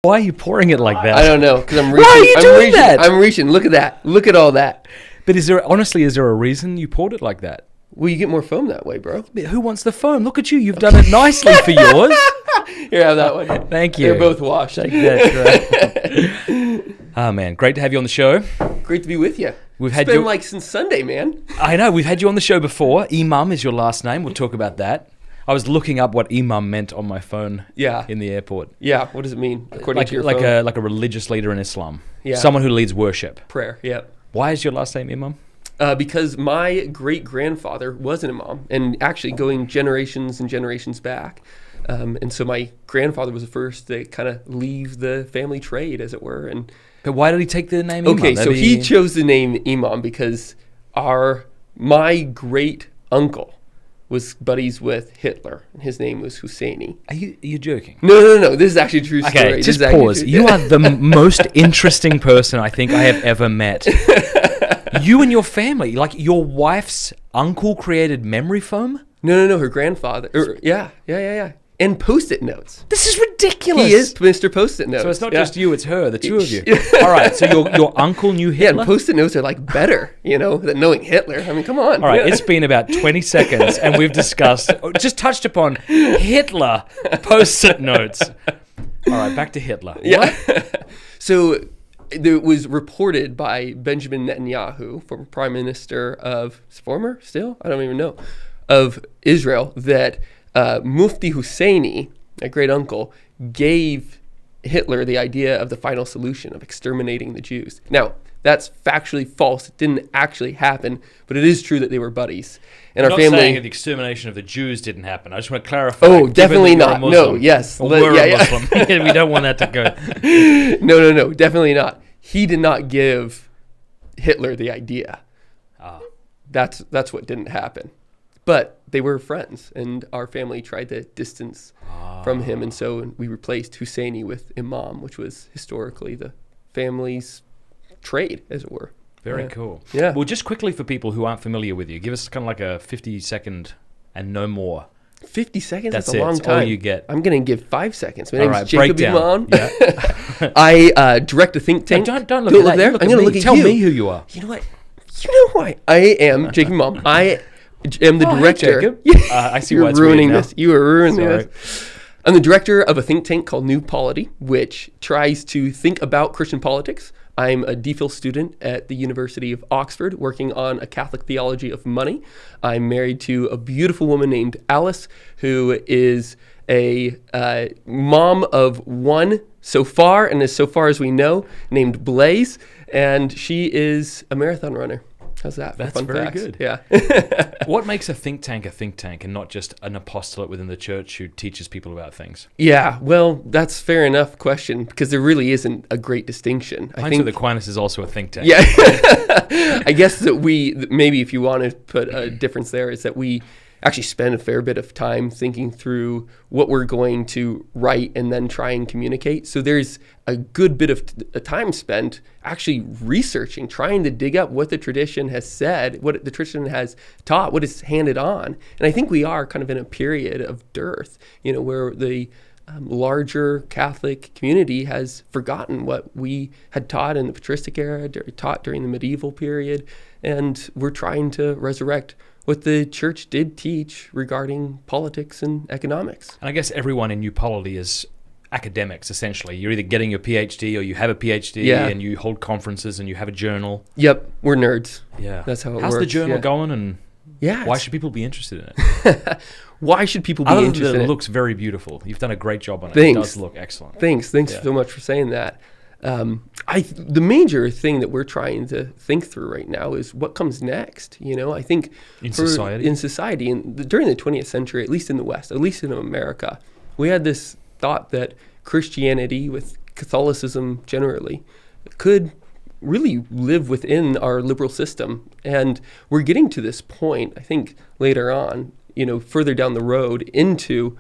Why are you pouring it like that? I don't know, because I'm reaching. Why are you doing that? I'm reaching. Look at that. Look at all that. But is there a reason you poured it like that? Well, you get more foam that way, bro. But who wants the foam? Look at you. You've done it nicely for yours. Here, have that one. Thank you. They're both washed. Oh, man. Great to have you on the show. Great to be with you. We've It's had been you. like since Sunday, man. I know. We've had you on the show before. Imam is your last name. We'll talk about that. I was looking up what Imam meant on my phone Yeah. in the airport. Yeah. What does it mean, according to your Like phone? a religious leader in Islam. Yeah. Someone who leads worship. Prayer. Yeah. Why is your last name Imam? Because my great-grandfather was an imam, and actually going generations and generations back. And so my grandfather was the first to kind of leave the family trade, as it were. And But why did he take the name Imam? okay, so he chose the name Imam because my great uncle was buddies with Hitler. His name was Husseini. Are you joking? No. This is actually a true story. Okay, This just is actually pause. true. You are the most interesting person I think I have ever met. You and your family, like your wife's uncle created memory foam? No. Her grandfather. Yeah. And Post-it notes. This is ridiculous. He is Mr. Post-it notes. So it's not Yeah. just you, it's her, the two of you. All right, so your uncle knew Yeah, Hitler? and Post-it notes are like better, than knowing Hitler. I mean, come on. All right, it's been about 20 seconds and we've just touched upon Hitler Post-it notes. All right, back to Hitler. Yeah. So it was reported by Benjamin Netanyahu, former prime minister of Israel, that Mufti Husseini, a great uncle, gave Hitler the idea of the final solution of exterminating the Jews. Now, that's factually false. It didn't actually happen, but it is true that they were buddies. And I'm our not family. saying that the extermination of the Jews didn't happen. I just want to clarify. Oh, given definitely that you're a not. Muslim, No, yes. or we're Yeah, a yeah. Muslim. We don't want that to go. No, definitely not. He did not give Hitler the idea. That's what didn't happen. But they were friends, and our family tried to distance from him, and so we replaced Husseini with Imam, which was historically the family's trade, as it were. Very cool. Yeah. Well, just quickly for people who aren't familiar with you, give us kind of like a 50-second and no more. 50 seconds? That's That's a it. long That's all time. you get. I'm going to give 5 seconds. My All name's right, Jacob breakdown. Imam. Yeah. I direct a think tank. Don't look at that. there. You look I'm at going to me. look at Tell you. me who you are. You know what? You know who I am, Jake Imam. I am the Oh, hey, director. Jacob. I see You're why it's ruining weird now. this. You are ruining Sorry. this. I'm the director of a think tank called New Polity, which tries to think about Christian politics. I'm a DPhil student at the University of Oxford, working on a Catholic theology of money. I'm married to a beautiful woman named Alice, who is a mom of one so far, and as so far as we know, named Blaze, and she is a marathon runner. How's that? That's Fun very facts. good. Yeah. What makes a think tank and not just an apostolate within the church who teaches people about things? Yeah, well, that's fair enough question, because there really isn't a great distinction. Pints of Aquinas is also a think tank. Yeah. I guess that maybe if you want to put a difference there, is that we actually spend a fair bit of time thinking through what we're going to write and then try and communicate. So there's a good bit of time spent actually researching, trying to dig up what the tradition has said, what the tradition has taught, what is handed on. And I think we are kind of in a period of dearth, where the larger Catholic community has forgotten what we had taught in the patristic era, taught during the medieval period, and we're trying to resurrect what the church did teach regarding politics and economics. And I guess everyone in New Polity is academics, essentially. You're either getting your PhD or you have a PhD and you hold conferences and you have a journal. Yep, we're nerds. Yeah. That's how it works. How's the journal going, and Yeah, why should people be interested in it? Why should people be Other than interested that, in it it? looks very beautiful. You've done a great job on it. Thanks. It does look excellent. Thanks Yeah. so much for saying that. The major thing that we're trying to think through right now is what comes next. I think In society, and during the 20th century, at least in the West, at least in America, we had this thought that Christianity, with Catholicism generally, could really live within our liberal system. And we're getting to this point, I think, later on, further down the road into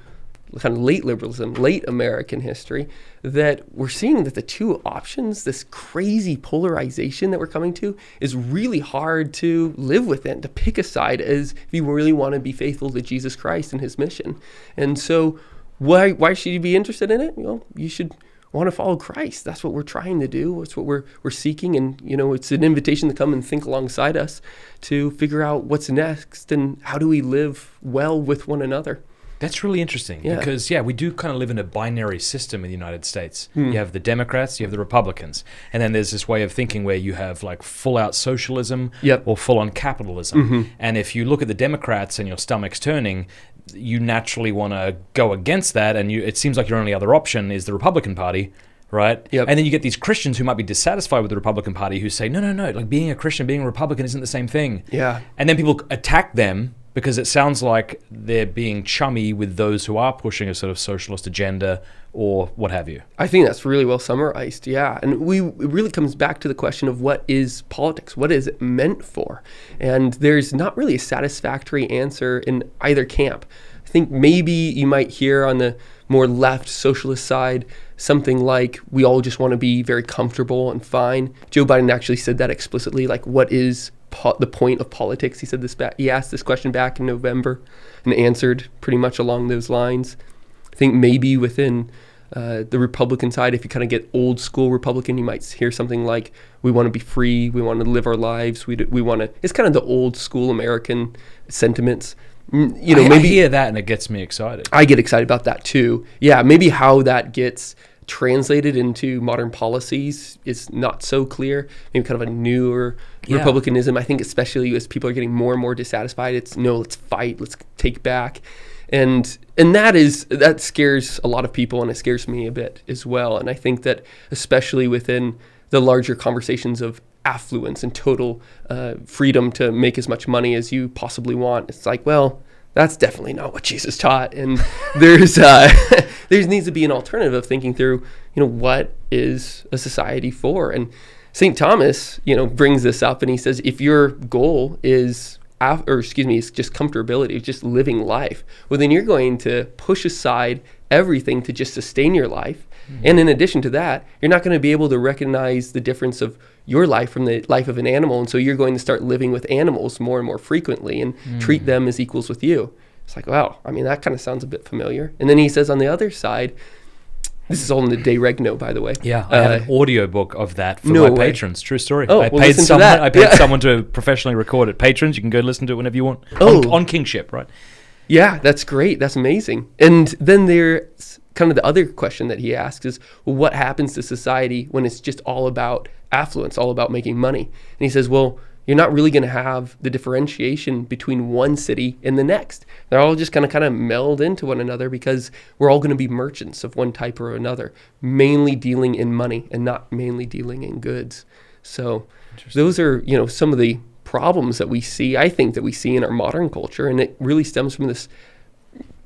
kind of late liberalism, late American history, that we're seeing that the two options, this crazy polarization that we're coming to, is really hard to live within, to pick a side as if you really want to be faithful to Jesus Christ and his mission. And so why should you be interested in it? Well, you should want to follow Christ. That's what we're trying to do. It's what we're seeking. And, it's an invitation to come and think alongside us to figure out what's next and how do we live well with one another. That's really interesting because, we do kind of live in a binary system in the United States. You have the Democrats, you have the Republicans, and then there's this way of thinking where you have like full-out socialism or full-on capitalism. And if you look at the Democrats and your stomach's turning, you naturally want to go against that, and it seems like your only other option is the Republican Party, right? Yep. And then you get these Christians who might be dissatisfied with the Republican Party who say, no, like being a Christian, being a Republican isn't the same thing. Yeah. And then people attack them because it sounds like they're being chummy with those who are pushing a sort of socialist agenda or what have you. I think that's really well summarized, yeah. And it really comes back to the question of what is politics? What is it meant for? And there's not really a satisfactory answer in either camp. I think maybe you might hear on the more left socialist side something like, we all just want to be very comfortable and fine. Joe Biden actually said that explicitly, like, what is the point of politics? He said this back. He asked this question back in November and answered pretty much along those lines. I think maybe within the Republican side, if you kind of get old school Republican, you might hear something like, we want to be free, we want to live our lives, we want to. It's kind of the old school American sentiments. Maybe I hear that and it gets me excited. I get excited about that too. Yeah, maybe how that gets translated into modern policies is not so clear. Maybe kind of a newer republicanism. I think especially as people are getting more and more dissatisfied, it's no, let's fight, let's take back. And that scares a lot of people, and it scares me a bit as well. And I think that especially within the larger conversations of affluence and total freedom to make as much money as you possibly want, it's like, well, that's definitely not what Jesus taught. And there needs to be an alternative of thinking through, what is a society for? And St. Thomas, brings this up, and he says, if your goal is just comfortability, just living life, well, then you're going to push aside everything to just sustain your life. And in addition to that, you're not going to be able to recognize the difference of your life from the life of an animal. And so you're going to start living with animals more and more frequently and treat them as equals with you. It's like, wow, that kind of sounds a bit familiar. And then he says on the other side, this is all in the De Regno, by the way. Yeah, I have an audiobook of that for No my way. patrons. True story. Oh, I well, paid listen to someone. that. I paid someone to professionally record it. Patrons, you can go listen to it whenever you want. Oh. On Kingship, right? Yeah, that's great. That's amazing. And then there's kind of the other question that he asks is, well, what happens to society when it's just all about affluence, all about making money? And he says, well, you're not really going to have the differentiation between one city and the next. They're all just going to kind of meld into one another because we're all going to be merchants of one type or another, mainly dealing in money and not mainly dealing in goods. So those are, some of the problems that we see, I think, that we see in our modern culture. And it really stems from this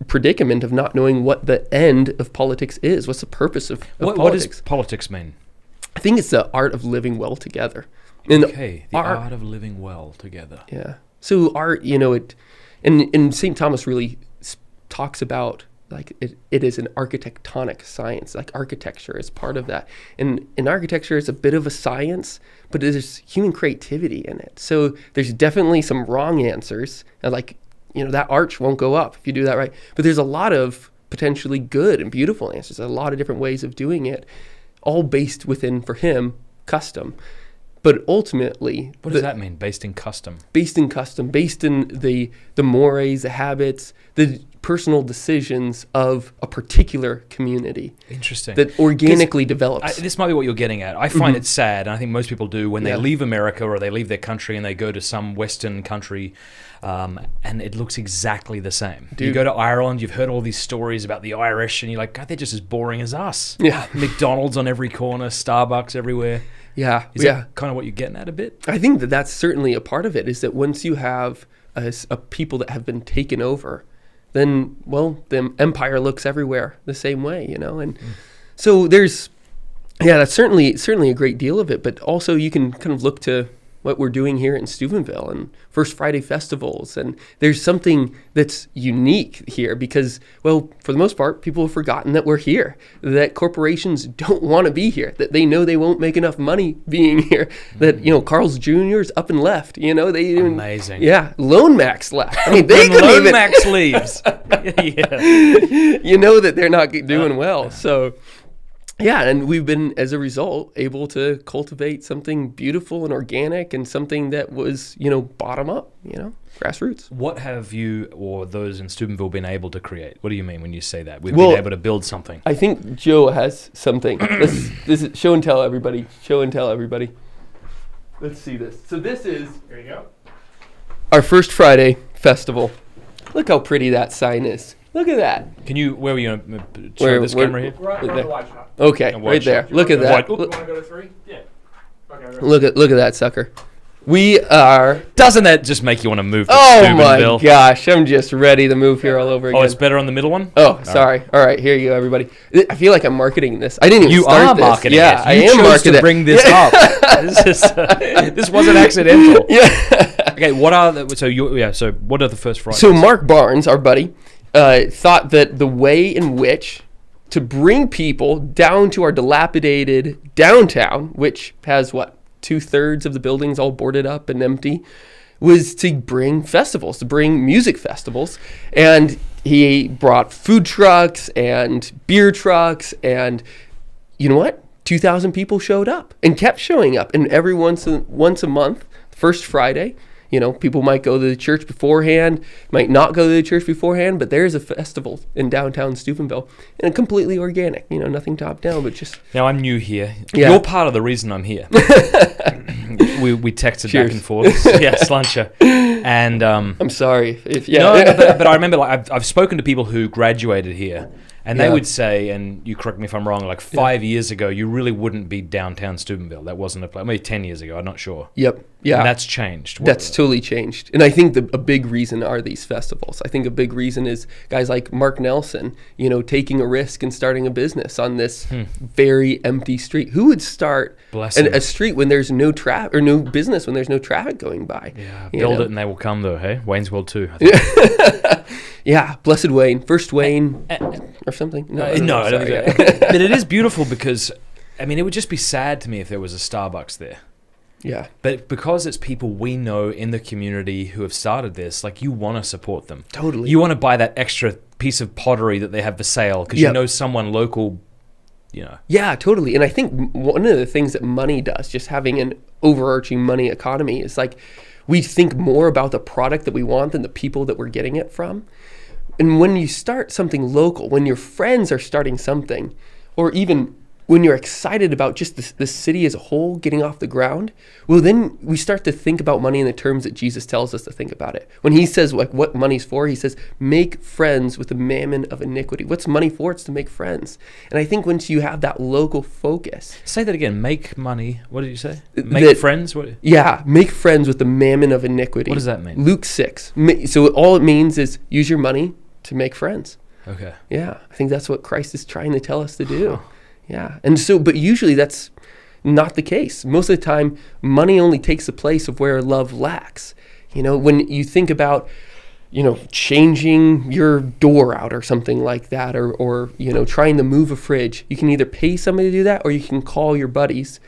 predicament of not knowing what the end of politics is. What's the purpose of politics? What does politics mean? I think it's the art of living well together. And the art of living well together. Yeah. So art, and St. Thomas really talks about like it is an architectonic science, like architecture is part of that. And in architecture, it's a bit of a science, but there's human creativity in it. So there's definitely some wrong answers, and like, that arch won't go up if you do that right. But there's a lot of potentially good and beautiful answers, a lot of different ways of doing it, all based within, for him, custom. But ultimately, what does that mean? Based in custom. Based in custom, based in the mores, the habits, the personal decisions of a particular community. Interesting. That organically develops. This might be what you're getting at. I find it sad, and I think most people do, when they leave America or they leave their country and they go to some Western country, and it looks exactly the same. Dude. You go to Ireland, you've heard all these stories about the Irish, and you're like, God, they're just as boring as us. Yeah. McDonald's on every corner, Starbucks everywhere. Yeah. Is that kind of what you're getting at a bit? I think that that's certainly a part of it, is that once you have a people that have been taken over, then, well, the empire looks everywhere the same way, and so there's, that's certainly a great deal of it, but also you can kind of look to what we're doing here in Steubenville and First Friday festivals, and there's something that's unique here because, well, for the most part, people have forgotten that we're here, that corporations don't want to be here, that they know they won't make enough money being here, that, Carl's Jr.'s up and left, they even... Amazing. Yeah, Lone Max left. I mean, they couldn't Lone Max leaves. You know that they're not doing well, so... Yeah, and we've been, as a result, able to cultivate something beautiful and organic and something that was, bottom up, grassroots. What have you or those in Steubenville been able to create? What do you mean when you say that? We've been able to build something. I think Joe has something. This is show and tell everybody. Show and tell everybody. Let's see this. So this is... Here you go. Our First Friday festival. Look how pretty that sign is. Look at that. Can you, where were you going to show this camera here? We're on the wide shot. Okay, right there. Look at that. You want to go to 3? Yeah. Okay. Look at that sucker. We are... Doesn't that just make you want to move to Oh Steubenville? my gosh, I'm just ready to move here all over again. Oh, it's better on the middle one? Oh, sorry. All right, here you go, everybody. I feel like I'm marketing this. I didn't even start this. You are marketing yeah, it. I You am chose marketing to bring this up. This wasn't accidental. Yeah. Okay, what are what are the first Fridays? So Mark Barnes, our buddy, thought that the way in which to bring people down to our dilapidated downtown, which has 2/3 of the buildings all boarded up and empty, was to bring festivals, to bring music festivals. And he brought food trucks and beer trucks, and you know what? 2,000 people showed up and kept showing up. And every once a month, first Friday, people might go to the church beforehand, might not go to the church beforehand, but there's a festival in downtown Steubenville, and completely organic, nothing top down, but just... Now, I'm new here. Yeah. You're part of the reason I'm here. we texted Cheers. back and forth. Yeah, slancher. And... I'm sorry. No, but I remember I've spoken to people who graduated here, and they would say, and you correct me if I'm wrong, 5 years ago, you really wouldn't be downtown Steubenville. That wasn't a place. Maybe 10 years ago, I'm not sure. Yep. Yeah. And that's changed. That's totally changed. And I think a big reason are these festivals. I think a big reason is guys like Mark Nelson, taking a risk and starting a business on this very empty street. Who would start a street when there's no traffic, or no business when there's no traffic going by? Yeah, build it and they will come though, hey? Wayne's World 2, I think. Yeah, Blessed Wayne, First Wayne, or something. No, I don't think so. But it is beautiful because, it would just be sad to me if there was a Starbucks there. Yeah. But because it's people we know in the community who have started this, you want to support them. Totally. You want to buy that extra piece of pottery that they have for sale because you know someone local, Yeah, totally. And I think one of the things that money does, just having an overarching money economy, is we think more about the product that we want than the people that we're getting it from. And when you start something local, when your friends are starting something, or even when you're excited about just the city as a whole getting off the ground, well, then we start to think about money in the terms that Jesus tells us to think about it. When he says what money's for, he says, make friends with the mammon of iniquity. What's money for? It's to make friends. And I think once you have that local focus... Say that again. Make money. What did you say? Make friends? What? Yeah, make friends with the mammon of iniquity. What does that mean? Luke 6. So all it means is use your money to make friends. Okay. Yeah, I think that's what Christ is trying to tell us to do. Yeah. And so, but usually that's not the case. Most of the time, money only takes the place of where love lacks. When you think about, changing your door out or something like that, or trying to move a fridge, you can either pay somebody to do that, or you can call your buddies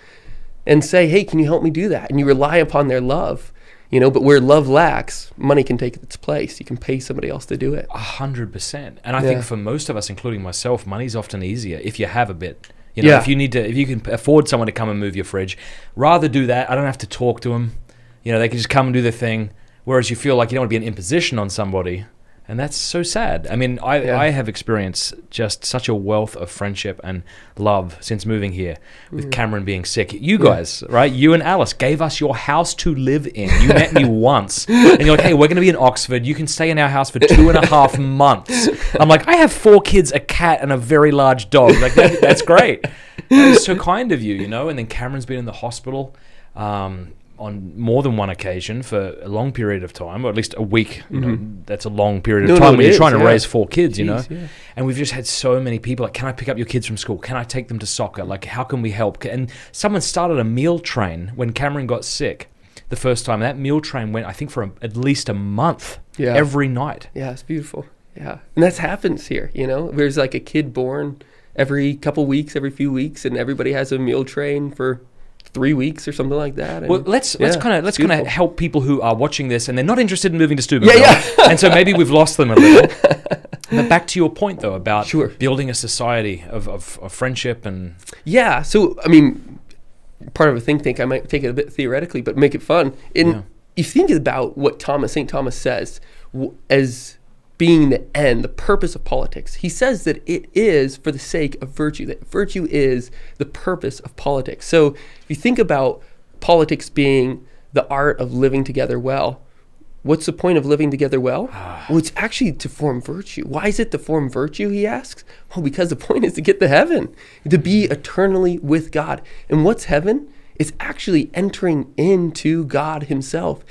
and say, hey, can you help me do that? And you rely upon their love. But where love lacks, money can take its place. You can pay somebody else to do it. 100%. And I think for most of us, including myself, money's often easier if you have a bit. If you can afford someone to come and move your fridge, rather do that. I don't have to talk to them. They can just come and do their thing. Whereas you feel like you don't want to be an imposition on somebody. And that's so sad. I have experienced just such a wealth of friendship and love since moving here, with Cameron being sick. You guys, right? You and Alice gave us your house to live in. You met me once. And you're like, hey, we're going to be in Oxford. You can stay in our house for 2.5 months. I'm like, I have 4 kids, a cat, and a very large dog. That's great. That was so kind of you, And then Cameron's been in the hospital. On more than one occasion for a long period of time, or at least a week. That's a long period of time when you're trying to raise 4 kids, Jeez, And we've just had so many people like, can I pick up your kids from school? Can I take them to soccer? How can we help? And someone started a meal train when Cameron got sick the first time. That meal train went, I think, for at least a month, every night. Yeah, it's beautiful. Yeah, and that happens here. There's a kid born every couple weeks, every few weeks, and everybody has a meal train for 3 weeks or something like that. And well, let's kind of help people who are watching this and they're not interested in moving to Steubenville. And so maybe we've lost them a little. But back to your point, though, about Sure. building a society of friendship and... Yeah. So, I mean, part of a think tank, I might take it a bit theoretically, but make it fun. You think about what St. Thomas says as being the end, the purpose of politics. He says that it is for the sake of virtue, that virtue is the purpose of politics. So if you think about politics being the art of living together well, what's the point of living together well? Well, it's actually to form virtue. Why is it to form virtue, he asks? Well, because the point is to get to heaven, to be eternally with God. And what's heaven? It's actually entering into God himself.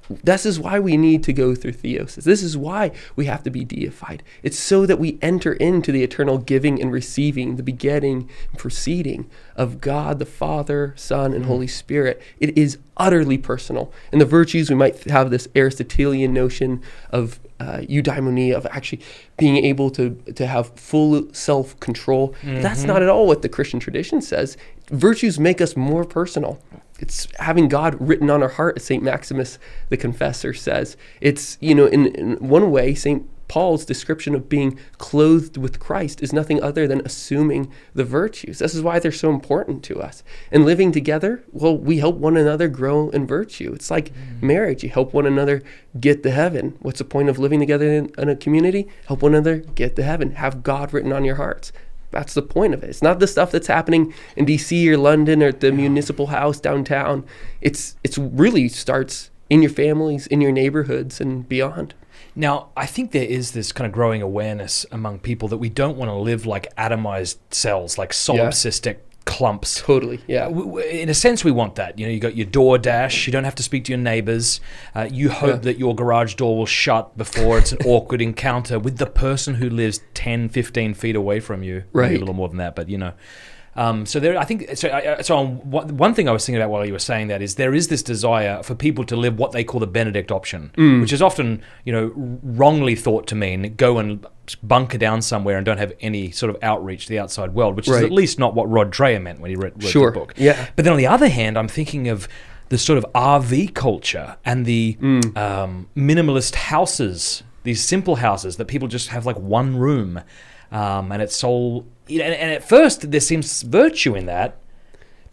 This is why we need to go through theosis. This is why we have to be deified. It's so that we enter into the eternal giving and receiving, the begetting and proceeding of God, the Father, Son, and Holy Spirit. It is utterly personal. And the virtues, we might have this Aristotelian notion of eudaimonia, of actually being able to have full self-control. That's not at all what the Christian tradition says. Virtues make us more personal. It's having God written on our heart, as St. Maximus the Confessor says. It's, in one way, St. Paul's description of being clothed with Christ is nothing other than assuming the virtues. This is why they're so important to us. And living together, well, we help one another grow in virtue. It's like marriage. You help one another get to heaven. What's the point of living together in a community? Help one another get to heaven. Have God written on your hearts. That's the point of it. It's not the stuff that's happening in DC or London or at the municipal house downtown. It's really starts in your families, in your neighborhoods, and beyond. Now, I think there is this kind of growing awareness among people that we don't want to live like atomized cells, like solipsistic clumps. Totally, yeah. In a sense, we want that. You got your DoorDash. You don't have to speak to your neighbors. You hope that your garage door will shut before it's an awkward encounter with the person who lives 10, 15 feet away from you. Right. Maybe a little more than that, but So there, I think. So one thing I was thinking about while you were saying that is there is this desire for people to live what they call the Benedict option, which is often, wrongly thought to mean go and bunker down somewhere and don't have any sort of outreach to the outside world, which is at least not what Rod Dreher meant when he wrote the book. Yeah. But then on the other hand, I'm thinking of the sort of RV culture and the minimalist houses, these simple houses that people just have like one room, and it's all. And at first there seems virtue in that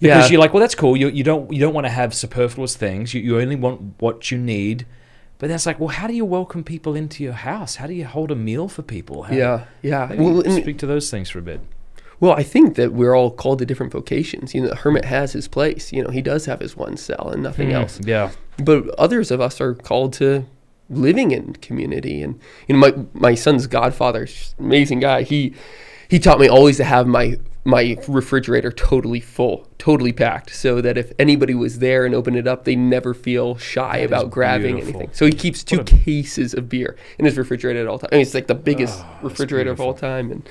because you're like, well, that's cool. You don't want to have superfluous things. You only want what you need. But that's like, well, how do you welcome people into your house? How do you hold a meal for people? Speak to those things for a bit. Well, I think that we're all called to different vocations. The hermit has his place. He does have his one cell and nothing else. Yeah. But others of us are called to living in community. And my son's godfather, amazing guy. He taught me always to have my refrigerator totally full, totally packed, so that if anybody was there and opened it up, they never feel shy about grabbing anything. So he keeps 2 cases of beer in his refrigerator at all times. I mean, it's like the biggest refrigerator of all time.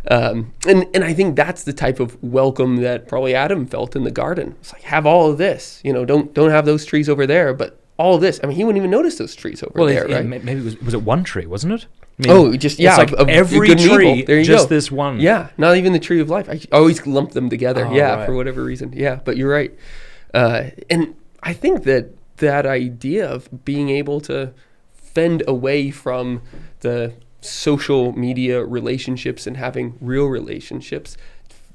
And I think that's the type of welcome that probably Adam felt in the garden. It's like, have all of this, don't have those trees over there, but all of this. I mean, he wouldn't even notice those trees over there, right? Maybe was it one tree, wasn't it? It's like every tree, there you just go. this one. Yeah, not even the tree of life. I always lump them together. For whatever reason. Yeah, but you're right. And I think that idea of being able to fend away from the social media relationships and having real relationships,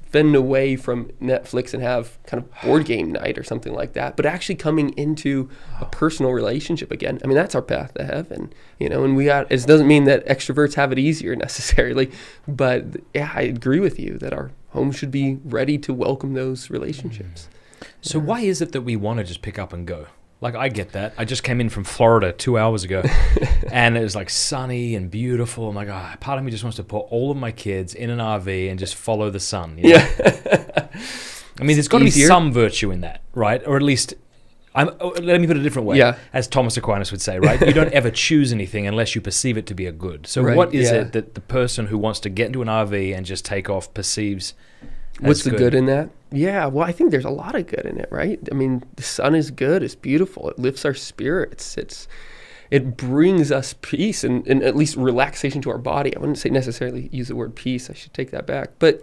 fend away from Netflix and have kind of board game night or something like that, but actually coming into a personal relationship again. I mean, that's our path to heaven, and it doesn't mean that extroverts have it easier necessarily, but yeah, I agree with you that our home should be ready to welcome those relationships. So why is it that we want to just pick up and go? Like, I get that. I just came in from Florida 2 hours ago, and it was like sunny and beautiful. I'm like, part of me just wants to put all of my kids in an RV and just follow the sun. Yeah. I mean, there's got to be some virtue in that, right? Or at least, let me put it a different way. Yeah. As Thomas Aquinas would say, right? You don't ever choose anything unless you perceive it to be a good. So what is it that the person who wants to get into an RV and just take off perceives? What's the good in that? Yeah, well, I think there's a lot of good in it, right? I mean, the sun is good. It's beautiful. It lifts our spirits. It brings us peace and at least relaxation to our body. I wouldn't say necessarily use the word peace. I should take that back. But,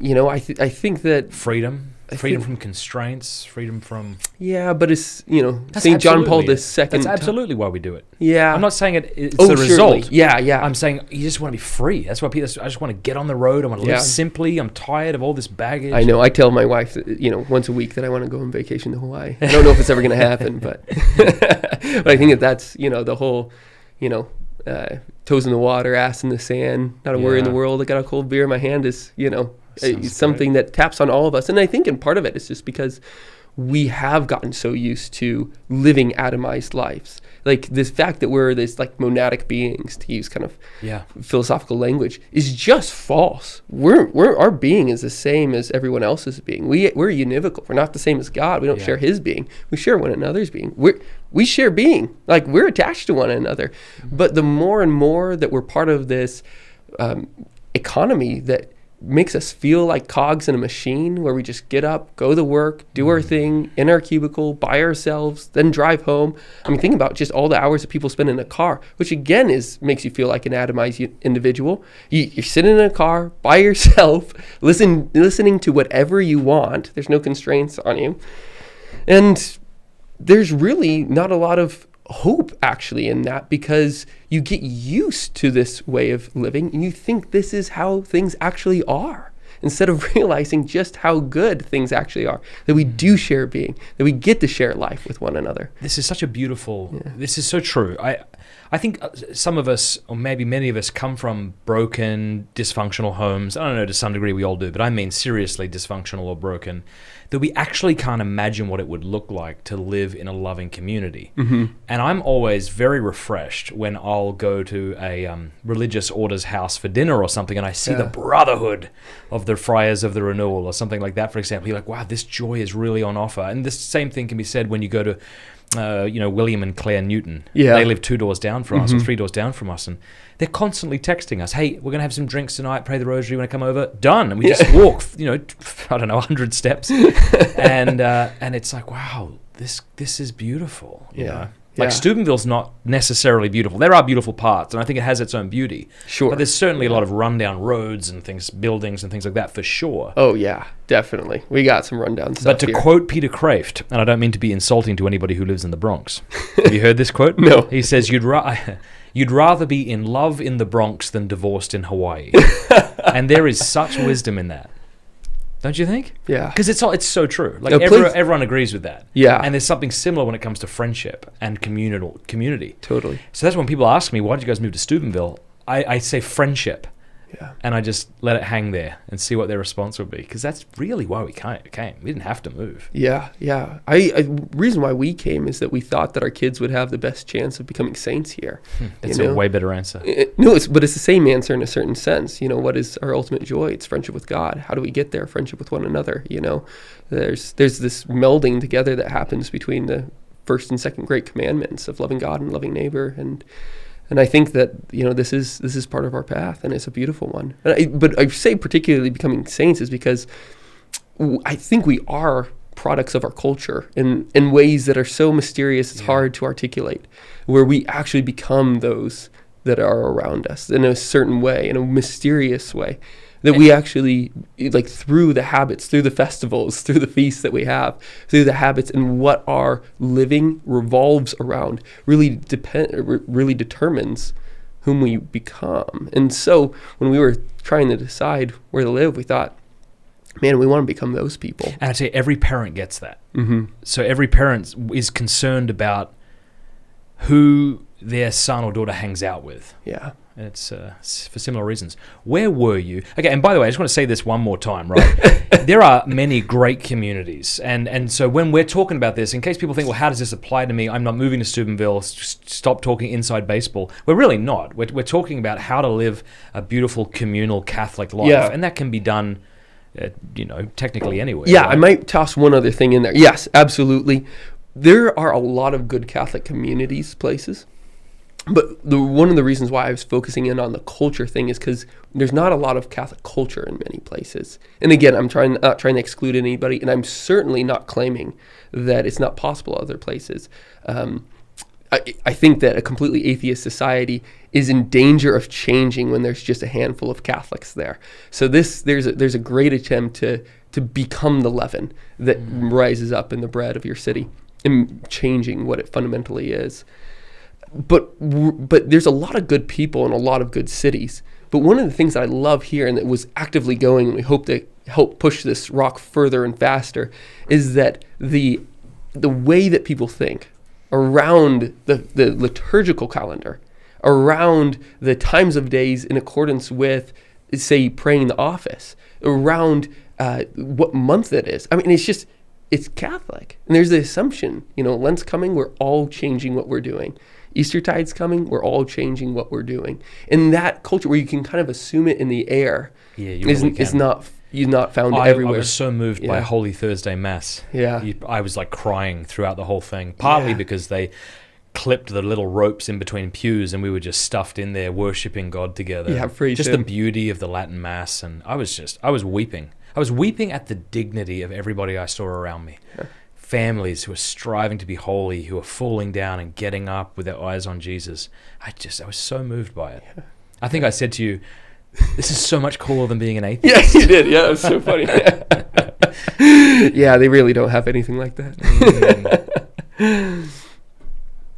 I think that... Freedom? Freedom from constraints, freedom from... Yeah, but it's, That's St. John Paul II. That's absolutely why we do it. Yeah. I'm not saying it's the result. Yeah, yeah. I'm saying you just want to be free. That's why people, I just want to get on the road. I want to live simply. I'm tired of all this baggage. I know. I tell my wife, that, once a week that I want to go on vacation to Hawaii. I don't know if it's ever going to happen, but but I think that's, the whole, toes in the water, ass in the sand, not a worry in the world. I got a cold beer in my hand is, something that taps on all of us. And I think in part of it is just because we have gotten so used to living atomized lives. Like this fact that we're this like monadic beings, to use kind of philosophical language, is just false. Our being is the same as everyone else's being. We're univocal. We're not the same as God. We don't share his being. We share one another's being. We share being. Like we're attached to one another. But the more and more that we're part of this economy that makes us feel like cogs in a machine, where we just get up, go to work, do our thing in our cubicle by ourselves, then drive home. I mean, think about just all the hours that people spend in a car, which again makes you feel like an atomized individual. You're sitting in a car by yourself, listening to whatever you want. There's no constraints on you. And there's really not a lot of hope actually in that, because you get used to this way of living and you think this is how things actually are, instead of realizing just how good things actually are, that we do share being, that we get to share life with one another. This is such a beautiful, this is so true. I think some of us, or maybe many of us, come from broken, dysfunctional homes. I don't know, to some degree we all do, but I mean seriously dysfunctional or broken, that we actually can't imagine what it would look like to live in a loving community. And I'm always very refreshed when I'll go to a religious order's house for dinner or something, and I see the Brotherhood of the Friars of the Renewal or something like that, for example. You're like, wow, this joy is really on offer. And this same thing can be said when you go to William and Claire Newton. They live 2 doors down from us, or 3 doors down from us, and they're constantly texting us, hey, we're going to have some drinks tonight, pray the rosary, you want to come over? Done. And we just walk, 100 steps. And it's like, wow, this is beautiful. You know? Like Steubenville's not necessarily beautiful. There are beautiful parts, and I think it has its own beauty. Sure. But there's certainly a lot of rundown roads and things, buildings and things like that for sure. Oh, yeah, definitely. We got some rundown stuff. But to quote Peter Kraft, and I don't mean to be insulting to anybody who lives in the Bronx. Have you heard this quote? No. He says, you'd rather be in love in the Bronx than divorced in Hawaii. And there is such wisdom in that. Don't you think? Yeah. Because it's so true. Like everyone agrees with that. Yeah. And there's something similar when it comes to friendship and community. Totally. So that's when people ask me, why did you guys move to Steubenville? I say friendship. Yeah. And I just let it hang there and see what their response would be, because that's really why we came. We didn't have to move. Yeah, yeah. Reason why we came is that we thought that our kids would have the best chance of becoming saints here. That's a way better answer. But it's the same answer in a certain sense. What is our ultimate joy? It's friendship with God. How do we get there? Friendship with one another. There's this melding together that happens between the first and second great commandments of loving God and loving neighbor, and I think that this is part of our path, and it's a beautiful one. But I say particularly becoming saints is because I think we are products of our culture in ways that are so mysterious it's hard to articulate, where we actually become those that are around us in a certain way, in a mysterious way, that we actually, like, through the habits, through the festivals, through the feasts that we have, through the habits and what our living revolves around, really determines whom we become. And so when we were trying to decide where to live, we thought, man, we want to become those people. And I'd say every parent gets that. So every parent is concerned about who their son or daughter hangs out with. Yeah. And it's for similar reasons. Where were you? Okay, and by the way, I just want to say this one more time, right? There are many great communities. And so when we're talking about this, in case people think, well, how does this apply to me? I'm not moving to Steubenville. Stop talking inside baseball. We're really not. We're talking about how to live a beautiful communal Catholic life. Yeah. And that can be done, technically anywhere. Yeah, right? I might toss one other thing in there. Yes, absolutely. There are a lot of good Catholic communities, places. But one of the reasons why I was focusing in on the culture thing is because there's not a lot of Catholic culture in many places. And again, I'm not trying to exclude anybody, and I'm certainly not claiming that it's not possible other places. I think that a completely atheist society is in danger of changing when there's just a handful of Catholics there. So there's a great attempt to to become the leaven that rises up in the bread of your city and changing what it fundamentally is. But there's a lot of good people in a lot of good cities. But one of the things that I love here and that was actively going, and we hope to help push this rock further and faster, is that the way that people think around the liturgical calendar, around the times of days in accordance with, say, praying the office, around what month it is. I mean, it's Catholic. And there's the assumption, Lent's coming, we're all changing what we're doing. Eastertide's coming, we're all changing what we're doing. And that culture where you can kind of assume it in the air is not found everywhere. I was so moved by Holy Thursday Mass. Yeah. I was like crying throughout the whole thing, partly because they clipped the little ropes in between pews and we were just stuffed in there worshiping God together. Yeah, praise just him. The beauty of the Latin Mass. And I was weeping. I was weeping at the dignity of everybody I saw around me. Yeah. Families who are striving to be holy, who are falling down and getting up with their eyes on Jesus. I was so moved by it. Yeah. I think I said to you, this is so much cooler than being an atheist. Yes, you did. Yeah, it was so funny. Yeah, they really don't have anything like that.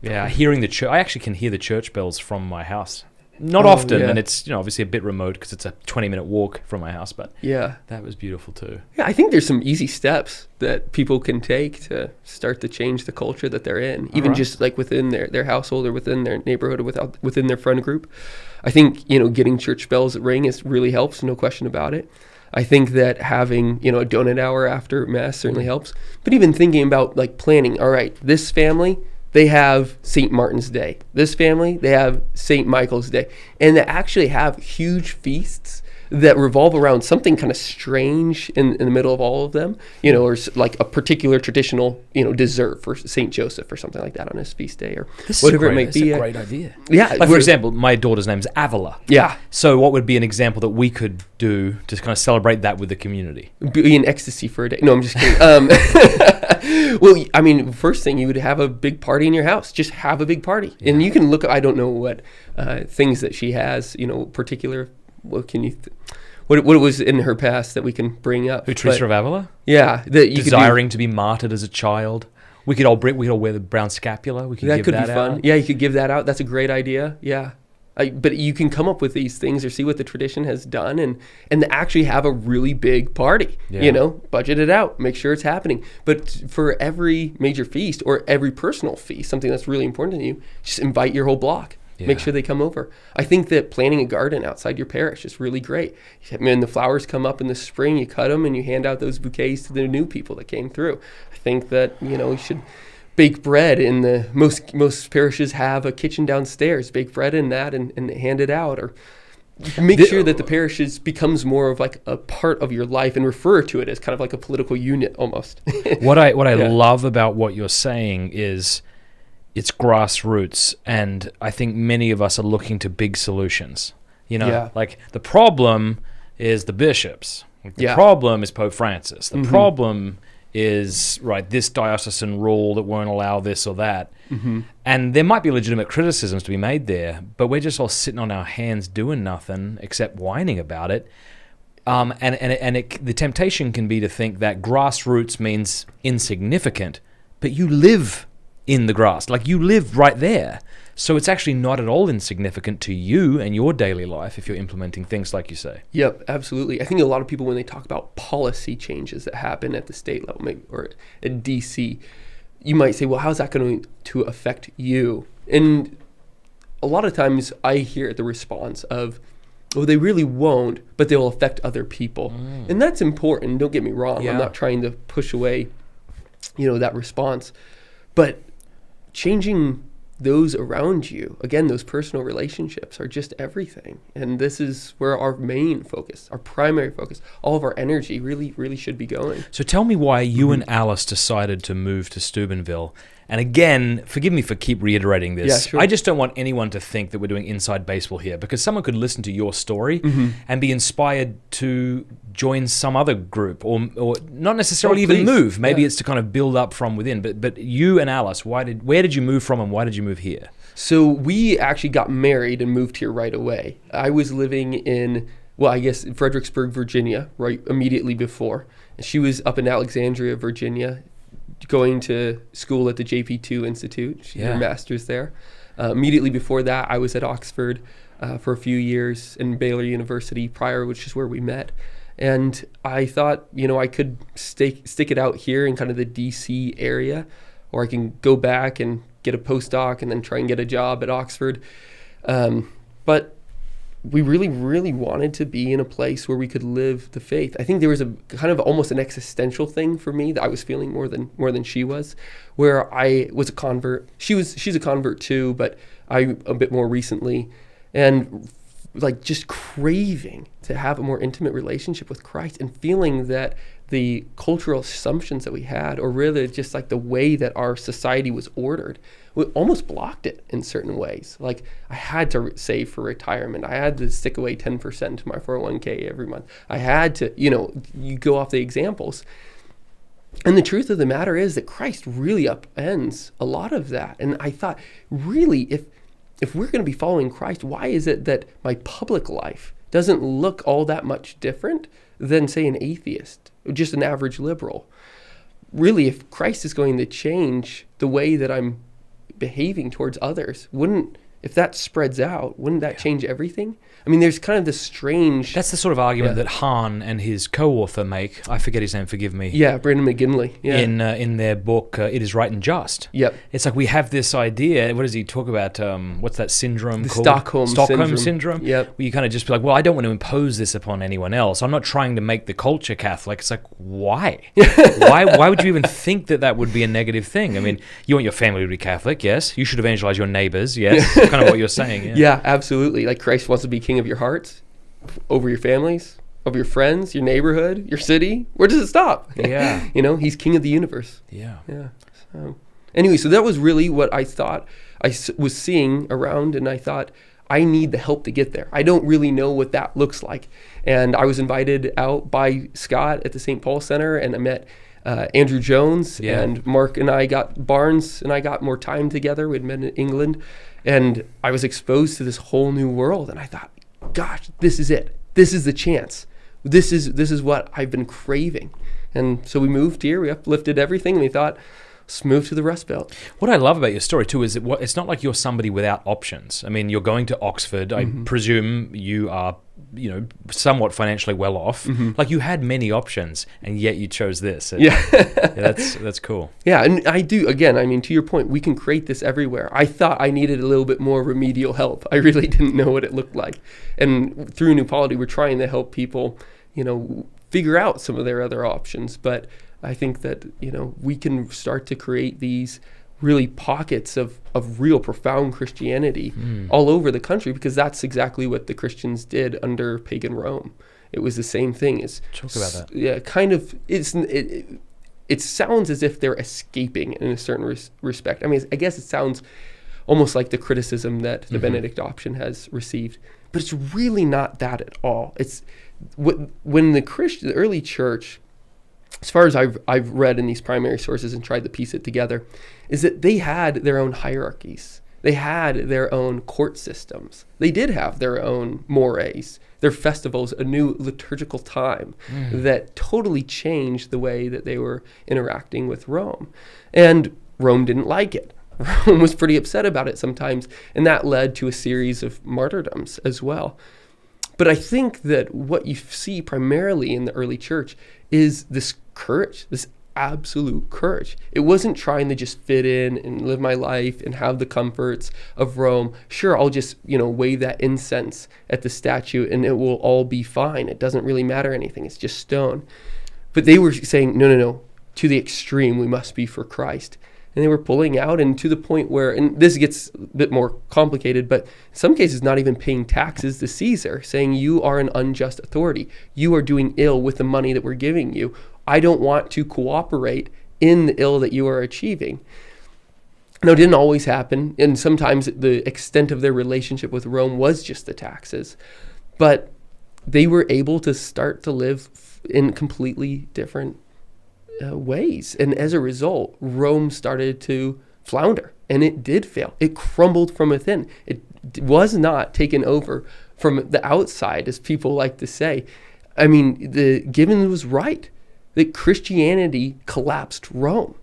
Yeah, hearing the church. I actually can hear the church bells from my house. Not often, and it's obviously a bit remote because it's a 20-minute walk from my house, but that was beautiful too. Yeah, I think there's some easy steps that people can take to start to change the culture that they're in, even just like within their household or within their neighborhood or within their friend group. I think, getting church bells ring really helps, no question about it. I think that having, a donut hour after Mass certainly helps. But even thinking about like planning, all right, this family, they have St. Martin's Day. This family, they have St. Michael's Day. And they actually have huge feasts that revolve around something kind of strange in the middle of all of them, or like a particular traditional, dessert for St. Joseph or something like that on his feast day or whatever it may be. That's a great idea. Yeah. Like, for example, my daughter's name is Avila. Yeah. So what would be an example that we could do to kind of celebrate that with the community? Be in ecstasy for a day. No, I'm just kidding. Well, I mean, first thing, you would have a big party in your house. Just have a big party. Yeah. And you can look, I don't know what things that she has, particular. What can you? What was in her past that we can bring up? Who, Teresa of Avila? Yeah, that you desiring to be martyred as a child. We could all wear the brown scapula. We could that give could that be fun. Out. Yeah, you could give that out. That's a great idea. Yeah, but you can come up with these things or see what the tradition has done and actually have a really big party. Yeah. Budget it out, make sure it's happening. But for every major feast or every personal feast, something that's really important to you, just invite your whole block. Yeah. Make sure they come over. I think that planting a garden outside your parish is really great. When the flowers come up in the spring, you cut them and you hand out those bouquets to the new people that came through. I think that, you should bake bread in the most parishes have a kitchen downstairs. Bake bread in that and hand it out, or make sure that the parishes becomes more of like a part of your life and refer to it as kind of like a political unit almost. What I love about what you're saying is it's grassroots, and I think many of us are looking to big solutions. Like the problem is the bishops. The problem is Pope Francis. The problem is, this diocesan rule that won't allow this or that. Mm-hmm. And there might be legitimate criticisms to be made there, but we're just all sitting on our hands doing nothing except whining about it. The temptation can be to think that grassroots means insignificant, but you live in the grass, like you live right there. So it's actually not at all insignificant to you and your daily life if you're implementing things like you say. Yep, absolutely. I think a lot of people, when they talk about policy changes that happen at the state level or at DC, you might say, well, how's that going to affect you? And a lot of times I hear the response of, well, they really won't, but they'll affect other people. And that's important. Don't get me wrong. Yeah. I'm not trying to push away, that response. But changing those around you, again, those personal relationships are just everything. And this is where our main focus, our primary focus, all of our energy really, really should be going. So tell me why you and Alice decided to move to Steubenville. And again, forgive me for keep reiterating this. Yeah, sure. I just don't want anyone to think that we're doing inside baseball here, because someone could listen to your story and be inspired to join some other group or not necessarily even move. Maybe it's to kind of build up from within. But you and Alice, where did you move from and why did you move here? So we actually got married and moved here right away. I was living in Fredericksburg, Virginia, right immediately before. She was up in Alexandria, Virginia, going to school at the JP2 Institute. She did her master's there. Immediately before that, I was at Oxford for a few years, and Baylor University prior, which is where we met. And I thought, I could stick it out here in kind of the DC area, or I can go back and get a postdoc and then try and get a job at Oxford. But we really, really wanted to be in a place where we could live the faith. I think there was a kind of almost an existential thing for me that I was feeling more than she was, where I was a convert. She's a convert too, but I a bit more recently, and like just craving to have a more intimate relationship with Christ, and feeling that the cultural assumptions that we had, or really just like the way that our society was ordered, we almost blocked it in certain ways. Like I had to save for retirement. I had to stick away 10% to my 401k every month. I had to, you go off the examples. And the truth of the matter is that Christ really upends a lot of that. And I thought, really, if we're going to be following Christ, why is it that my public life doesn't look all that much different than, say, an atheist, or just an average liberal? Really, if Christ is going to change the way that I'm behaving towards others, if that spreads out, wouldn't that change everything? I mean, there's kind of this strange... That's the sort of argument that Hahn and his co-author make. I forget his name, forgive me. Yeah, Brandon McGinley. Yeah. In their book, It Is Right and Just. Yep. It's like we have this idea, what does he talk about? What's that syndrome called? Stockholm Syndrome. Yep. Where you kind of just be like, well, I don't want to impose this upon anyone else. I'm not trying to make the culture Catholic. It's like, why? Why would you even think that would be a negative thing? I mean, you want your family to be Catholic, yes. You should evangelize your neighbors, yes. Kind of what you're saying. Yeah, absolutely. Like Christ wants to be king of your hearts, over your families, over your friends, your neighborhood, your city. Where does it stop? Yeah. He's king of the universe. Yeah. Yeah. Anyway, so that was really what I thought I was seeing around, and I thought, I need the help to get there. I don't really know what that looks like. And I was invited out by Scott at the St. Paul Center, and I met Andrew Jones, and Mark and I got more time together. We'd met in England, and I was exposed to this whole new world, and I thought, gosh, this is it. This is the chance. This is what I've been craving. And so we moved here, we uplifted everything, and we thought, let's move to the Rust Belt. What I love about your story too is it's not like you're somebody without options. I mean, you're going to Oxford. I presume you are, somewhat financially well off. Like you had many options, and yet you chose this. That's cool. Yeah, and I do. Again, I mean, to your point, we can create this everywhere. I thought I needed a little bit more remedial help. I really didn't know what it looked like, and through New Polity, we're trying to help people, figure out some of their other options. But I think that we can start to create these really pockets of real profound Christianity all over the country, because that's exactly what the Christians did under pagan Rome. It was the same thing. Talk about that. Yeah, kind of. It sounds as if they're escaping in a certain respect. I mean, I guess it sounds almost like the criticism that the Benedict option has received, but it's really not that at all. It's when the early church, as far as I've read in these primary sources and tried to piece it together, is that they had their own hierarchies. They had their own court systems. They did have their own mores, their festivals, a new liturgical time that totally changed the way that they were interacting with Rome. And Rome didn't like it. Rome was pretty upset about it sometimes, and that led to a series of martyrdoms as well. But I think that what you see primarily in the early church is this courage, this absolute courage. It wasn't trying to just fit in and live my life and have the comforts of Rome. Sure, I'll just, wave that incense at the statue and it will all be fine. It doesn't really matter anything. It's just stone. But they were saying, no, to the extreme, we must be for Christ. And they were pulling out, and to the point where, and this gets a bit more complicated, but in some cases not even paying taxes to Caesar, saying you are an unjust authority. You are doing ill with the money that we're giving you. I don't want to cooperate in the ill that you are achieving. Now, it didn't always happen, and sometimes the extent of their relationship with Rome was just the taxes. But they were able to start to live in completely different ways. And as a result, Rome started to flounder, and it did fail. It crumbled from within. It was not taken over from the outside, as people like to say. I mean, Gibbon was right. that Christianity collapsed Rome.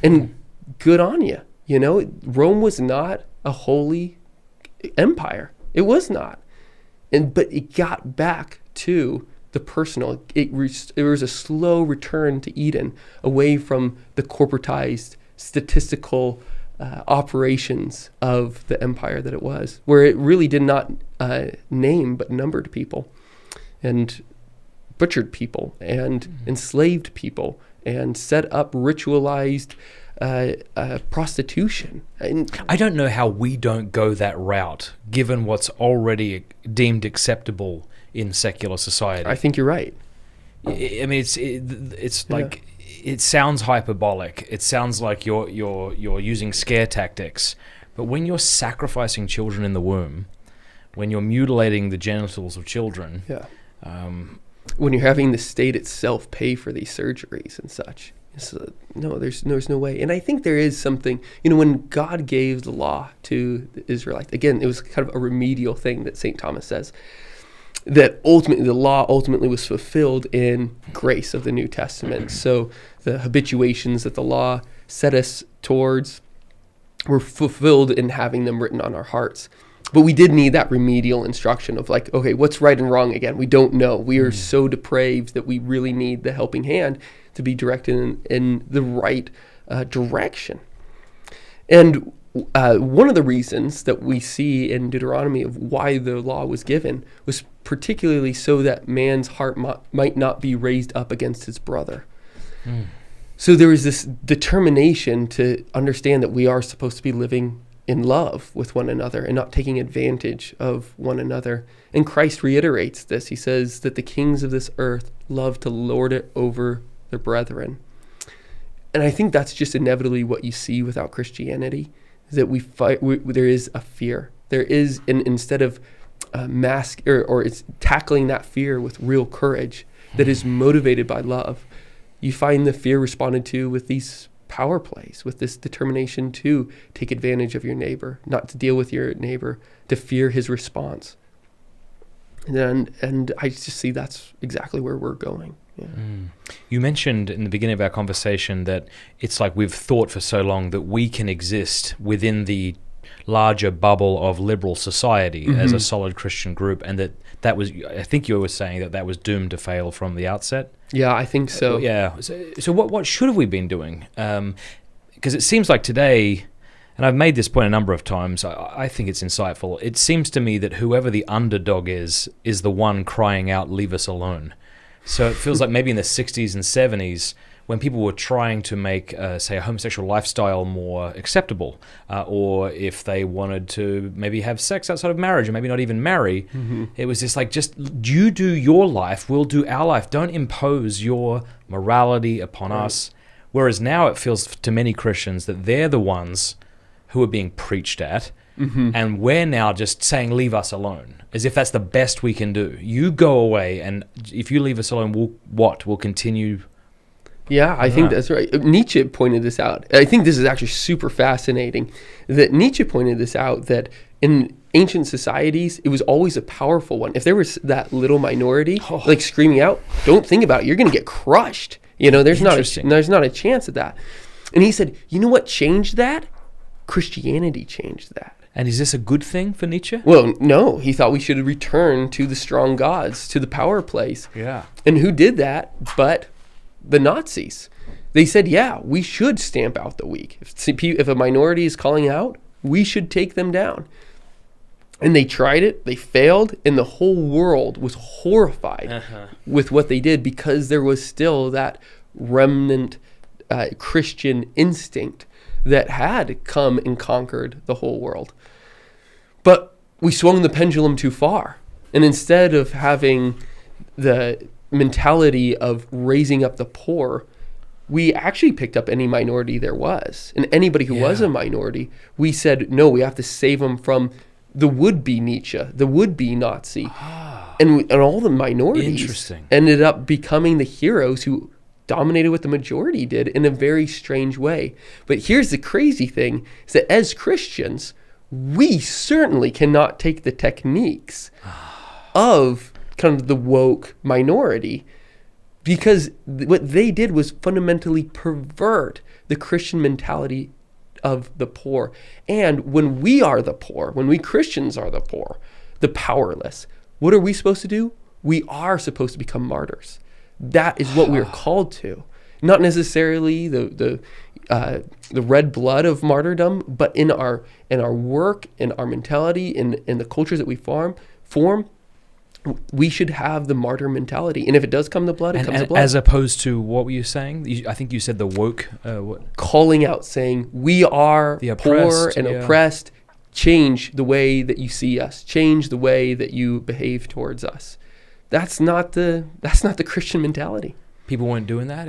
And good on you. You know, Rome was not a holy empire. It was not. But it got back to the personal. It was a slow return to Eden, away from the corporatized, statistical operations of the empire that it was, where it really did not name but numbered people and butchered people and enslaved people and set up ritualized prostitution. I don't know how we don't go that route, given what's already deemed acceptable in secular society. I think you're right. I mean, it's like, it sounds hyperbolic. It sounds like you're using scare tactics. But when you're sacrificing children in the womb, when you're mutilating the genitals of children, when you're having the state itself pay for these surgeries and such, no, there's no way. And I think there is something, when God gave the law to the Israelites, again, it was kind of a remedial thing that St. Thomas says, that ultimately the law was fulfilled in grace of the New Testament. So the habituations that the law set us towards were fulfilled in having them written on our hearts. But we did need that remedial instruction of like, okay, what's right and wrong again? We don't know. We are so depraved that we really need the helping hand to be directed in the right direction. And one of the reasons that we see in Deuteronomy of why the law was given was particularly so that man's heart might not be raised up against his brother. So there was this determination to understand that we are supposed to be living in love with one another and not taking advantage of one another. And Christ reiterates this. He says that the kings of this earth love to lord it over their brethren. And I think that's just inevitably what you see without Christianity, is that we fight. There is a fear. There is, instead of mask or it's tackling that fear with real courage that is motivated by love, you find the fear responded to with these power plays, with this determination to take advantage of your neighbor, not to deal with your neighbor, to fear his response. And I just see that's exactly where we're going. Yeah. You mentioned in the beginning of our conversation that it's like we've thought for so long that we can exist within the larger bubble of liberal society as a solid Christian group, and that was, I think you were saying that was doomed to fail from the outset. Yeah, I think so. So what should have we been doing? Because it seems like today, and I've made this point a number of times, I think it's insightful. It seems to me that whoever the underdog is the one crying out, "Leave us alone." So it feels like maybe in the 60s and 70s, when people were trying to make, say, a homosexual lifestyle more acceptable, or if they wanted to maybe have sex outside of marriage or maybe not even marry, it was just like, just you do your life, we'll do our life. Don't impose your morality upon us. Whereas now it feels to many Christians that they're the ones who are being preached at, and we're now just saying, "Leave us alone," as if that's the best we can do. You go away, and if you leave us alone, we'll continue. Yeah, I think that's right. Nietzsche pointed this out. I think this is actually super fascinating, that Nietzsche pointed this out, that in ancient societies, it was always a powerful one. If there was that little minority, like screaming out, don't think about it, you're going to get crushed. There's not a chance of that. And he said, you know what changed that? Christianity changed that. And is this a good thing for Nietzsche? Well, no. He thought we should return to the strong gods, to the power plays. Yeah. And who did that but the Nazis? They said, yeah, we should stamp out the weak. If a minority is calling out, we should take them down. And they tried it, they failed, and the whole world was horrified with what they did, because there was still that remnant Christian instinct that had come and conquered the whole world. But we swung the pendulum too far. And instead of having the mentality of raising up the poor, we actually picked up any minority there was. And anybody who was a minority, we said, no, we have to save them from the would-be Nietzsche, the would-be Nazi. And all the minorities ended up becoming the heroes who dominated what the majority did in a very strange way. But here's the crazy thing, is that as Christians, we certainly cannot take the techniques of kind of the woke minority because what they did was fundamentally pervert the Christian mentality of the poor. And when we are the poor, when we Christians are the poor, the powerless, what are we supposed to do? We are supposed to become martyrs. That is what we are called to. Not necessarily the red blood of martyrdom, but in our work, in our mentality, in the cultures that we form, we should have the martyr mentality. And if it does come to blood, it comes to blood. As opposed to, what were you saying? I think you said the woke. What? Calling out, saying, we are the poor and oppressed. Change the way that you see us. Change the way that you behave towards us. That's not the Christian mentality. People weren't doing that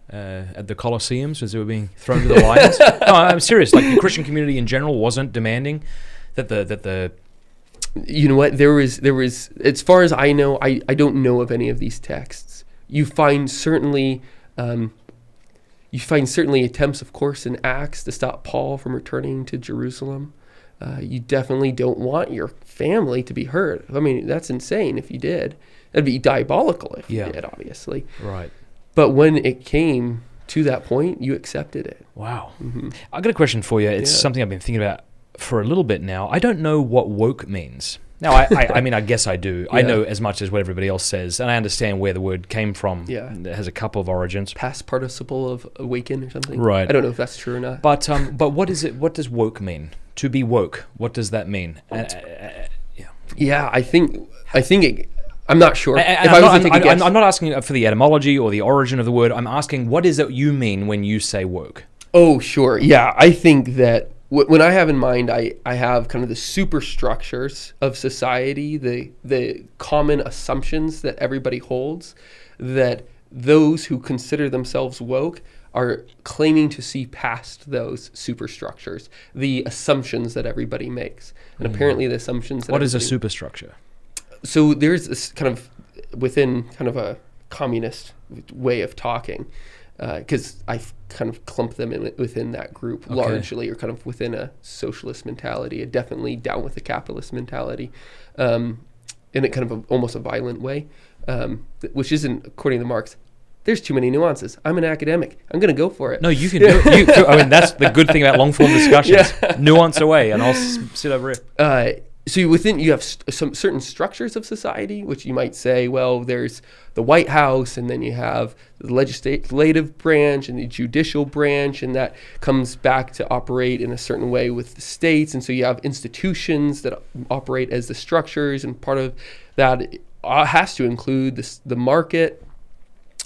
at the Colosseums as they were being thrown to the lions. No, I'm serious. Like, the Christian community in general wasn't demanding that the you know what, there was as far as I know, I don't know of any of these texts. You find certainly attempts, of course, in Acts to stop Paul from returning to Jerusalem. You definitely don't want your family to be hurt. I mean, that's insane if you did. That'd be diabolical if you did, obviously. Right. But when it came to that point, you accepted it. Wow. Mm-hmm. I got a question for you. It's something I've been thinking about for a little bit now. I don't know what woke means. Now, I mean, I guess I do. Yeah. I know as much as what everybody else says, and I understand where the word came from. Yeah. It has a couple of origins. Past participle of awaken or something. Right. I don't know if that's true or not. But what is it? What does woke mean? To be woke. What does that mean? Yeah, I think I'm not sure. I'm not asking for the etymology or the origin of the word. I'm asking, what is it you mean when you say woke? Oh, sure. Yeah, I think that when I have in mind, I have kind of the superstructures of society, the common assumptions that everybody holds, that those who consider themselves woke are claiming to see past those superstructures, the assumptions that everybody makes. And apparently the assumptions... What is a superstructure? So there's this kind of, within kind of a communist way of talking, because I kind of clump them in within that group largely, or kind of within a socialist mentality, definitely down with the capitalist mentality, in a kind of almost a violent way, which isn't, according to Marx, there's too many nuances. I'm an academic. I'm going to go for it. No, you can do it. I mean, that's the good thing about long-form discussions. Yeah. Nuance away, and I'll sit over here. So you have some certain structures of society, which you might say, well, there's the White House, and then you have the legislative branch and the judicial branch, and that comes back to operate in a certain way with the states. And so you have institutions that operate as the structures, and part of that has to include the market.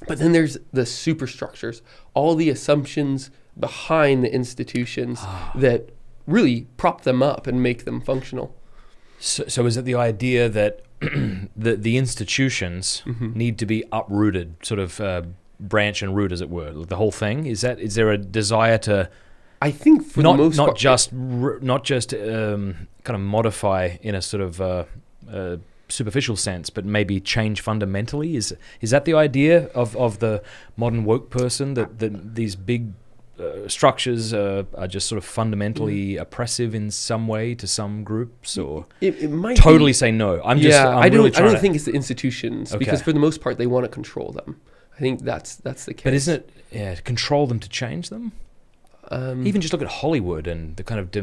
But then there's the superstructures, all the assumptions behind the institutions that really prop them up and make them functional. So is it the idea that the institutions need to be uprooted, sort of branch and root, as it were, the whole thing? Is there a desire to? I think for the most part, not just kind of modify in a sort of superficial sense, but maybe change fundamentally? Is that the idea of the modern woke person, that these big structures are just sort of fundamentally oppressive in some way to some groups, or it might totally say no? I don't think it's the institutions, because for the most part they want to control them. I think that's the case. But isn't it to control them to change them? Even just look at Hollywood and the kind of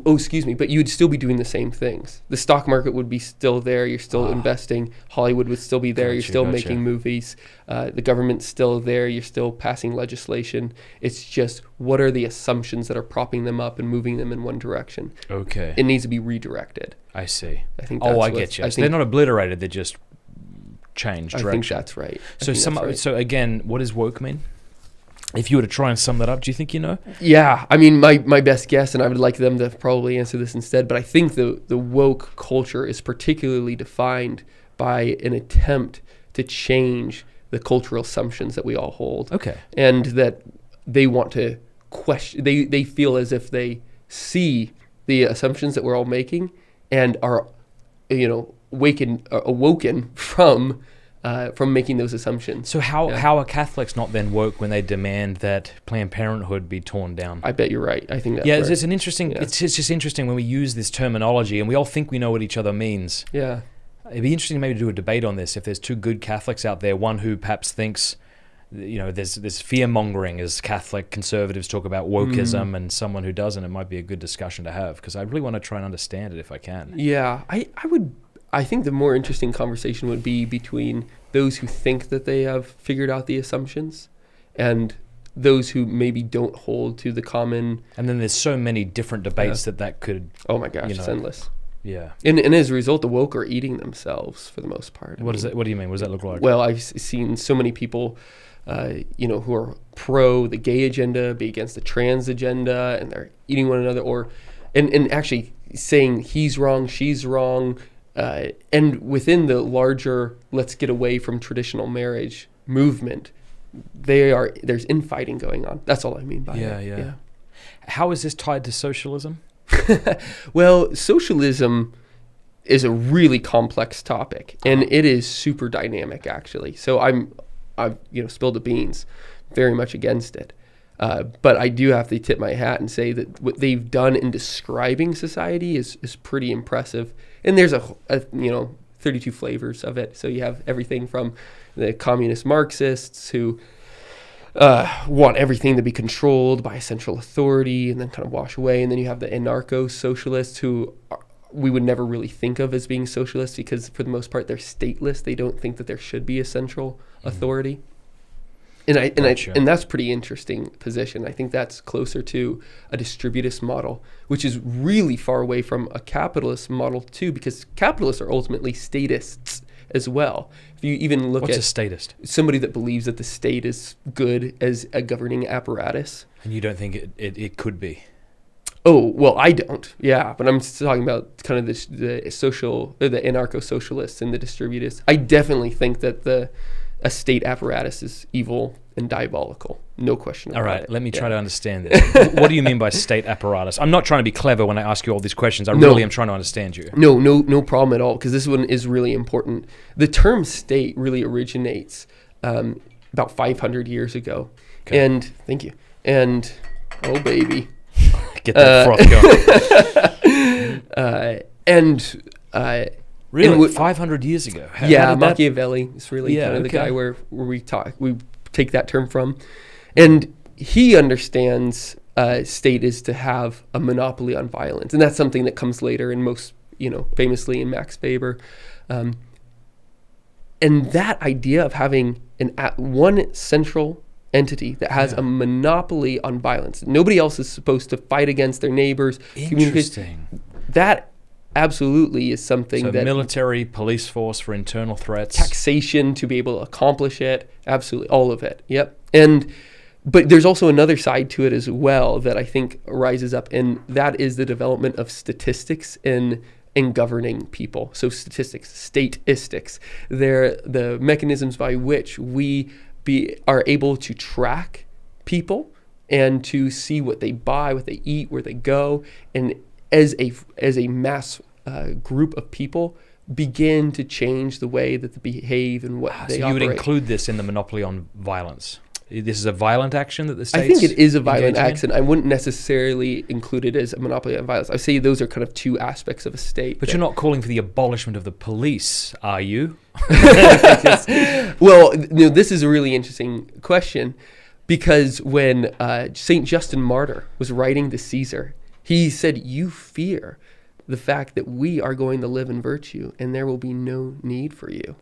excuse me, but you'd still be doing the same things. The stock market would be still there. You're still investing. Hollywood would still be there. You're still making movies. The government's still there. You're still passing legislation. It's just, what are the assumptions that are propping them up and moving them in one direction? Okay. It needs to be redirected. I see. I think. I get you. So they're not obliterated. They're just changed direction. I think that's right. So again, what does woke mean? If you were to try and sum that up, do you think you know? Yeah, I mean, my best guess, and I would like them to probably answer this instead, but I think the woke culture is particularly defined by an attempt to change the cultural assumptions that we all hold. Okay. And that they want to question, they feel as if they see the assumptions that we're all making and are, awoken from making those assumptions. So how are Catholics not then woke when they demand that Planned Parenthood be torn down? I bet you're right. I think that's right. It's an interesting. Yeah. It's just interesting when we use this terminology and we all think we know what each other means. Yeah. It'd be interesting maybe to do a debate on this. If there's two good Catholics out there, one who perhaps thinks, there's fear-mongering as Catholic conservatives talk about wokeism, and someone who doesn't, it might be a good discussion to have, because I really want to try and understand it if I can. Yeah, I think the more interesting conversation would be between those who think that they have figured out the assumptions and those who maybe don't hold to the common. And then there's so many different debates that could... Oh my gosh, it's endless. Yeah. And as a result, the woke are eating themselves for the most part. What do you mean? What does that look like? Well, I've seen so many people, who are pro the gay agenda, be against the trans agenda, and they're eating one another, and actually saying he's wrong, she's wrong, and within the larger let's get away from traditional marriage movement, there's infighting going on. That's all I mean by it. Yeah. How is this tied to socialism? Well, socialism is a really complex topic, and it is super dynamic, actually. So I've spilled the beans, very much against it. But I do have to tip my hat and say that what they've done in describing society is pretty impressive. And there's a 32 flavors of it. So you have everything from the communist Marxists who want everything to be controlled by a central authority and then kind of wash away. And then you have the anarcho-socialists who we would never really think of as being socialists because for the most part they're stateless. They don't think that there should be a central authority. And that's pretty interesting position. I think that's closer to a distributist model, which is really far away from a capitalist model too, because capitalists are ultimately statists as well. If you even look What's a statist? Somebody that believes that the state is good as a governing apparatus. And you don't think it could be? Oh, well, I don't. Yeah, but I'm talking about kind of the social, or the anarcho-socialists and the distributists. I definitely think that a state apparatus is evil and diabolical. No question about it. All right, let me try to understand this. What do you mean by state apparatus? I'm not trying to be clever when I ask you all these questions. I really am trying to understand you. No problem at all, because this one is really important. The term state really originates about 500 years ago. Okay. And thank you. And, oh, baby. Get that froth going. Really? 500 years ago? How Machiavelli is really kind of the guy where we take that term from. And he understands state is to have a monopoly on violence. And that's something that comes later and most, famously in Max Weber. And that idea of having one central entity that has a monopoly on violence. Nobody else is supposed to fight against their neighbors. Interesting. That absolutely is something that military, police force for internal threats, taxation to be able to accomplish it, absolutely all of it. Yep. But there's also another side to it as well that I think rises up, and that is the development of statistics in governing people. So statistics, they're the mechanisms by which we are able to track people and to see what they buy, what they eat, where they go, and as a mass group of people begin to change the way that they behave and what they operate. So you would include this in the monopoly on violence. This is a violent action that the state's I think it is a violent action. I wouldn't necessarily include it as a monopoly on violence. I say those are kind of two aspects of a state. But you're not calling for the abolishment of the police, are you? Well, this is a really interesting question, because when St. Justin Martyr was writing to Caesar, he said, "You fear the fact that we are going to live in virtue and there will be no need for you,"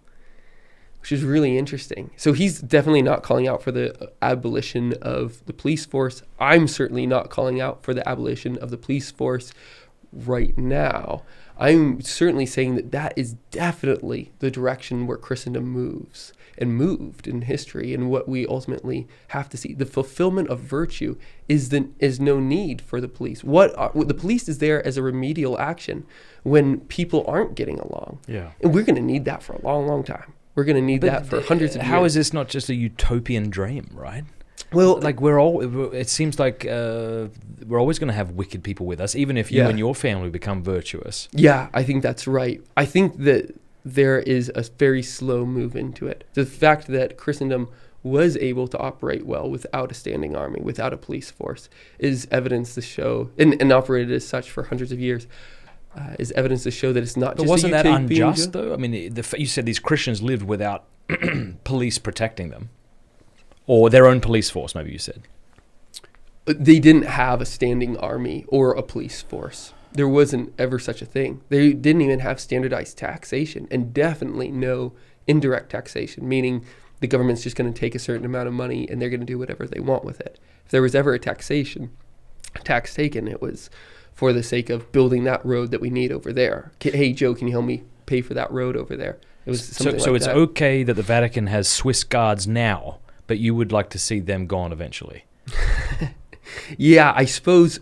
which is really interesting. So he's definitely not calling out for the abolition of the police force. I'm certainly not calling out for the abolition of the police force right now. I'm certainly saying that is definitely the direction where Christendom moves and moved in history, and what we ultimately have to see. The fulfillment of virtue is no need for the police. The police is there as a remedial action when people aren't getting along. Yeah. And we're going to need that for a long, long time. We're going to need that for hundreds of years. How is this not just a utopian dream, right? Well, like it seems like we're always going to have wicked people with us, even if you and your family become virtuous. Yeah, I think that's right. I think that there is a very slow move into it. The fact that Christendom was able to operate well without a standing army, without a police force, is evidence to show, and operated as such for hundreds of years, is evidence to show that it's not but just wasn't a that utopian unjust, though? I mean, you said these Christians lived without police protecting them. Or their own police force, maybe you said. They didn't have a standing army or a police force. There wasn't ever such a thing. They didn't even have standardized taxation, and definitely no indirect taxation, meaning the government's just going to take a certain amount of money and they're going to do whatever they want with it. If there was ever a tax taken, it was for the sake of building that road that we need over there. Hey, Joe, can you help me pay for that road over there? It was something so like it's that. okay that the Vatican has Swiss guards now, but you would like to see them gone eventually. Yeah, I suppose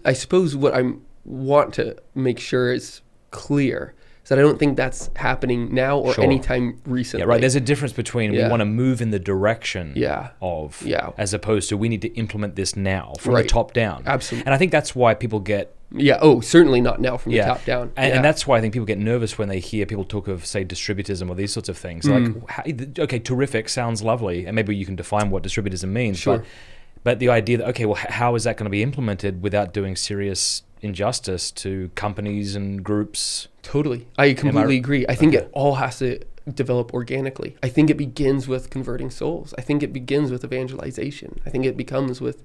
what I want to make sure is clear is that I don't think that's happening now or anytime recently. Yeah, right. There's a difference between we want to move in the direction of, as opposed to we need to implement this now from the top down. Absolutely. And I think that's why people get... Yeah, certainly not now from the top down. And that's why I think people get nervous when they hear people talk of, say, distributism or these sorts of things. Like, okay, terrific, sounds lovely, and maybe you can define what distributism means. Sure. But the idea that, okay, well, how is that going to be implemented without doing serious injustice to companies and groups? Totally. I completely agree. I think it all has to develop organically. I think it begins with converting souls. I think it begins with evangelization. I think it becomes with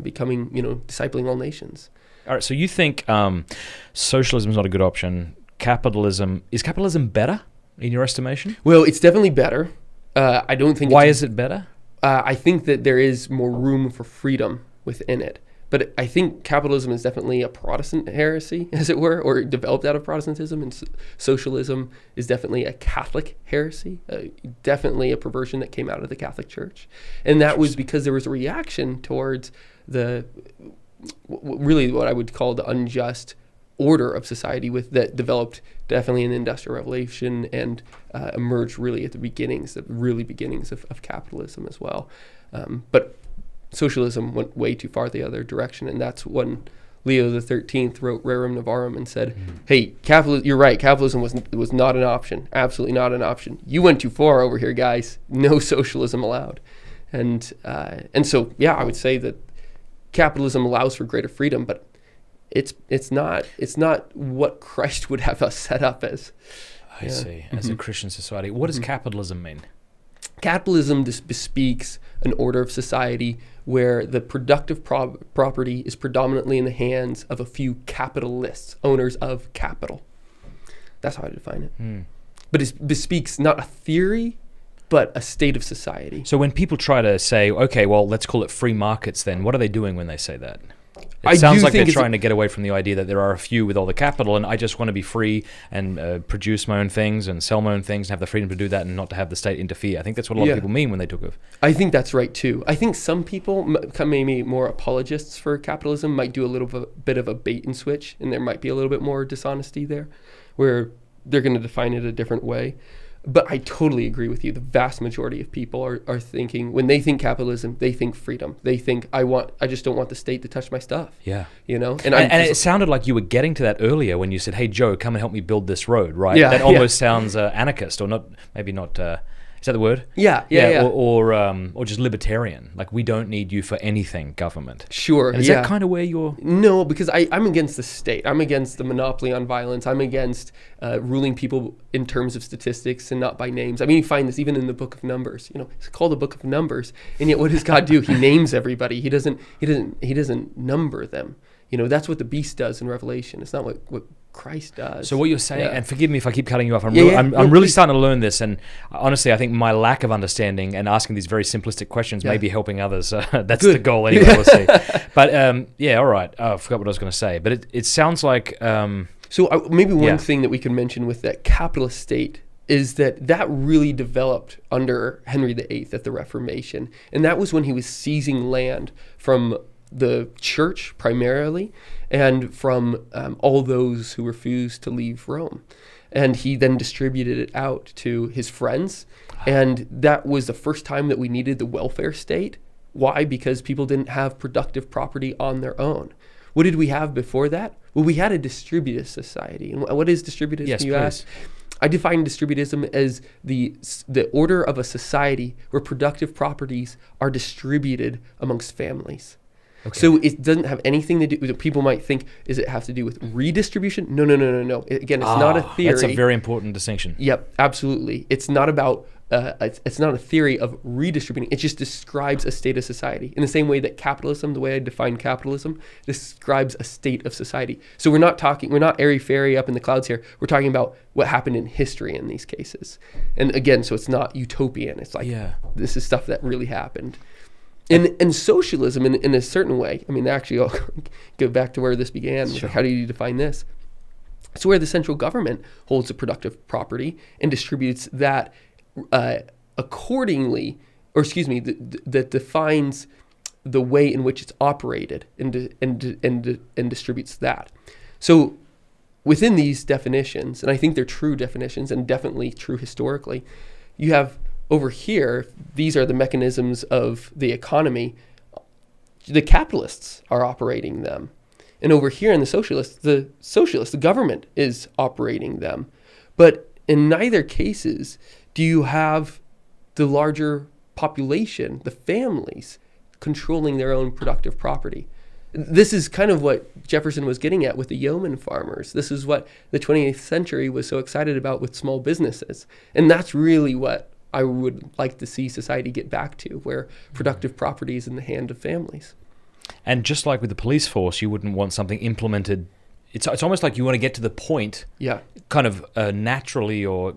becoming, discipling all nations. All right, so you think socialism is not a good option. Is capitalism better in your estimation? Well, it's definitely better. I don't think... Why is it better? I think that there is more room for freedom within it. But I think capitalism is definitely a Protestant heresy, as it were, or developed out of Protestantism, and socialism is definitely a Catholic heresy, definitely a perversion that came out of the Catholic Church. And that was because there was a reaction towards really what I would call the unjust order of society that developed definitely in the Industrial Revolution and emerged really at the beginnings of capitalism as well. But socialism went way too far the other direction, and that's when Leo XIII wrote Rerum Novarum and said, hey, you're right, capitalism was not an option, absolutely not an option. You went too far over here, guys. No socialism allowed. And so, yeah, I would say that capitalism allows for greater freedom, but it's not what Christ would have us set up as. I see. As a Christian society. What does capitalism mean? Capitalism bespeaks an order of society where the productive property is predominantly in the hands of a few capitalists, owners of capital. That's how I define it. But it bespeaks not a theory, but a state of society. So when people try to say, okay, well, let's call it free markets then, what are they doing when they say that? It sounds like they're trying to get away from the idea that there are a few with all the capital and I just want to be free and produce my own things and sell my own things and have the freedom to do that and not to have the state interfere. I think that's what a lot of people mean when they talk of... I think that's right too. I think some people, maybe more apologists for capitalism, might do a little bit of a bait and switch, and there might be a little bit more dishonesty there where they're going to define it a different way. But I totally agree with you. The vast majority of people are thinking, when they think capitalism, they think freedom. They think, I just don't want the state to touch my stuff. Yeah. And it sounded like you were getting to that earlier when you said, hey, Joe, come and help me build this road, right? Yeah. That almost sounds anarchist, or not, maybe not... is that the word? Yeah. Or just libertarian. Like, we don't need you for anything, government. Sure. And is that kind of where you're... No, because I'm against the state. I'm against the monopoly on violence. I'm against ruling people in terms of statistics and not by names. I mean, you find this even in the Book of Numbers. It's called the Book of Numbers, and yet what does God do? He names everybody. He doesn't number them. That's what the beast does in Revelation. It's not what Christ does. So what you're saying, and forgive me if I keep cutting you off, I'm really starting to learn this, and honestly, I think my lack of understanding and asking these very simplistic questions may be helping others. That's the goal anyway, we'll see. But all right, I forgot what I was going to say, but it sounds like... maybe one thing that we could mention with that capitalist state is that really developed under Henry VIII at the Reformation, and that was when he was seizing land from the church primarily, and from all those who refused to leave Rome. And he then distributed it out to his friends. And that was the first time that we needed the welfare state. Why? Because people didn't have productive property on their own. What did we have before that? Well, we had a distributist society. And what is distributism, you ask? I define distributism as the order of a society where productive properties are distributed amongst families. Okay. So it doesn't have anything to do. People might think, does it have to do with redistribution? No. Again, it's not a theory. That's a very important distinction. Yep, absolutely. It's not about. It's not a theory of redistributing. It just describes a state of society in the same way that capitalism, the way I define capitalism, describes a state of society. So we're not airy-fairy up in the clouds here. We're talking about what happened in history in these cases. And again, so it's not utopian. It's like, this is stuff that really happened. And socialism, in a certain way, I mean, actually, I'll go back to where this began. Sure. How do you define this? It's where the central government holds the productive property and distributes that accordingly, that defines the way in which it's operated and distributes that. So within these definitions, and I think they're true definitions and definitely true historically, you have over here, these are the mechanisms of the economy. The capitalists are operating them. And over here in the socialists, the government is operating them. But in neither cases do you have the larger population, the families, controlling their own productive property. This is kind of what Jefferson was getting at with the yeoman farmers. This is what the 20th century was so excited about with small businesses. And that's really what I would like to see society get back to, where productive property is in the hand of families. And just like with the police force, you wouldn't want something implemented. It's almost like you want to get to the point, kind of naturally or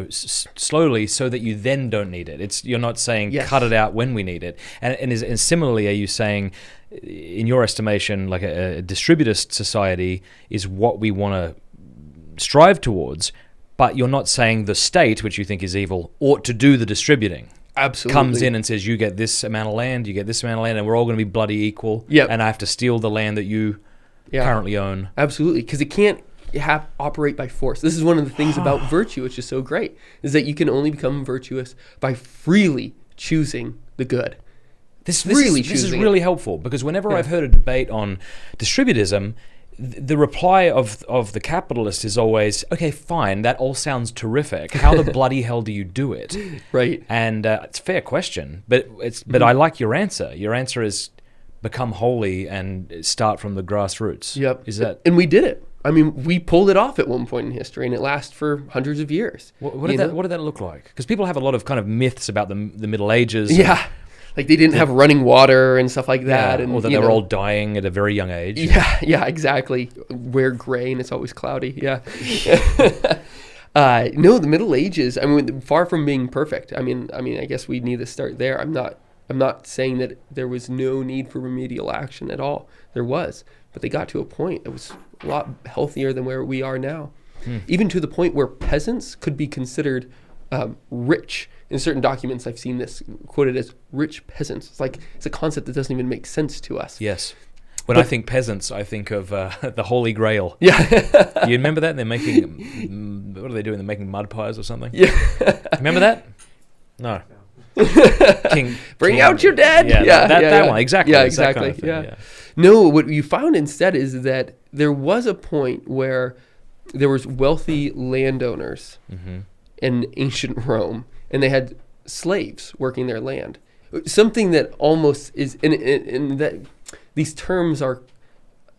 slowly, so that you then don't need it. You're not saying cut it out when we need it. And similarly, are you saying, in your estimation, like a distributist society is what we want to strive towards, but you're not saying the state, which you think is evil, ought to do the distributing. Absolutely. Comes in and says, you get this amount of land, you get this amount of land, and we're all going to be bloody equal. Yep. And I have to steal the land that you currently own. Absolutely, because it can't operate by force. This is one of the things about virtue, which is so great, is that you can only become virtuous by freely choosing the good. This is really helpful, because whenever I've heard a debate on distributism, the reply of the capitalist is always, okay, fine, that all sounds terrific. How the bloody hell do you do it? Right. And it's a fair question, but I like your answer. Your answer is become holy and start from the grassroots. Yep. And we did it. I mean, we pulled it off at one point in history, and it lasted for hundreds of years. What did that look like? Because people have a lot of kind of myths about the Middle Ages. Yeah. Like they didn't have running water and stuff like that. And, or that they were all dying at a very young age. Yeah, exactly. Wear gray and it's always cloudy. Yeah. No, the Middle Ages, I mean, far from being perfect. I mean, I guess we need to start there. I'm not saying that there was no need for remedial action at all. There was. But they got to a point that was a lot healthier than where we are now. Even to the point where peasants could be considered rich. In certain documents, I've seen this quoted as rich peasants. It's a concept that doesn't even make sense to us. Yes. When I think peasants, I think of the Holy Grail. Yeah. You remember that? They're making, what are they doing? They're making mud pies or something? Yeah. Remember that? No. Bring out your dead. That one. Exactly. Yeah, exactly. Kind of thing, No, what you found instead is that there was a point where there was wealthy landowners in ancient Rome, and they had slaves working their land. Something that almost is, in that these terms are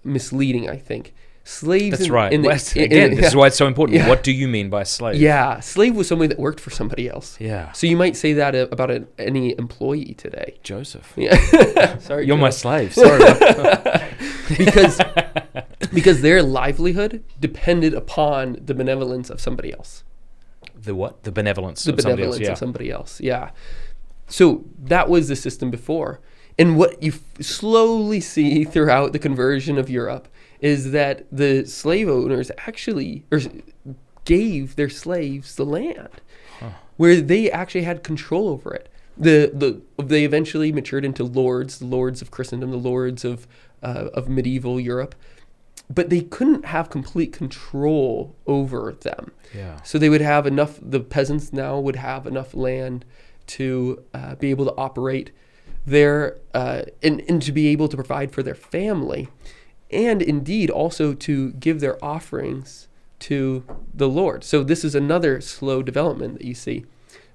misleading, I think. Slaves. That's right. This is why it's so important. Yeah. What do you mean by slave? Yeah, slave was somebody that worked for somebody else. Yeah. So you might say that about any employee today. Joseph. Yeah. Sorry, you're Joe. my slave. Sorry. because their livelihood depended upon the benevolence of somebody else. The what? The benevolence of somebody else. Yeah. So that was the system before. And what you slowly see throughout the conversion of Europe is that the slave owners actually gave their slaves the land, where they actually had control over it. They eventually matured into lords, the lords of Christendom, the lords of medieval Europe. But they couldn't have complete control over them. Yeah. So they would have enough, the peasants now would have enough land to be able to operate their, and to be able to provide for their family. And indeed also to give their offerings to the Lord. So this is another slow development that you see,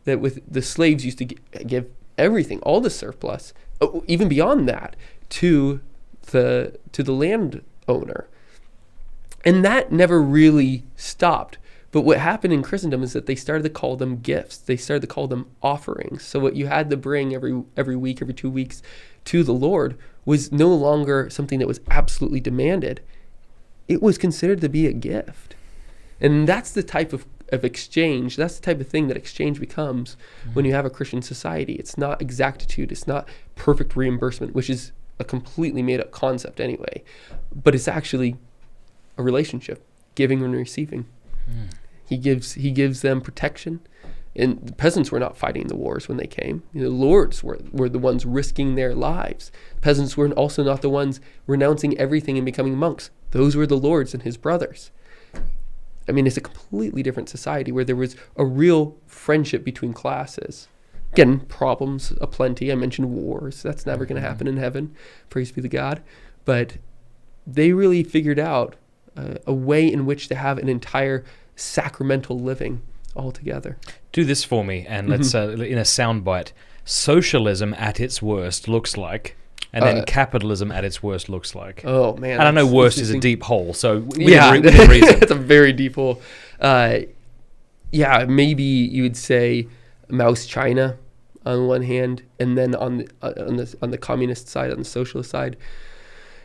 that with the slaves used to give everything, all the surplus, even beyond that, to the landowner. And that never really stopped. But what happened in Christendom is that they started to call them gifts. They started to call them offerings. So what you had to bring every week, every 2 weeks to the Lord was no longer something that was absolutely demanded. It was considered to be a gift. And that's the type of exchange. That's the type of thing that exchange becomes when you have a Christian society. It's not exactitude. It's not perfect reimbursement, which is a completely made up concept anyway. But it's actually a relationship, giving and receiving. He gives them protection. And the peasants were not fighting the wars when they came. The lords were the ones risking their lives. Peasants were also not the ones renouncing everything and becoming monks. Those were the lords and his brothers. I mean, it's a completely different society where there was a real friendship between classes. Again, problems aplenty. I mentioned wars. That's never going to happen in heaven. Praise be to God. But they really figured out a way in which to have an entire sacramental living all together. Do this for me, and let's, in a soundbite, socialism at its worst looks like, and then capitalism at its worst looks like. Oh, man. And I know worst is a deep hole, so we reason. It's a very deep hole. Maybe you would say Mouse China on one hand, and then on the communist side, on the socialist side,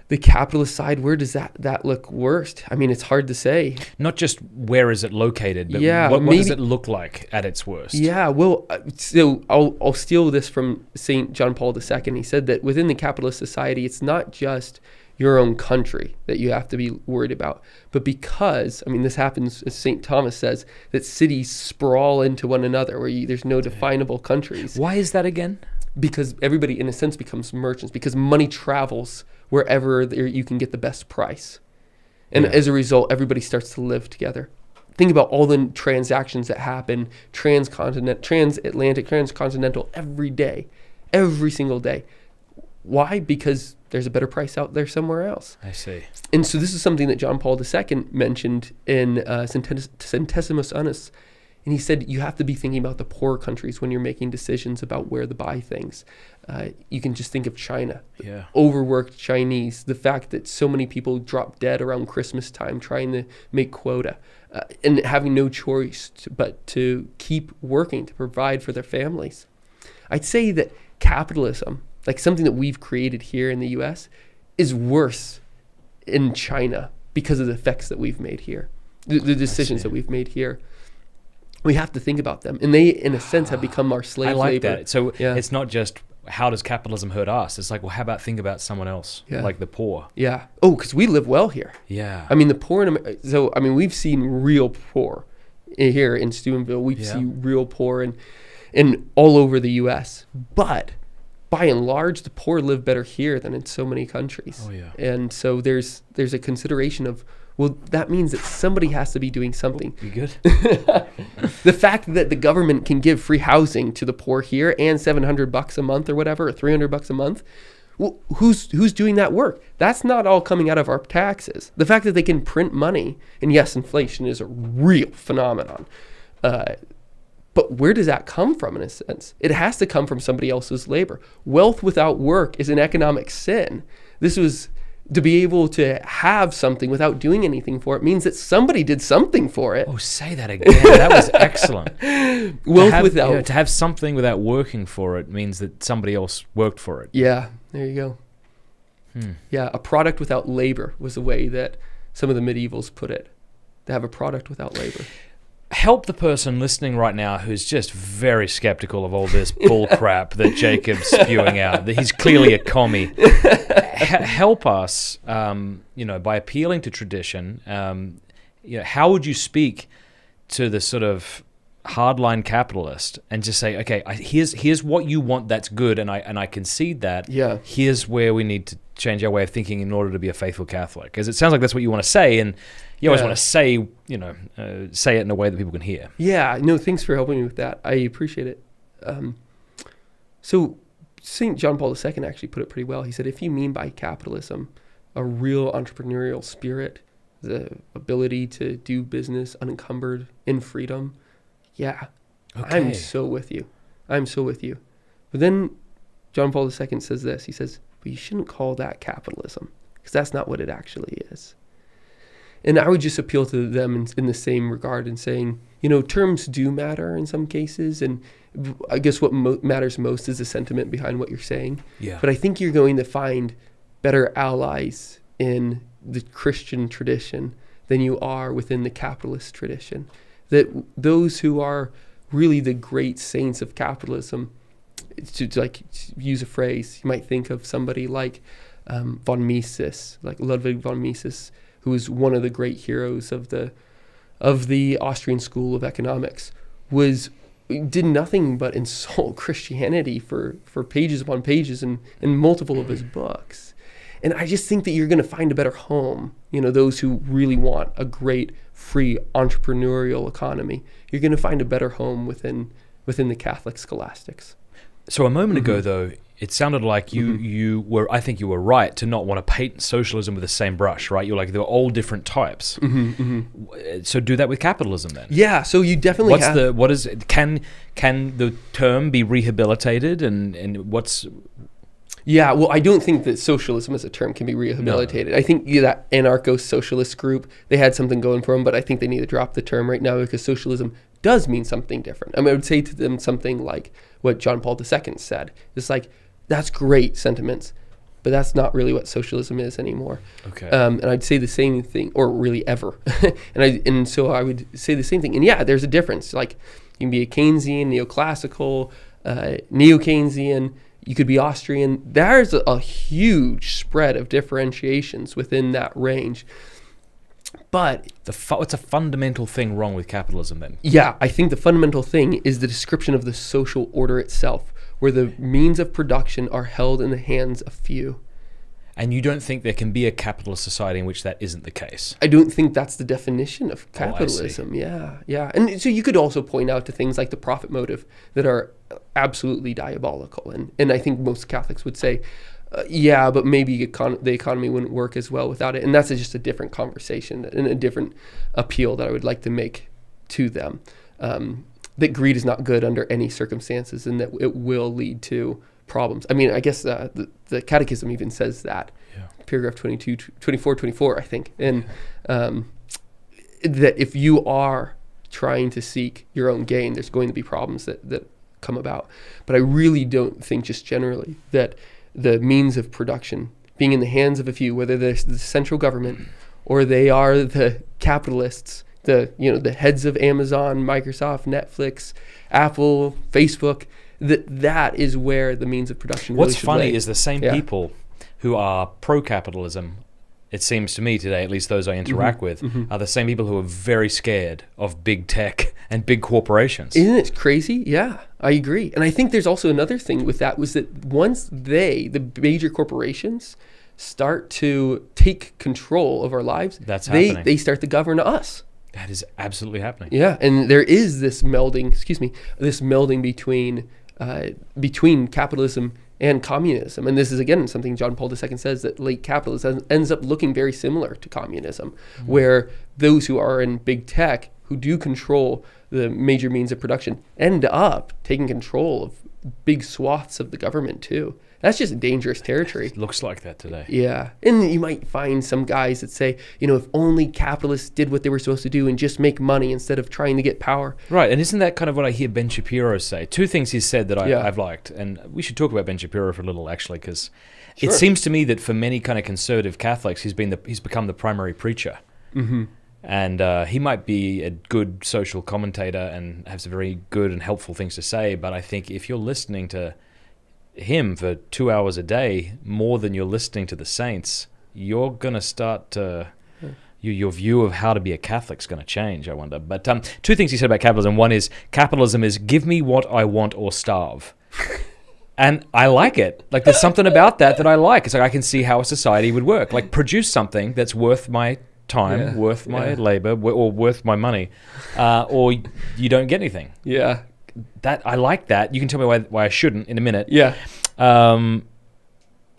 the capitalist side, where does that look worst? I mean, it's hard to say. Not just where is it located, but what does it look like at its worst? Yeah, well, so I'll steal this from St. John Paul II. He said that within the capitalist society, it's not just your own country that you have to be worried about, but because, I mean, this happens, as St. Thomas says, that cities sprawl into one another where there's no definable countries. Why is that again? Because everybody, in a sense, becomes merchants, because money travels wherever you can get the best price. And as a result, everybody starts to live together. Think about all the transactions that happen, transatlantic, transcontinental, every day, every single day. Why? Because there's a better price out there somewhere else. I see. And so this is something that John Paul II mentioned in Centesimus Annus. And he said you have to be thinking about the poor countries when you're making decisions about where to buy things. You can just think of China, overworked Chinese, the fact that so many people drop dead around Christmas time trying to make quota and having no choice but to keep working to provide for their families. I'd say that capitalism, like something that we've created here in the U.S., is worse in China because of the effects that we've made here, the decisions that we've made here. We have to think about them. And they, in a sense, have become our slave labor. I like that. So it's not just how does capitalism hurt us? It's like, well, how about think about someone else, like the poor? Yeah. Oh, because we live well here. Yeah. I mean, the poor we've seen real poor here in Steubenville. We've seen real poor in all over the U.S. But by and large, the poor live better here than in so many countries. Oh, yeah. And so there's a consideration of, well, that means that somebody has to be doing something. You good? The fact that the government can give free housing to the poor here and $700 a month or whatever, or $300 a month, well, who's doing that work? That's not all coming out of our taxes. The fact that they can print money, and yes, inflation is a real phenomenon, but where does that come from in a sense? It has to come from somebody else's labor. Wealth without work is an economic sin. This was... To be able to have something without doing anything for it means that somebody did something for it. Oh, say that again. That was excellent. To have something without working for it means that somebody else worked for it. Yeah, there you go. Yeah, a product without labor was the way that some of the medievals put it. To have a product without labor. Help the person listening right now who's just very skeptical of all this bull crap that Jacob's spewing out. That he's clearly a commie. Help us, by appealing to tradition. How would you speak to the sort of hardline capitalist and just say, okay, here's what you want that's good, and I concede that. Yeah. Here's where we need to change our way of thinking in order to be a faithful Catholic, because it sounds like that's what you want to say, and you always want to say, say it in a way that people can hear. Yeah, no, thanks for helping me with that. I appreciate it. So St. John Paul II actually put it pretty well. He said, if you mean by capitalism a real entrepreneurial spirit, the ability to do business unencumbered in freedom, I'm so with you. But then John Paul II says this. He says, but you shouldn't call that capitalism, because that's not what it actually is. And I would just appeal to them in the same regard and saying, terms do matter in some cases. And I guess what matters most is the sentiment behind what you're saying. Yeah. But I think you're going to find better allies in the Christian tradition than you are within the capitalist tradition. That those who are really the great saints of capitalism, to like use a phrase, you might think of somebody like von Mises, like Ludwig von Mises, who was one of the great heroes of the Austrian School of Economics, did nothing but insult Christianity for pages upon pages in multiple of his books. And I just think that you're going to find a better home, those who really want a great free entrepreneurial economy. You're going to find a better home within the Catholic scholastics. So a moment ago, though, it sounded like you were, I think you were right to not want to paint socialism with the same brush, right? You're like, there are all different types. So do that with capitalism then. Yeah, so you definitely can the term be rehabilitated and what's... Yeah, well, I don't think that socialism as a term can be rehabilitated. No. I think that anarcho-socialist group, they had something going for them, but I think they need to drop the term right now because socialism does mean something different. I would say to them something like what John Paul II said. It's like, that's great sentiments, but that's not really what socialism is anymore. Okay. And I'd say the same thing, or really ever. and so I would say the same thing. And yeah, there's a difference. Like, you can be a Keynesian, neoclassical, neo-Keynesian. You could be Austrian. There's a huge spread of differentiations within that range. But what's a fundamental thing wrong with capitalism then? Yeah, I think the fundamental thing is the description of the social order itself, where the means of production are held in the hands of few. And you don't think there can be a capitalist society in which that isn't the case? I don't think that's the definition of capitalism. Yeah. And so you could also point out to things like the profit motive that are absolutely diabolical. And I think most Catholics would say, but maybe the economy wouldn't work as well without it. And that's just a different conversation and a different appeal that I would like to make to them. That greed is not good under any circumstances and that it will lead to problems. I mean, I guess the Catechism even says that. Yeah. Paragraph 24, I think. And that if you are trying to seek your own gain, there's going to be problems that come about. But I really don't think just generally that the means of production being in the hands of a few, whether they're the central government or they are the capitalists, the heads of Amazon, Microsoft, Netflix, Apple, Facebook, that is where the means of production really What's funny is the same people who are pro-capitalism, it seems to me today, at least those I interact with, are the same people who are very scared of big tech and big corporations. Isn't it crazy? Yeah, I agree. And I think there's also another thing with that was that once the major corporations, start to take control of our lives, they start to govern us. That is absolutely happening. Yeah, and there is this melding between capitalism and communism. And this is, again, something John Paul II says, that late capitalism ends up looking very similar to communism, where those who are in big tech, who do control the major means of production, end up taking control of big swaths of the government too. That's just dangerous territory. It looks like that today. Yeah. And you might find some guys that say, if only capitalists did what they were supposed to do and just make money instead of trying to get power. Right. And isn't that kind of what I hear Ben Shapiro say? Two things he's said that I've liked. And we should talk about Ben Shapiro for a little, actually, because it seems to me that for many kind of conservative Catholics, he's become the primary preacher. Mm-hmm. And he might be a good social commentator and have some very good and helpful things to say. But I think if you're listening to him for 2 hours a day, more than you're listening to the saints, you're going to start to... Your view of how to be a Catholic is going to change, I wonder. But two things he said about capitalism. One is, capitalism is give me what I want or starve. And I like it. Like, there's something about that I like. It's like I can see how a society would work. Like, produce something that's worth my time, worth my labor, or worth my money, or you don't get anything. Yeah. That I like that. You can tell me why I shouldn't in a minute. Yeah. But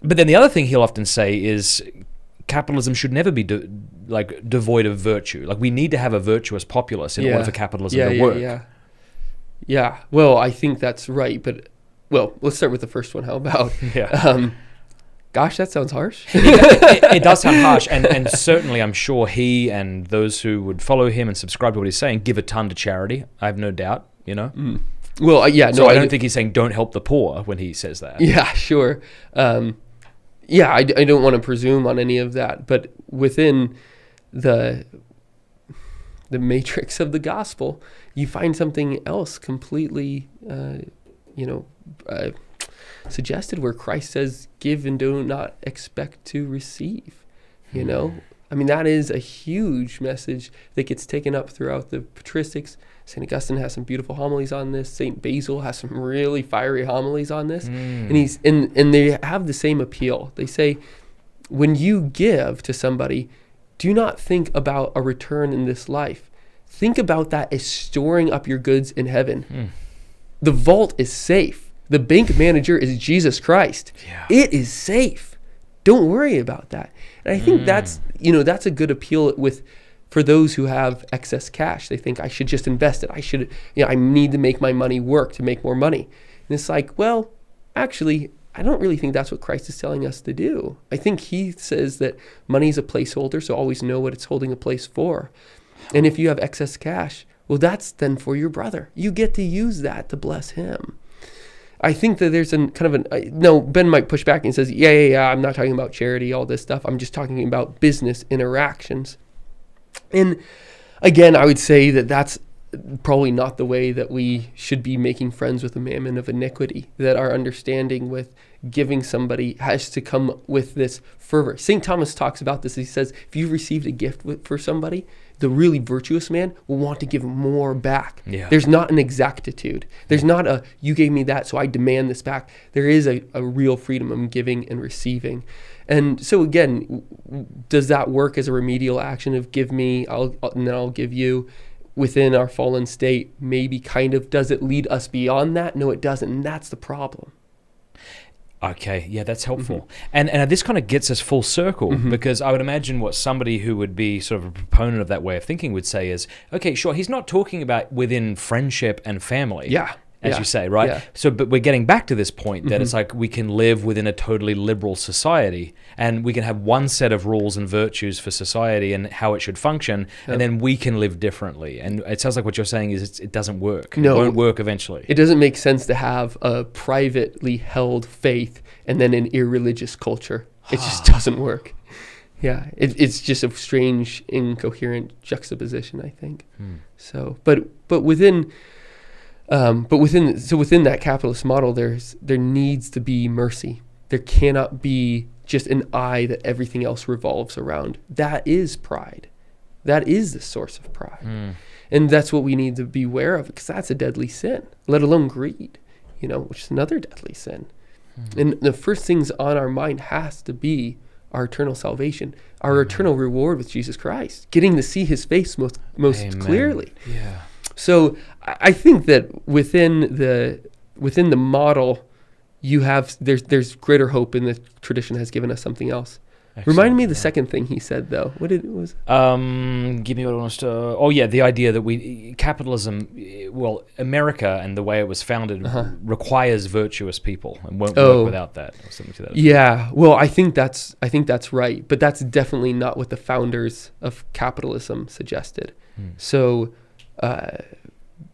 then the other thing he'll often say is capitalism should never be devoid of virtue. Like, we need to have a virtuous populace in order for capitalism to work. Yeah. Well, I think that's right. But let's start with the first one. How about? Gosh, that sounds harsh. It does sound harsh, and certainly I'm sure he and those who would follow him and subscribe to what he's saying give a ton to charity. I have no doubt, Well, yeah, so I don't think he's saying don't help the poor when he says that. Yeah, sure. I don't want to presume on any of that, but within the matrix of the gospel, you find something else completely, suggested, where Christ says, give and do not expect to receive. I mean, that is a huge message that gets taken up throughout the patristics. St. Augustine has some beautiful homilies on this. St. Basil has some really fiery homilies on this. And they have the same appeal. They say, when you give to somebody, do not think about a return in this life. Think about that as storing up your goods in heaven. The vault is safe. The bank manager is Jesus Christ. Yeah. It is safe. Don't worry about that. And I think that's a good appeal for those who have excess cash. They think I should just invest it. I need to make my money work to make more money. And it's like, well, actually, I don't really think that's what Christ is telling us to do. I think he says that money is a placeholder, so always know what it's holding a place for. And if you have excess cash, well, that's then for your brother. You get to use that to bless him. I think that there's Ben might push back and says, yeah, I'm not talking about charity, all this stuff. I'm just talking about business interactions. And again, I would say that that's probably not the way that we should be making friends with the mammon of iniquity, that our understanding with giving somebody has to come with this fervor. St. Thomas talks about this. He says, if you've received a gift for somebody, the really virtuous man will want to give more back. Yeah. There's not an exactitude. There's not a, you gave me that, so I demand this back. There is a real freedom of giving and receiving. And so again, does that work as a remedial action of give me, and then I'll give you within our fallen state? Maybe kind of. Does it lead us beyond that? No, it doesn't. And that's the problem. Okay, yeah, that's helpful. And this kind of gets us full circle, because I would imagine what somebody who would be sort of a proponent of that way of thinking would say is, okay, sure, he's not talking about within friendship and family. Yeah. As you say, right? Yeah. So, but we're getting back to this point that it's like we can live within a totally liberal society, and we can have one set of rules and virtues for society and how it should function, and then we can live differently. And it sounds like what you're saying is it doesn't work. No, it won't work eventually. It doesn't make sense to have a privately held faith and then an irreligious culture. It just doesn't work. Yeah, it's just a strange, incoherent juxtaposition, I think. So, but within that capitalist model, there needs to be mercy. There cannot be just an I that everything else revolves around. That is pride. That is the source of pride. And that's what we need to be aware of, because that's a deadly sin, let alone greed, which is another deadly sin. And the first things on our mind has to be our eternal salvation, our eternal reward with Jesus Christ, getting to see his face most clearly. Yeah. So I think that within the model, there's greater hope, and the tradition has given us something else. Excellent. Remind me of the second thing he said, though. What it was? Give me what I want to. The idea that capitalism, America and the way it was founded requires virtuous people and won't work without that, or something to that. Yeah, well, I think that's right, but that's definitely not what the founders of capitalism suggested. So,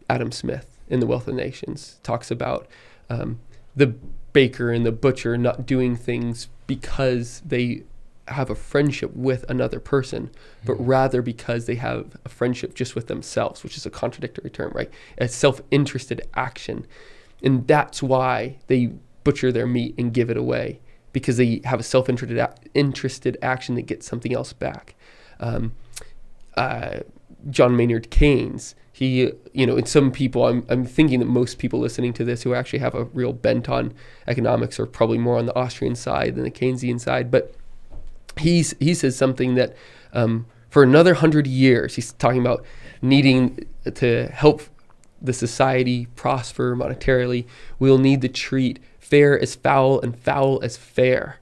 Adam Smith in The Wealth of Nations talks about the baker and the butcher not doing things because they have a friendship with another person, but rather because they have a friendship just with themselves, which is a contradictory term, right? A self-interested action. And that's why they butcher their meat and give it away, because they have a self-interested action that gets something else back. John Maynard Keynes, he, and some people, I'm thinking that most people listening to this who actually have a real bent on economics are probably more on the Austrian side than the Keynesian side, but he says something that for another 100 years, he's talking about needing to help the society prosper monetarily. We'll need to treat fair as foul and foul as fair,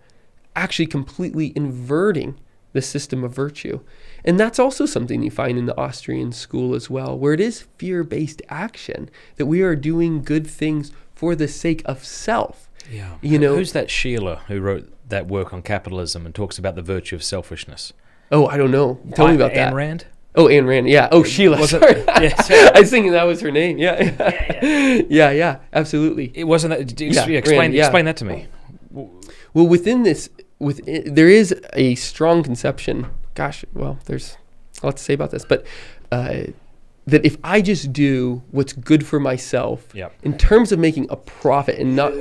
actually completely inverting the system of virtue. And that's also something you find in the Austrian school as well, where it is fear-based action, that we are doing good things for the sake of self. Yeah. Who's that Sheila who wrote that work on capitalism and talks about the virtue of selfwishness. Oh, I don't know. Tell me about that. Ayn Rand? Oh, Ayn Rand. Yeah. Oh, Sheila. Was it? Sorry. Yeah, sorry. I was thinking that was her name. Yeah. Absolutely. It wasn't that. Explain that to me. Well, within this, there is a strong conception. Gosh, well, there's a lot to say about this, but that if I just do what's good for myself, in terms of making a profit and not,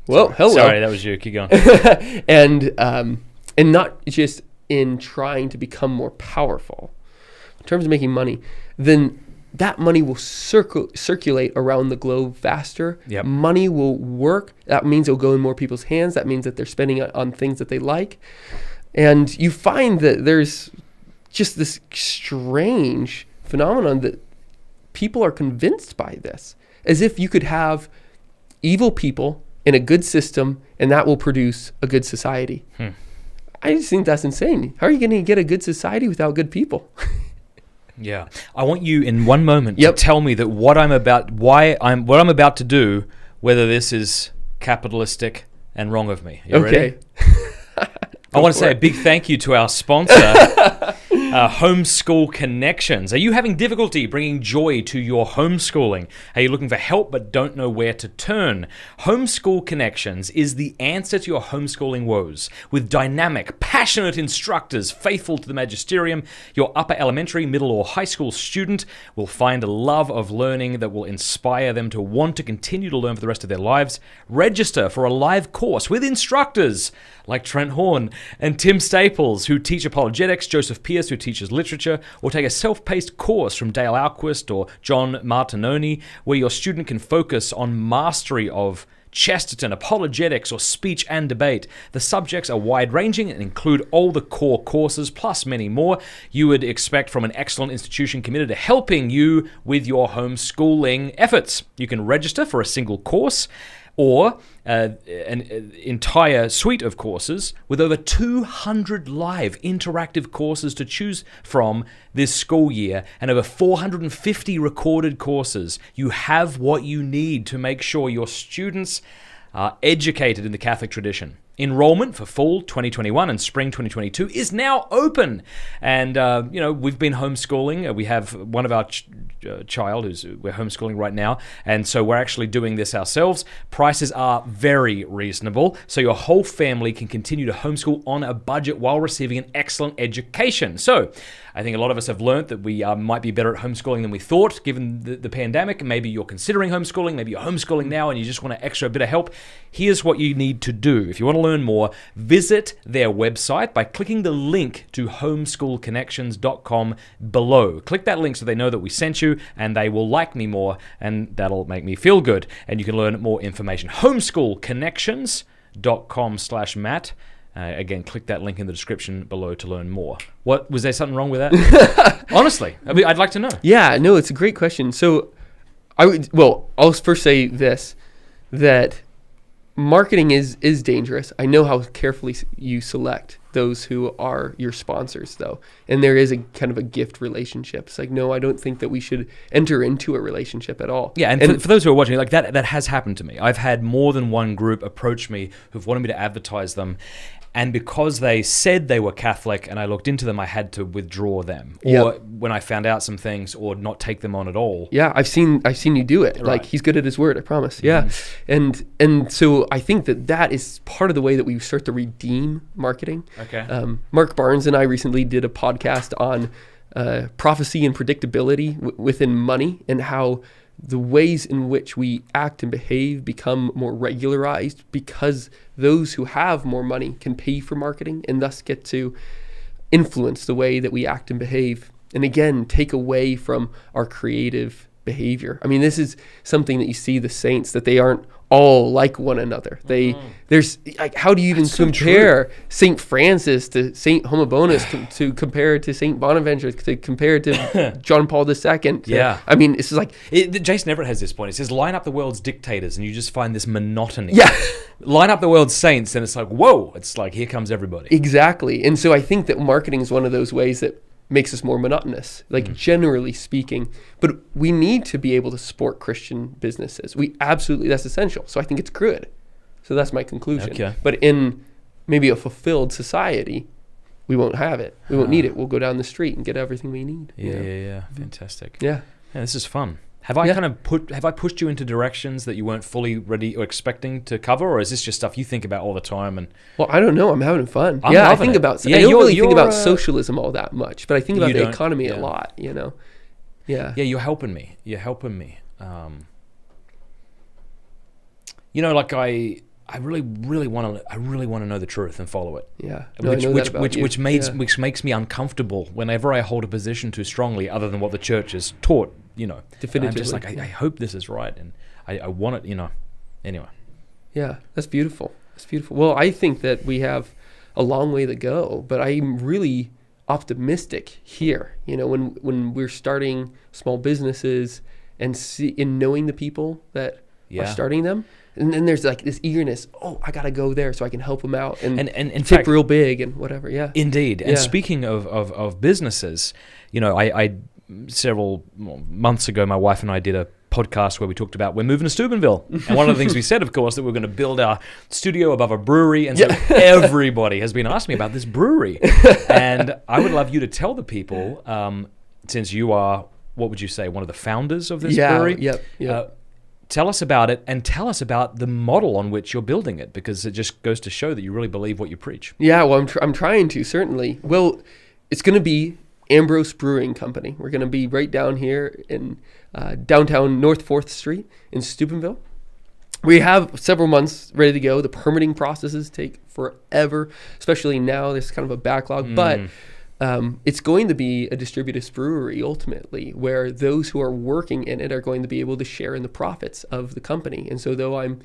hello. Sorry, that was you. Keep going. and not just in trying to become more powerful, in terms of making money, then that money will circulate around the globe faster. Money will work. That means it'll go in more people's hands. That means that they're spending it on things that they like. And you find that there's just this strange phenomenon that people are convinced by this, as if you could have evil people in a good system and that will produce a good society. I just think that's insane. How are you going to get a good society without good people? Yeah. I want you in one moment to tell me that what I'm about to do, whether this is capitalistic and wrong of me. You ready? I want to say a big thank you to our sponsor, Homeschool Connections. Are you having difficulty bringing joy to your homeschooling? Are you looking for help but don't know where to turn? Homeschool Connections is the answer to your homeschooling woes. With dynamic, passionate instructors faithful to the magisterium, your upper elementary, middle, or high school student will find a love of learning that will inspire them to want to continue to learn for the rest of their lives. Register for a live course with instructors like Trent Horn and Tim Staples, who teach apologetics, Joseph Pierce, who teaches literature, or take a self-paced course from Dale Alquist or John Martinoni, where your student can focus on mastery of Chesterton, apologetics, or speech and debate. The subjects are wide-ranging and include all the core courses, plus many more you would expect from an excellent institution committed to helping you with your homeschooling efforts. You can register for a single course or an entire suite of courses with over 200 live interactive courses to choose from this school year and over 450 recorded courses. You have what you need to make sure your students are educated in the Catholic tradition. Enrollment for fall 2021 and spring 2022 is now open. And, we've been homeschooling. We have one of our child we're homeschooling right now. And so we're actually doing this ourselves. Prices are very reasonable. So your whole family can continue to homeschool on a budget while receiving an excellent education. So I think a lot of us have learned that we might be better at homeschooling than we thought, given the pandemic. Maybe you're considering homeschooling. Maybe you're homeschooling now and you just want an extra bit of help. Here's what you need to do. If you want to learn more, visit their website by clicking the link to homeschoolconnections.com below. Click that link so they know that we sent you and they will like me more and that'll make me feel good. And you can learn more information. homeschoolconnections.com/Matt. Again, click that link in the description below to learn more. What was there something wrong with that? Honestly, I mean, I'd like to know. Yeah, no, it's a great question. So I'll first say this, that marketing is dangerous. I know how carefully you select those who are your sponsors, though. And there is a kind of a gift relationship. It's like, no, I don't think that we should enter into a relationship at all. Yeah, and for those who are watching, like that has happened to me. I've had more than one group approach me who've wanted me to advertise them. And because they said they were Catholic and I looked into them, I had to withdraw them. Or when I found out some things, or not take them on at all. Yeah, I've seen you do it. Right. Like, he's good at his word, I promise. Yeah. And so I think that is part of the way that we start to redeem marketing. Okay. Mark Barnes and I recently did a podcast on prophecy and predictability within money, and how the ways in which we act and behave become more regularized because those who have more money can pay for marketing and thus get to influence the way that we act and behave. And again, take away from our creative behavior. I mean, this is something that you see the saints, that they aren't all like one another. There's like, how do you even compare Saint Francis to Saint Homobonus to compare to Saint Bonaventure, to compare to John Paul II? Yeah. I mean, it's like... Jason Everett has this point. He says, line up the world's dictators and you just find this monotony. Yeah. Line up the world's saints and it's like, whoa, it's like, here comes everybody. Exactly. And so I think that marketing is one of those ways that makes us more monotonous, like generally speaking. But we need to be able to support Christian businesses. That's essential. So I think it's good. So that's my conclusion. Okay. But in maybe a fulfilled society, we won't have it. We won't need it. We'll go down the street and get everything we need. Yeah. Fantastic. Yeah. This is fun. Have I pushed you into directions that you weren't fully ready or expecting to cover, or is this just stuff you think about all the time? And well, I don't know. I'm having fun. I think about. I don't really think about socialism all that much, but I think about the economy a lot. Yeah. Yeah, you're helping me. I really want to know the truth and follow it. Yeah, which makes me uncomfortable whenever I hold a position too strongly, other than what the church has taught. Definitively. I'm just like, I hope this is right, and I want it. Anyway. Yeah, that's beautiful. Well, I think that we have a long way to go, but I'm really optimistic here. When we're starting small businesses and knowing the people that are starting them. And then there's like this eagerness. Oh, I gotta go there so I can help them out and in fact, real big and whatever. Yeah, indeed. And speaking of businesses, I several months ago, my wife and I did a podcast where we talked about we're moving to Steubenville, and one of the things we said, of course, that we're going to build our studio above a brewery, and so everybody has been asking me about this brewery, and I would love you to tell the people, since you are, what would you say, one of the founders of this brewery? Yep. Tell us about it, and tell us about the model on which you're building it, because it just goes to show that you really believe what you preach. Yeah, well, I'm trying to, certainly. Well, it's going to be Ambrose Brewing Company. We're going to be right down here in downtown North 4th Street in Steubenville. We have several months ready to go. The permitting processes take forever, especially now. There's kind of a backlog, but it's going to be a distributist brewery ultimately, where those who are working in it are going to be able to share in the profits of the company. And so though I'm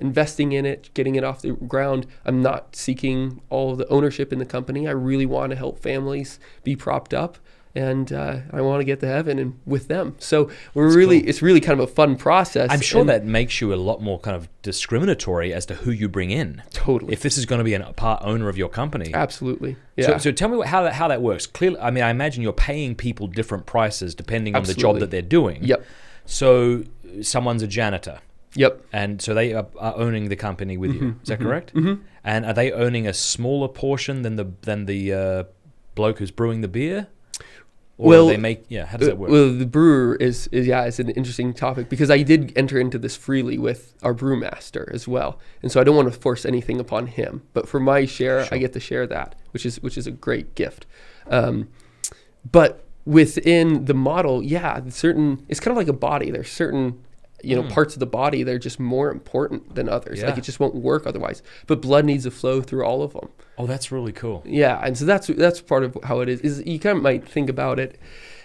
investing in it, getting it off the ground, I'm not seeking all the ownership in the company. I really want to help families be propped up, and I want to get to heaven and with them. So it's really kind of a fun process. I'm sure that makes you a lot more kind of discriminatory as to who you bring in. Totally. If this is going to be a part owner of your company. Absolutely. Yeah. So tell me how that works. Clearly, I mean, I imagine you're paying people different prices depending on the job that they're doing. Yep. So someone's a janitor. Yep. And so they are owning the company with you. Is that correct? Mm-hmm. And are they owning a smaller portion than the bloke who's brewing the beer? Or how does that work? Well, the brewer is an interesting topic, because I did enter into this freely with our brewmaster as well, and so I don't want to force anything upon him. But for my share, I get to share that, which is a great gift. But within the model, it's kind of like a body. There's certain parts of the body that are just more important than others. Like it just won't work otherwise. But blood needs to flow through all of them. Oh, that's really cool. Yeah, and so that's part of how it is you kind of might think about it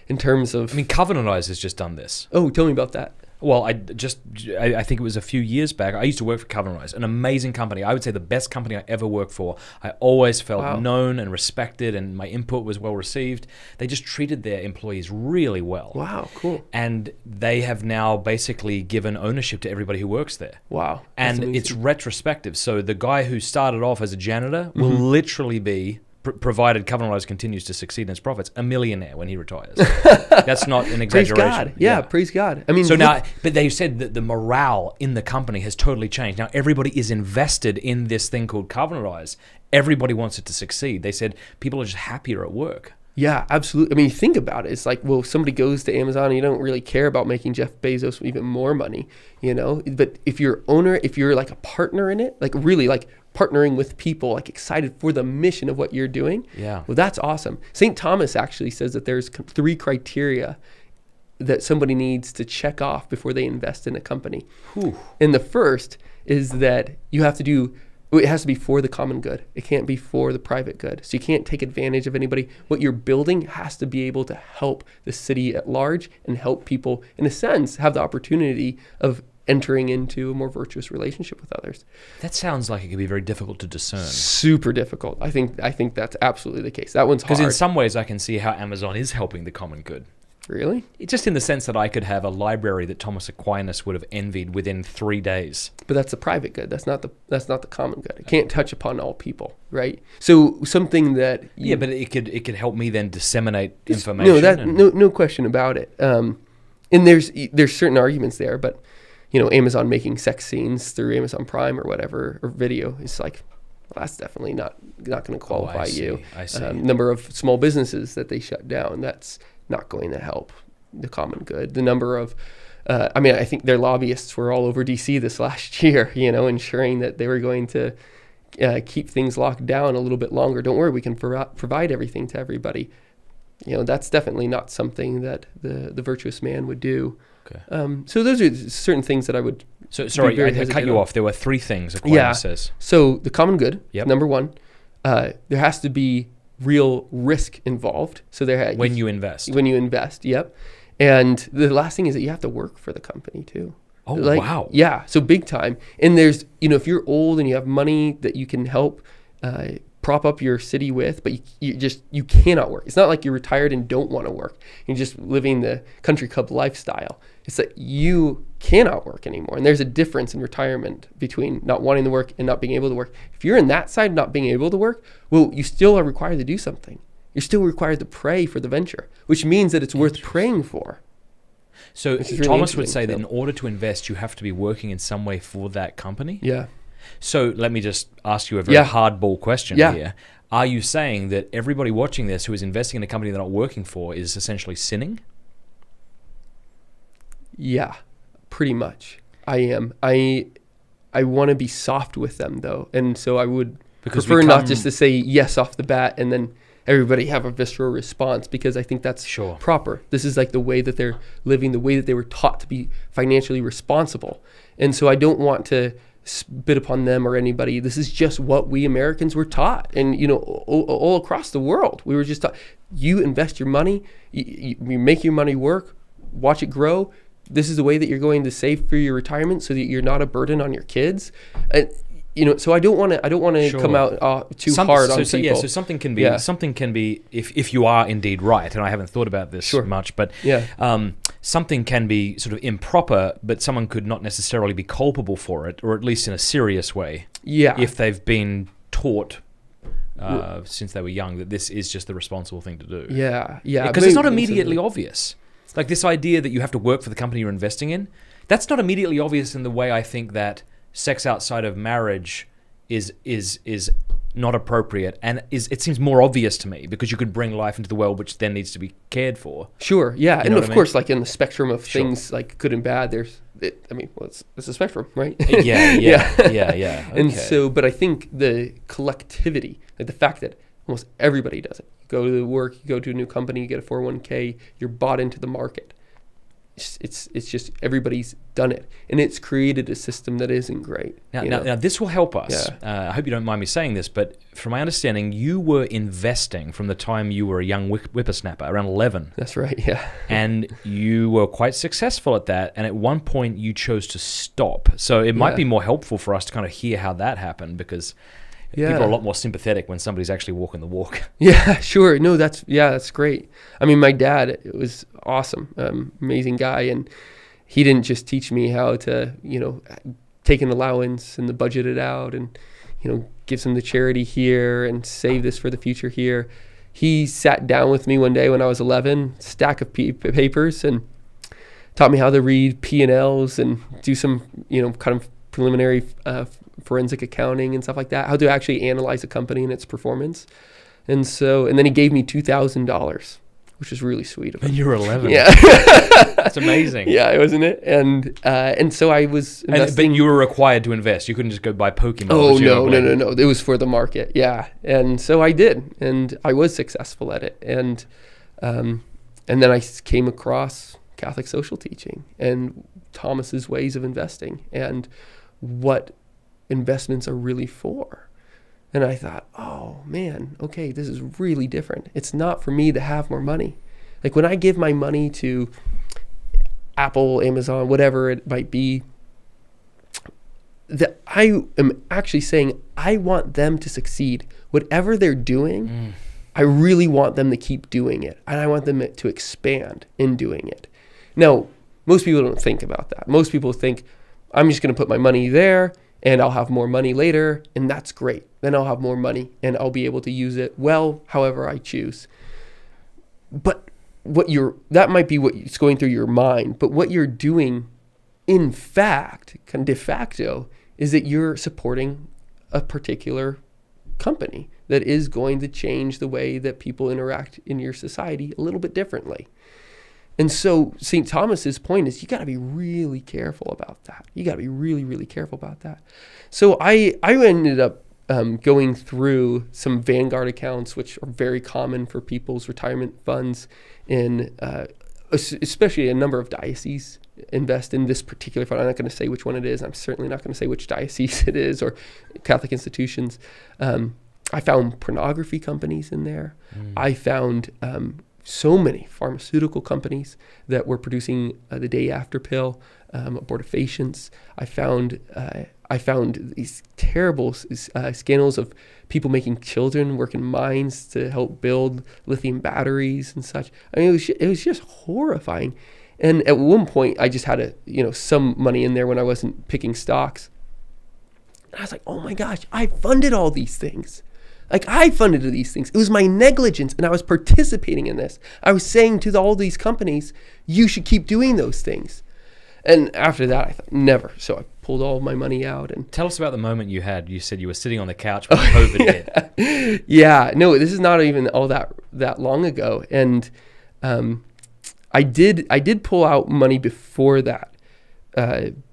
in terms of... I mean, Covenantize has just done this. Oh, tell me about that. Well, I think it was a few years back. I used to work for Covenantize, an amazing company. I would say the best company I ever worked for. I always felt known and respected, and my input was well received. They just treated their employees really well. Wow, cool. And they have now basically given ownership to everybody who works there. Wow. And it's retrospective. So the guy who started off as a janitor will literally be... provided Covenantize continues to succeed in its profits, a millionaire when he retires. That's not an exaggeration. Praise God. Yeah, praise God. I mean, so now, but they said that the morale in the company has totally changed. Now everybody is invested in this thing called Covenantize. Everybody wants it to succeed. They said people are just happier at work. Yeah, absolutely. I mean, think about it. It's like, well, if somebody goes to Amazon and you don't really care about making Jeff Bezos even more money, But if you're like a partner in it, like really like partnering with people, like excited for the mission of what you're doing. Yeah. Well, that's awesome. St. Thomas actually says that there's 3 criteria that somebody needs to check off before they invest in a company. Whew. And the first is that it has to be for the common good. It can't be for the private good. So you can't take advantage of anybody. What you're building has to be able to help the city at large and help people, in a sense, have the opportunity of entering into a more virtuous relationship with others. That sounds like it could be very difficult to discern. Super difficult. I think that's absolutely the case. That one's hard. Because in some ways I can see how Amazon is helping the common good. Really? Just in the sense that I could have a library that Thomas Aquinas would have envied within 3 days. But that's the private good. That's not the common good. It can't touch upon all people, right? So something that but it could help me then disseminate information. No question about it. And there's certain arguments there, but Amazon making sex scenes through Amazon Prime or whatever, or video, is like, well, that's definitely not going to qualify you. I see. Number of small businesses that they shut down, that's not going to help the common good. The number of, I think their lobbyists were all over DC this last year, ensuring that they were going to keep things locked down a little bit longer. Don't worry, we can provide everything to everybody. That's definitely not something that the virtuous man would do. Okay. So those are certain things that I would. So sorry, I cut you off. There were 3 things Aquinas says. So the common good, Yep. number one, there has to be real risk involved. So When you invest. Yep. And the last thing is that you have to work for the company too. Oh, wow. Yeah, so big time. And there's, if you're old and you have money that you can help prop up your city with, but you cannot work. It's not like you're retired and don't want to work. You're just living the country club lifestyle. It's that you cannot work anymore. And there's a difference in retirement between not wanting to work and not being able to work. If you're in that side, not being able to work, well, you still are required to do something. You're still required to pray for the venture, which means that it's worth praying for. So really Thomas would say that in order to invest, you have to be working in some way for that company? Yeah. So let me just ask you a very hardball question here. Are you saying that everybody watching this who is investing in a company they're not working for is essentially sinning? Yeah, pretty much. I am. I want to be soft with them, though. And so I would prefer not just to say yes off the bat and then everybody have a visceral response, because I think that's proper. This is like the way that they're living, the way that they were taught to be financially responsible. And so I don't want to spit upon them or anybody. This is just what we Americans were taught. And, all across the world, we were just taught, you invest your money, you make your money work, watch it grow. This is the way that you're going to save for your retirement so that you're not a burden on your kids. And, so I don't want to come out too hard on people. So something can be if you are indeed right, and I haven't thought about this much, but something can be sort of improper, but someone could not necessarily be culpable for it, or at least in a serious way. Yeah. If they've been taught since they were young that this is just the responsible thing to do. Yeah. Because it's not immediately obvious. Like this idea that you have to work for the company you're investing in, that's not immediately obvious in the way I think that sex outside of marriage is not appropriate, and it seems more obvious to me because you could bring life into the world which then needs to be cared for. Sure, yeah, and of course, like in the spectrum of things like good and bad, it's a spectrum, right? Yeah. Okay. And so, but I think the collectivity, like the fact that almost everybody does it. You go to work, you go to a new company, you get a 401k, you're bought into the market. It's just everybody's done it, and it's created a system that isn't great. Now this will help us. Yeah. I hope you don't mind me saying this, but from my understanding, you were investing from the time you were a young whippersnapper, around 11. That's right, yeah. And you were quite successful at that, and at one point you chose to stop. So it might be more helpful for us to kind of hear how that happened, because people are a lot more sympathetic when somebody's actually walking the walk. Yeah, sure. No, that's great. I mean, my dad, it was awesome, amazing guy, and he didn't just teach me how to, take an allowance and budget it out and, give some to charity here and save this for the future here. He sat down with me one day when I was 11, stack of papers, and taught me how to read P&Ls and do some, kind of preliminary forensic accounting and stuff like that, how to actually analyze a company and its performance. And then he gave me $2,000, which was really sweet of him. And you were 11. Yeah. That's amazing. Yeah, wasn't it? And so I was investing. But you were required to invest. You couldn't just go buy Pokemon. Oh, no. It was for the market. Yeah. And so I did, and I was successful at it. And then I came across Catholic social teaching and Thomas's ways of investing and what investments are really for. And I thought, oh man, okay, this is really different. It's not for me to have more money. Like when I give my money to Apple, Amazon, whatever it might be, that I am actually saying I want them to succeed. Whatever they're doing, I really want them to keep doing it. And I want them to expand in doing it. Now, most people don't think about that. Most people think, I'm just going to put my money there and I'll have more money later, and that's great. Then I'll have more money and I'll be able to use it well, however I choose. But that might be what's going through your mind, but what you're doing in fact, de facto, is that you're supporting a particular company that is going to change the way that people interact in your society a little bit differently. And so St. Thomas's point is you got to be really careful about that. You got to be really, really careful about that. So I ended up going through some Vanguard accounts, which are very common for people's retirement funds, in especially a number of dioceses invest in this particular fund. I'm not going to say which one it is. I'm certainly not going to say which diocese it is or Catholic institutions. I found pornography companies in there. I found so many pharmaceutical companies that were producing the day after pill, abortifacients. I found these terrible scandals of people making children work in mines to help build lithium batteries and such. I mean, it was just horrifying. And at one point, I just had some money in there when I wasn't picking stocks. And I was like, oh my gosh, I funded all these things. Like, I funded these things. It was my negligence, and I was participating in this. I was saying to all these companies, you should keep doing those things. And after that, I thought, never. So I pulled all my money out. And tell us about the moment you had. You said you were sitting on the couch when COVID hit. Yeah. No, this is not even all that long ago. And I did pull out money before that.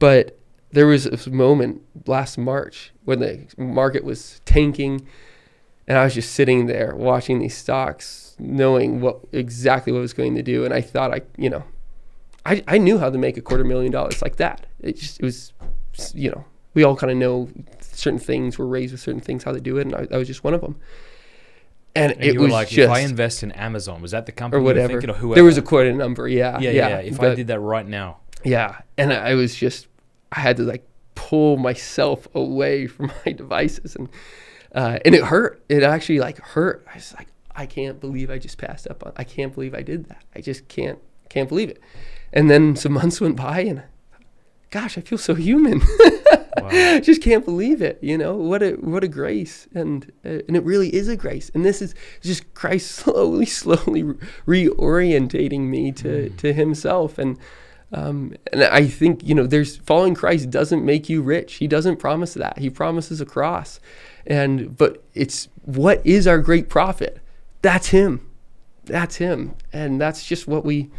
But there was this moment last March when the market was tanking. And I was just sitting there watching these stocks, knowing exactly what I was going to do. And I thought I knew how to make $250,000 like that. It was, we all kind of know certain things, we're raised with certain things, how to do it. And I was just one of them. And it you was were like, just, if I invest in Amazon, was that the company or whatever, you were thinking, or whoever? There was a quoted number. Yeah. If I did that right now. Yeah. And I had to pull myself away from my devices, and it hurt. It actually hurt. I was like, I can't believe I just passed up on. I can't believe I did that. I just can't believe it. And then some months went by, and gosh, I feel so human. Wow. Just can't believe it. What a grace, and it really is a grace. And this is just Christ slowly reorientating me to Himself. And I think there's following Christ doesn't make you rich. He doesn't promise that. He promises a cross. But it's what is our great prophet? That's Him. And that's just what we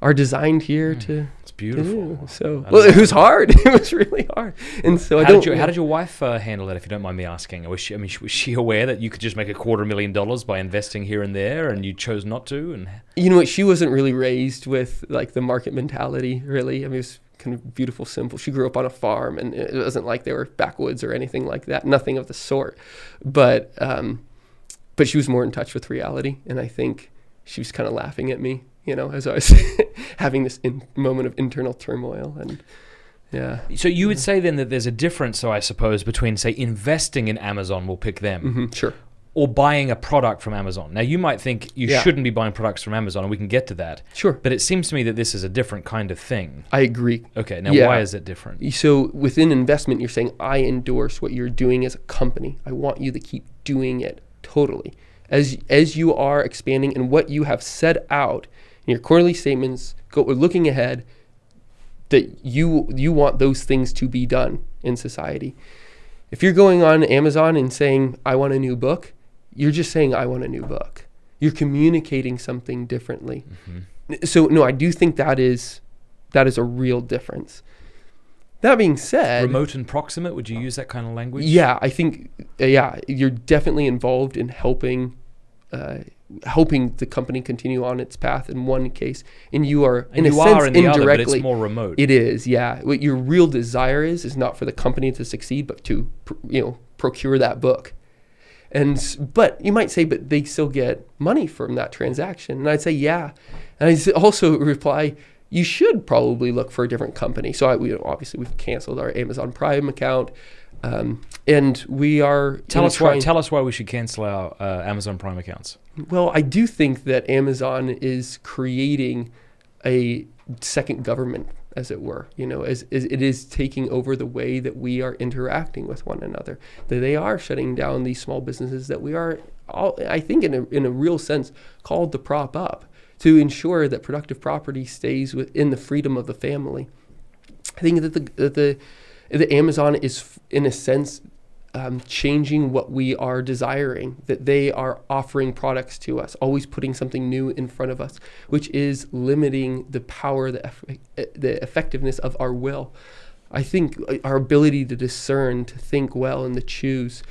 are designed here to. It's beautiful. To do. So it was hard. It was really hard. And so how did your wife handle it? If you don't mind me asking, was she aware that you could just make $250,000 by investing here and there, and you chose not to? And you know what? She wasn't really raised with the market mentality. Really, I mean, it was kind of beautiful, simple. She grew up on a farm, and it wasn't like they were backwoods or anything like that. Nothing of the sort. But she was more in touch with reality, and I think she was kind of laughing at me, as I was having this moment of internal turmoil. And yeah. So you would say then that there's a difference, I suppose, between, say, investing in Amazon, we'll pick them. Mm-hmm, sure. Or buying a product from Amazon. Now, you might think you shouldn't be buying products from Amazon, and we can get to that. Sure. But it seems to me that this is a different kind of thing. I agree. Okay, now why is it different? So within investment, you're saying, I endorse what you're doing as a company. I want you to keep doing it totally. As you are expanding and what you have set out in your quarterly statements, looking ahead, that you want those things to be done in society. If you're going on Amazon and saying, I want a new book, you're just saying, I want a new book. You're communicating something differently. Mm-hmm. So, no, I do think that is a real difference. That being said... Remote and proximate, would you use that kind of language? Yeah, I think, you're definitely involved in helping the company continue on its path in one case. And you are, in a sense, indirectly... Other, but it's more remote. It is, yeah. What your real desire is not for the company to succeed, but to, procure that book. But you might say, but they still get money from that transaction. And I'd say, yeah. And I also reply, you should probably look for a different company. So obviously we've canceled our Amazon Prime account, and we are tell us why we should cancel our Amazon Prime accounts. Well, I do think that Amazon is creating a second government, as it were. As it is taking over the way that we are interacting with one another. That they are shutting down these small businesses that we are, I think, in a real sense, called to prop up, to ensure that productive property stays within the freedom of the family. I think that the Amazon is, in a sense, changing what we are desiring, that they are offering products to us, always putting something new in front of us, which is limiting the power, the effectiveness of our will. I think our ability to discern, to think well, and to choose.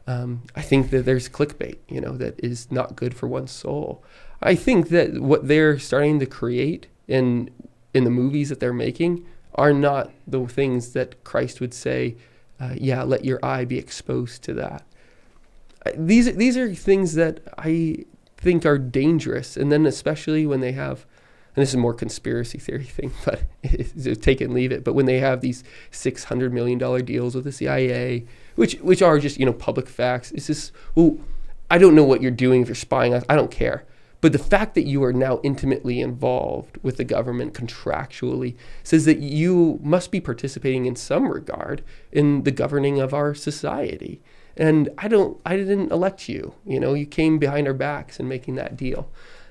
I think that there's clickbait, that is not good for one's soul. I think that what they're starting to create in the movies that they're making are not the things that Christ would say, let your eye be exposed to that. These are things that I think are dangerous. And then especially when they have, and this is more conspiracy theory thing, but take it and leave it. But when they have these $600 million deals with the CIA, which are just, public facts, it's just, I don't know what you're doing if you're spying on us. I don't care. But the fact that you are now intimately involved with the government contractually says that you must be participating in some regard in the governing of our society. And I didn't elect you. You came behind our backs in making that deal.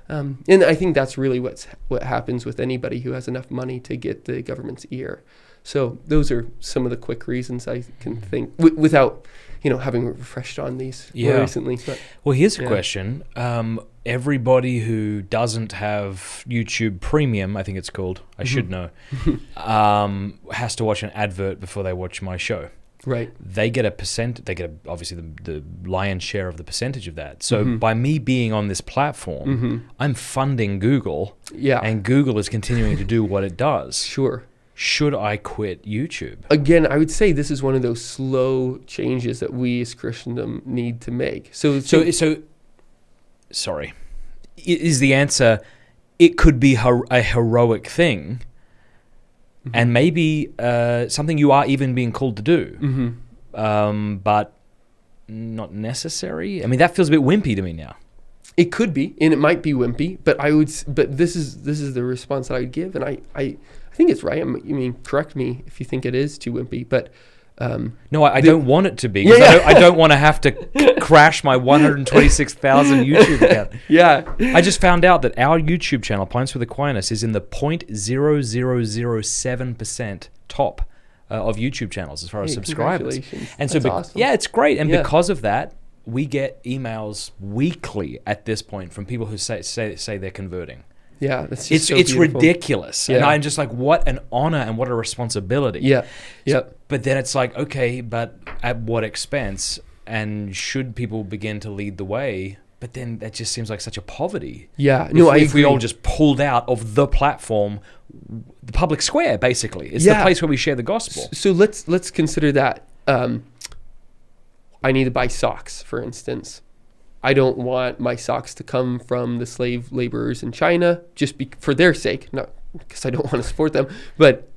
And I think that's really what happens with anybody who has enough money to get the government's ear. So those are some of the quick reasons I can think without, having refreshed on these more recently. But, well, here's a question. Everybody who doesn't have YouTube Premium, I think it's called, I should know, has to watch an advert before they watch my show. Right. They get obviously the lion's share of the percentage of that. So by me being on this platform, I'm funding Google. Yeah. And Google is continuing to do what it does. Sure. Should I quit YouTube? Again, I would say this is one of those slow changes that we as Christendom need to make. So sorry. Is the answer, it could be a heroic thing, and maybe something you are even being called to do, but not necessary? I mean, that feels a bit wimpy to me now. It could be, and it might be wimpy, but this is the response that I would give, and I think it's right. I mean, correct me if you think it is too wimpy, but no, I don't want it to be. I don't want to have to crash my 126,000 YouTube account. Yeah. I just found out that our YouTube channel, Pints with Aquinas, is in the 0.0007% top of YouTube channels as far as subscribers. And that's awesome. Yeah, it's great. And because of that, we get emails weekly at this point from people who say they're converting. Yeah, that's just it's ridiculous. And I'm just like, what an honor and what a responsibility. Yeah. Yep. But then it's like, okay, but at what expense? And should people begin to lead the way? But then that just seems like such a poverty. Yeah. If we all just pulled out of the platform, the public square, basically. It's the place where we share the gospel. So let's consider that. I need to buy socks, for instance. I don't want my socks to come from the slave laborers in China for their sake, not because I don't want to support them, but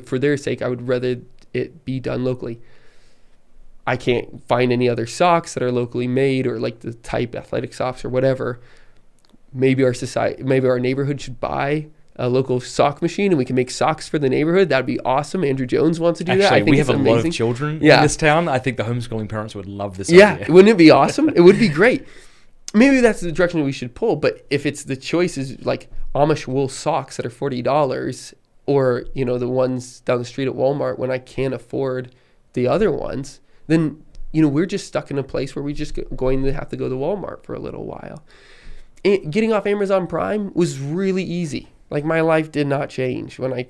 for their sake, I would rather it be done locally. I can't find any other socks that are locally made or like the type athletic socks or whatever. Maybe our neighborhood should buy a local sock machine and we can make socks for the neighborhood. That'd be awesome. Andrew Jones wants to do that. I think we have a lot of children in this town. I think the homeschooling parents would love this idea. Wouldn't it be awesome? It would be great. Maybe that's the direction we should pull. But if it's the choice is like Amish wool socks that are $40 or, the ones down the street at Walmart when I can't afford the other ones, then, we're just stuck in a place where we're just going to have to go to Walmart for a little while. Getting off Amazon Prime was really easy. Like my life did not change when I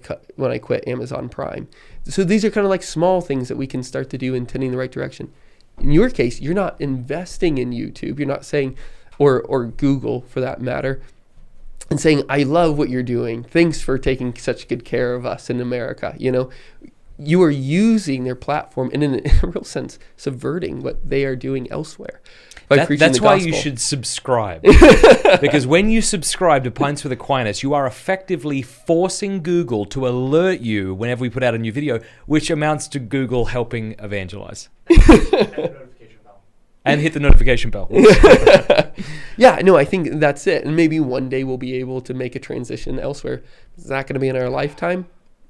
quit Amazon Prime. So these are kind of like small things that we can start to do in tending the right direction. In your case, you're not investing in YouTube. You're not saying, or Google for that matter, and saying, I love what you're doing. Thanks for taking such good care of us in America. You are using their platform and in a real sense, subverting what they are doing elsewhere. That's why you should subscribe. Because when you subscribe to Pints with Aquinas, you are effectively forcing Google to alert you whenever we put out a new video, which amounts to Google helping evangelize. And hit the notification bell. I think that's it. And maybe one day we'll be able to make a transition elsewhere. Is that going to be in our lifetime?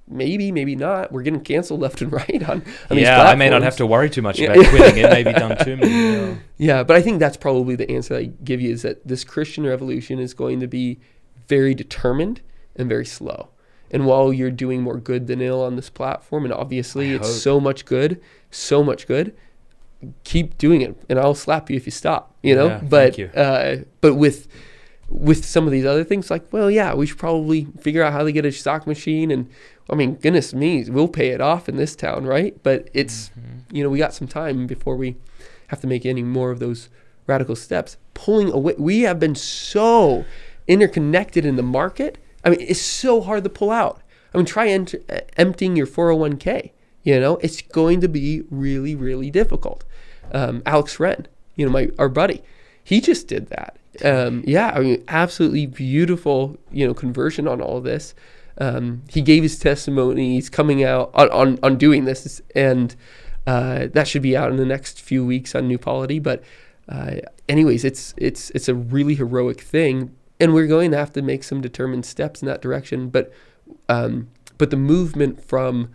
Maybe, maybe not. We're getting canceled left and right on these platforms. I may not have to worry too much about quitting. It may be done to me. Yeah, but I think that's probably the answer I give you is that this Christian revolution is going to be very determined and very slow. And while you're doing more good than ill on this platform, and obviously it's so much good, keep doing it, and I'll slap you if you stop. You know, Yeah, but thank you. But with some of these other things, like, well, yeah, we should probably figure out how to get a stock machine, and I mean, goodness me, we'll pay it off in this town, right? But it's, you know, we got some time before we have to make any more of those radical steps. Pulling away, we have been so interconnected in the market. I mean, it's so hard to pull out. I mean, try emptying your 401k. You know, it's going to be really, really difficult. Alex Wren, you know, our buddy, he just did that. Yeah, I mean, absolutely beautiful, you know, conversion on all of this. He gave his testimony. He's coming out on doing this, and that should be out in the next few weeks on New Polity. But anyways, it's a really heroic thing, and we're going to have to make some determined steps in that direction. But the movement from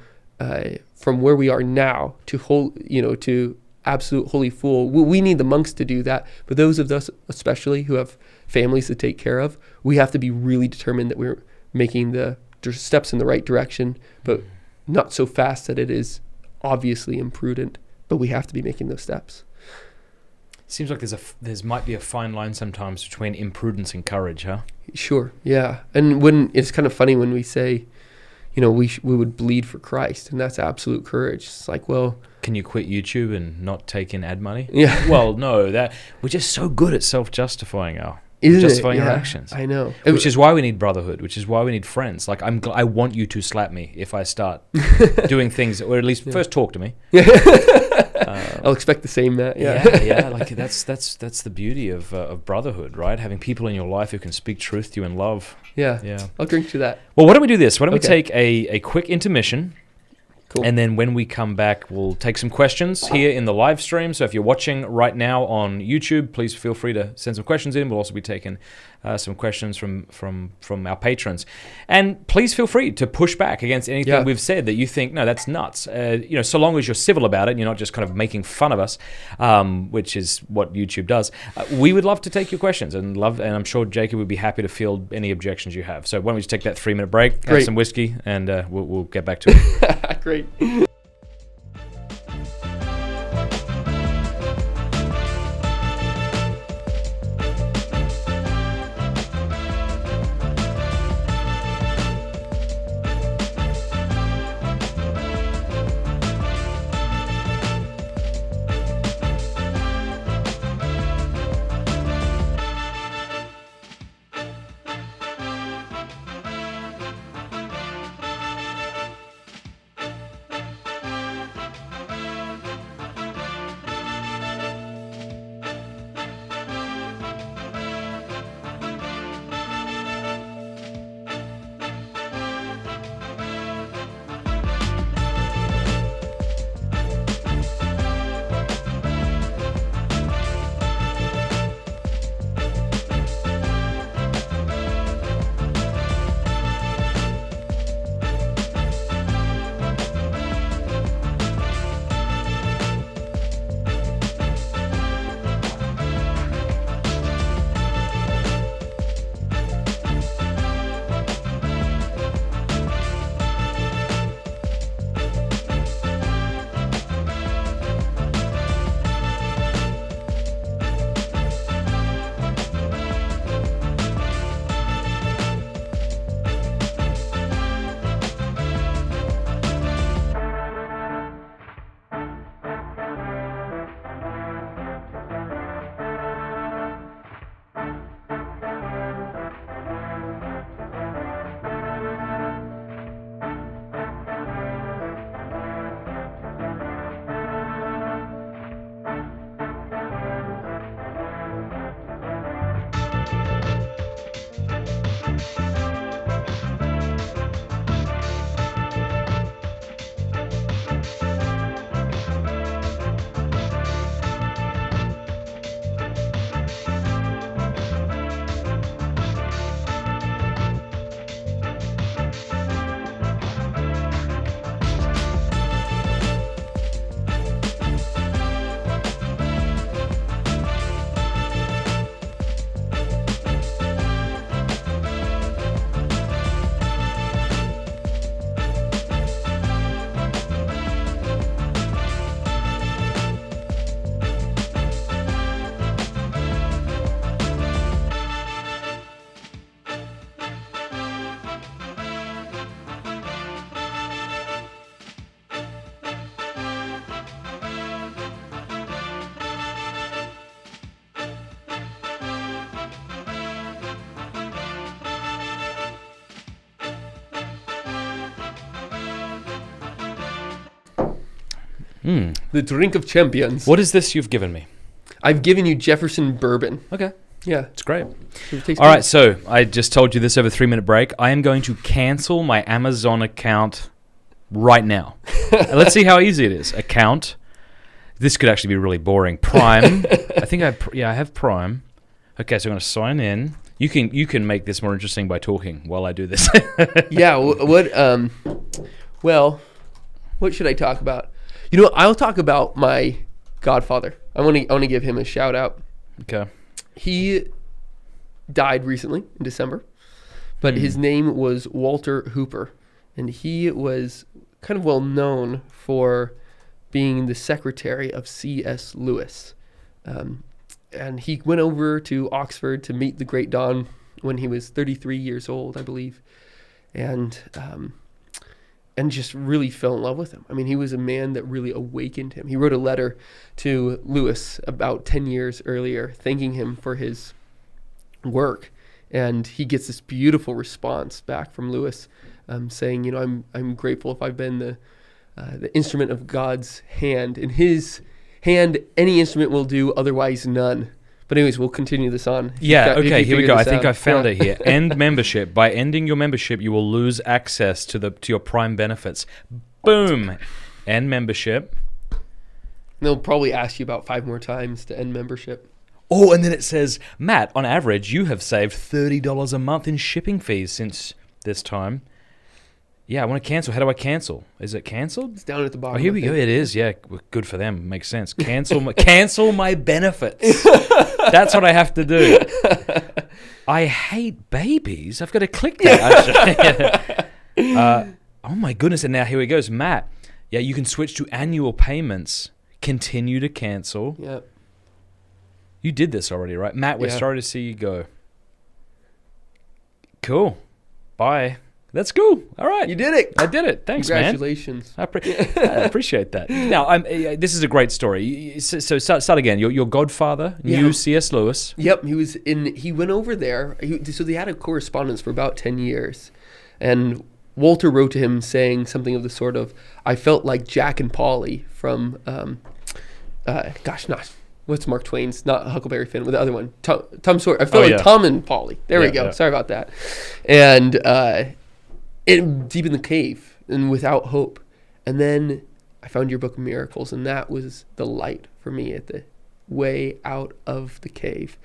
where we are now to absolute holy fool, we need the monks to do that. But those of us especially who have families to take care of, we have to be really determined that we're making the steps in the right direction, but not so fast that it is obviously imprudent. But we have to be making those steps. Seems like there's might be a fine line sometimes between imprudence and courage, huh? Sure, yeah. And when it's kind of funny when we say, you know, we would bleed for Christ, and that's absolute courage. It's like, well, can you quit YouTube and not take in ad money? Yeah. Well, no, that we're just so good at self-justifying our actions. I know. Which is why we need brotherhood. Which is why we need friends. Like I want you to slap me if I start doing things, or at least first talk to me. I'll expect the same, Matt. Yeah. Like that's the beauty of brotherhood, right? Having people in your life who can speak truth to you in love. Yeah. I'll drink to that. Well, why don't we do this? Why don't we take a quick intermission? Cool. And then when we come back, we'll take some questions here in the live stream. So if you're watching right now on YouTube, please feel free to send some questions in. We'll also be taking some questions from our patrons. And please feel free to push back against anything we've said that you think, no, that's nuts. You know, so long as you're civil about it and you're not just kind of making fun of us, which is what YouTube does. We would love to take your questions and I'm sure Jacob would be happy to field any objections you have. So why don't we just take that 3-minute break, have some whiskey, and we'll get back to it. Great. The drink of champions. What is this you've given me? I've given you Jefferson bourbon. Okay. Yeah. It's great. So all right, so I just told you this over a 3-minute break. I am going to cancel my Amazon account right now. Let's see how easy it is. Account. This could actually be really boring. Prime. I have Prime. Okay, so I'm going to sign in. You can make this more interesting by talking while I do this. Yeah. What should I talk about? I'll talk about my godfather. I want to give him a shout out. Okay. He died recently in December, but his name was Walter Hooper, and he was kind of well known for being the secretary of C.S. Lewis. And he went over to Oxford to meet the great Don when he was 33 years old, I believe, and just really fell in love with him. I mean, he was a man that really awakened him. He wrote a letter to Lewis about 10 years earlier, thanking him for his work, and he gets this beautiful response back from Lewis, saying, I'm grateful if I've been the instrument of God's hand. In His hand, any instrument will do, otherwise none. But anyways, we'll continue this on. Okay, here we go. I think I found it here. End membership. By ending your membership, you will lose access to your Prime benefits. Boom. End membership. They'll probably ask you about 5 more times to end membership. Oh, and then it says, Matt, on average, you have saved $30 a month in shipping fees since this time. Yeah, I want to cancel. How do I cancel? Is it canceled? It's down at the bottom. Oh, here we go. It is. Yeah, good for them. Makes sense. Cancel my benefits. That's what I have to do. I hate babies. I've got to click that. Oh my goodness! And now here he goes, Matt. Yeah, you can switch to annual payments. Continue to cancel. Yeah. You did this already, right, Matt? We're sorry to see you go. Cool. Bye. That's cool. All right. You did it. I did it. Thanks, Congratulations. man. I appreciate that. Now, this is a great story. So start again. Your godfather knew C.S. Lewis. Yep. He went over there. So they had a correspondence for about 10 years. And Walter wrote to him saying something of the sort of, I felt like Jack and Polly from, what's Mark Twain's? Not Huckleberry Finn, but the other one. Tom Sawyer. I felt like Tom and Polly. There we go. Yeah. Sorry about that. And deep in the cave and without hope. And then I found your Book of Miracles, and that was the light for me at the way out of the cave.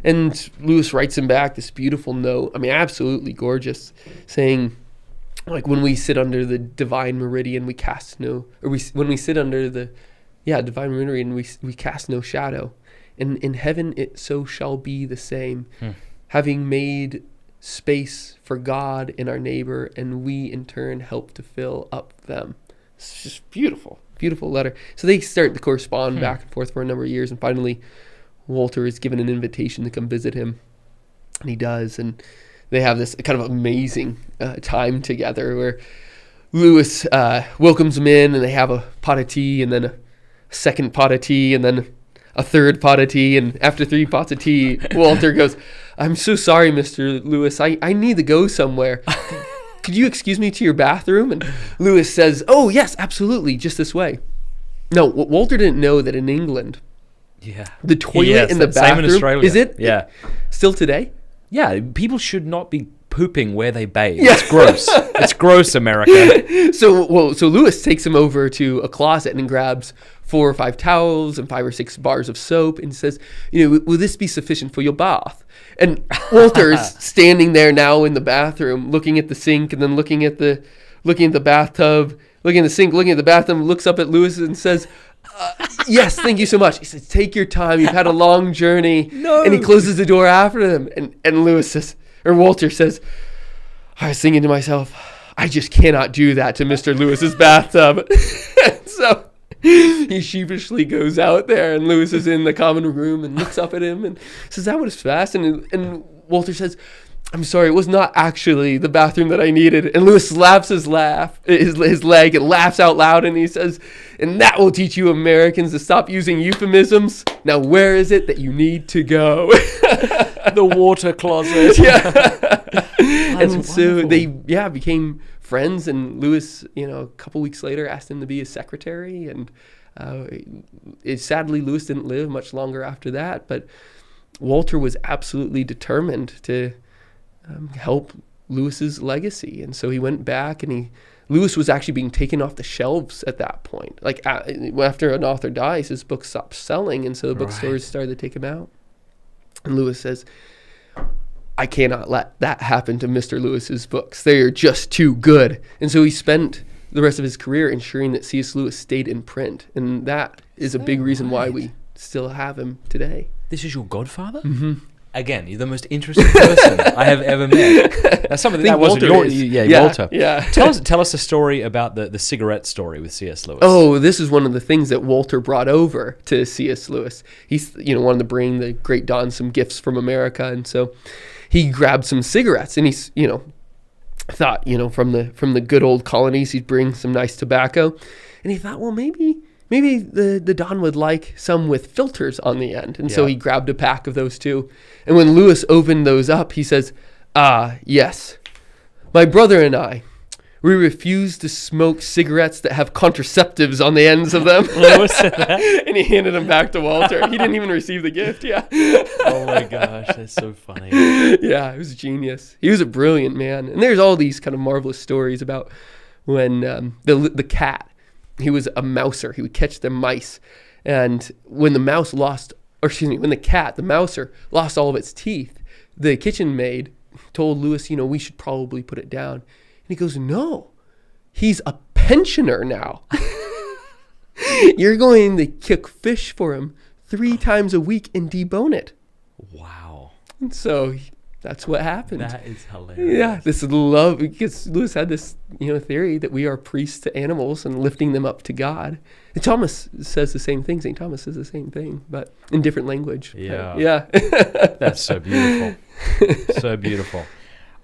And Lewis writes him back this beautiful note. I mean, absolutely gorgeous, saying, like, when we sit under the divine meridian, we cast no, when we sit under the divine meridian, we cast no shadow. And in heaven it so shall be the same, having made space for God and our neighbor, and we in turn help to fill up them. It's just beautiful letter. So they start to correspond back and forth for a number of years, and finally Walter is given an invitation to come visit him, and he does, and they have this kind of amazing time together where Lewis welcomes him in, and they have a pot of tea, and then a second pot of tea, and then a third pot of tea, and after 3 pots of tea, Walter goes, I'm so sorry, Mr. Lewis. I need to go somewhere. Could you excuse me to your bathroom? And Lewis says, oh, yes, absolutely, just this way. No, Walter didn't know that in England, the toilet in the bathroom, same in Australia. Is it? Yeah. Still today? Yeah, people should not be pooping where they bathe. Yeah. It's gross. It's gross, America. So Lewis takes him over to a closet and grabs 4 or 5 towels and 5 or 6 bars of soap and says, will this be sufficient for your bath? And Walter's standing there now in the bathroom, looking at the sink and then looking at the bathtub, looking at the sink, looking at the bathtub, looks up at Lewis and says, yes, thank you so much. He says, take your time. You've had a long journey. No. And he closes the door after them. And Lewis says, or Walter says, I was thinking to myself, I just cannot do that to Mr. Lewis's bathtub. So he sheepishly goes out there, and Lewis is in the common room and looks up at him and says, that was fast. And Walter says, I'm sorry, it was not actually the bathroom that I needed. And Lewis slaps his leg and laughs out loud, and he says, and that will teach you Americans to stop using euphemisms. Now, where is it that you need to go? The water closet. And so they became friends, and Lewis, a couple weeks later asked him to be his secretary, and Sadly, Lewis didn't live much longer after that, but Walter was absolutely determined to help Lewis's legacy. And so he went back, and Lewis was actually being taken off the shelves at that point. Like after an author dies, his book stops selling, and so the bookstores started to take him out. And Lewis says, I cannot let that happen to Mr. Lewis's books. They are just too good. And so he spent the rest of his career ensuring that C.S. Lewis stayed in print. And that is a big reason why we still have him today. This is your godfather? Mm-hmm. Again, you're the most interesting person I have ever met. That's something that wasn't your... Walter. Yeah. Tell us a story about the cigarette story with C.S. Lewis. Oh, this is one of the things that Walter brought over to C.S. Lewis. He's, wanted to bring the great Don some gifts from America, and so he grabbed some cigarettes, and he's, thought, from the good old colonies, he'd bring some nice tobacco, and he thought, well, maybe the Don would like some with filters on the end. And so he grabbed a pack of those too. And when Lewis opened those up, he says, yes, my brother and I, we refuse to smoke cigarettes that have contraceptives on the ends of them. Lewis said that? And he handed them back to Walter. He didn't even receive the gift, Oh my gosh, that's so funny. Yeah, it was genius. He was a brilliant man. And there's all these kind of marvelous stories about when the cat, he was a mouser. He would catch the mice. And when the mouser lost all of its teeth, the kitchen maid told Lewis, we should probably put it down. And he goes, no, he's a pensioner now. You're going to cook fish for him 3 times a week and debone it. Wow. And so that's what happened. That is hilarious. Yeah, this love, because Lewis had this, theory that we are priests to animals and lifting them up to God. And Thomas says the same thing. St. Thomas says the same thing, but in different language. Yeah. Yeah. That's so beautiful. So beautiful.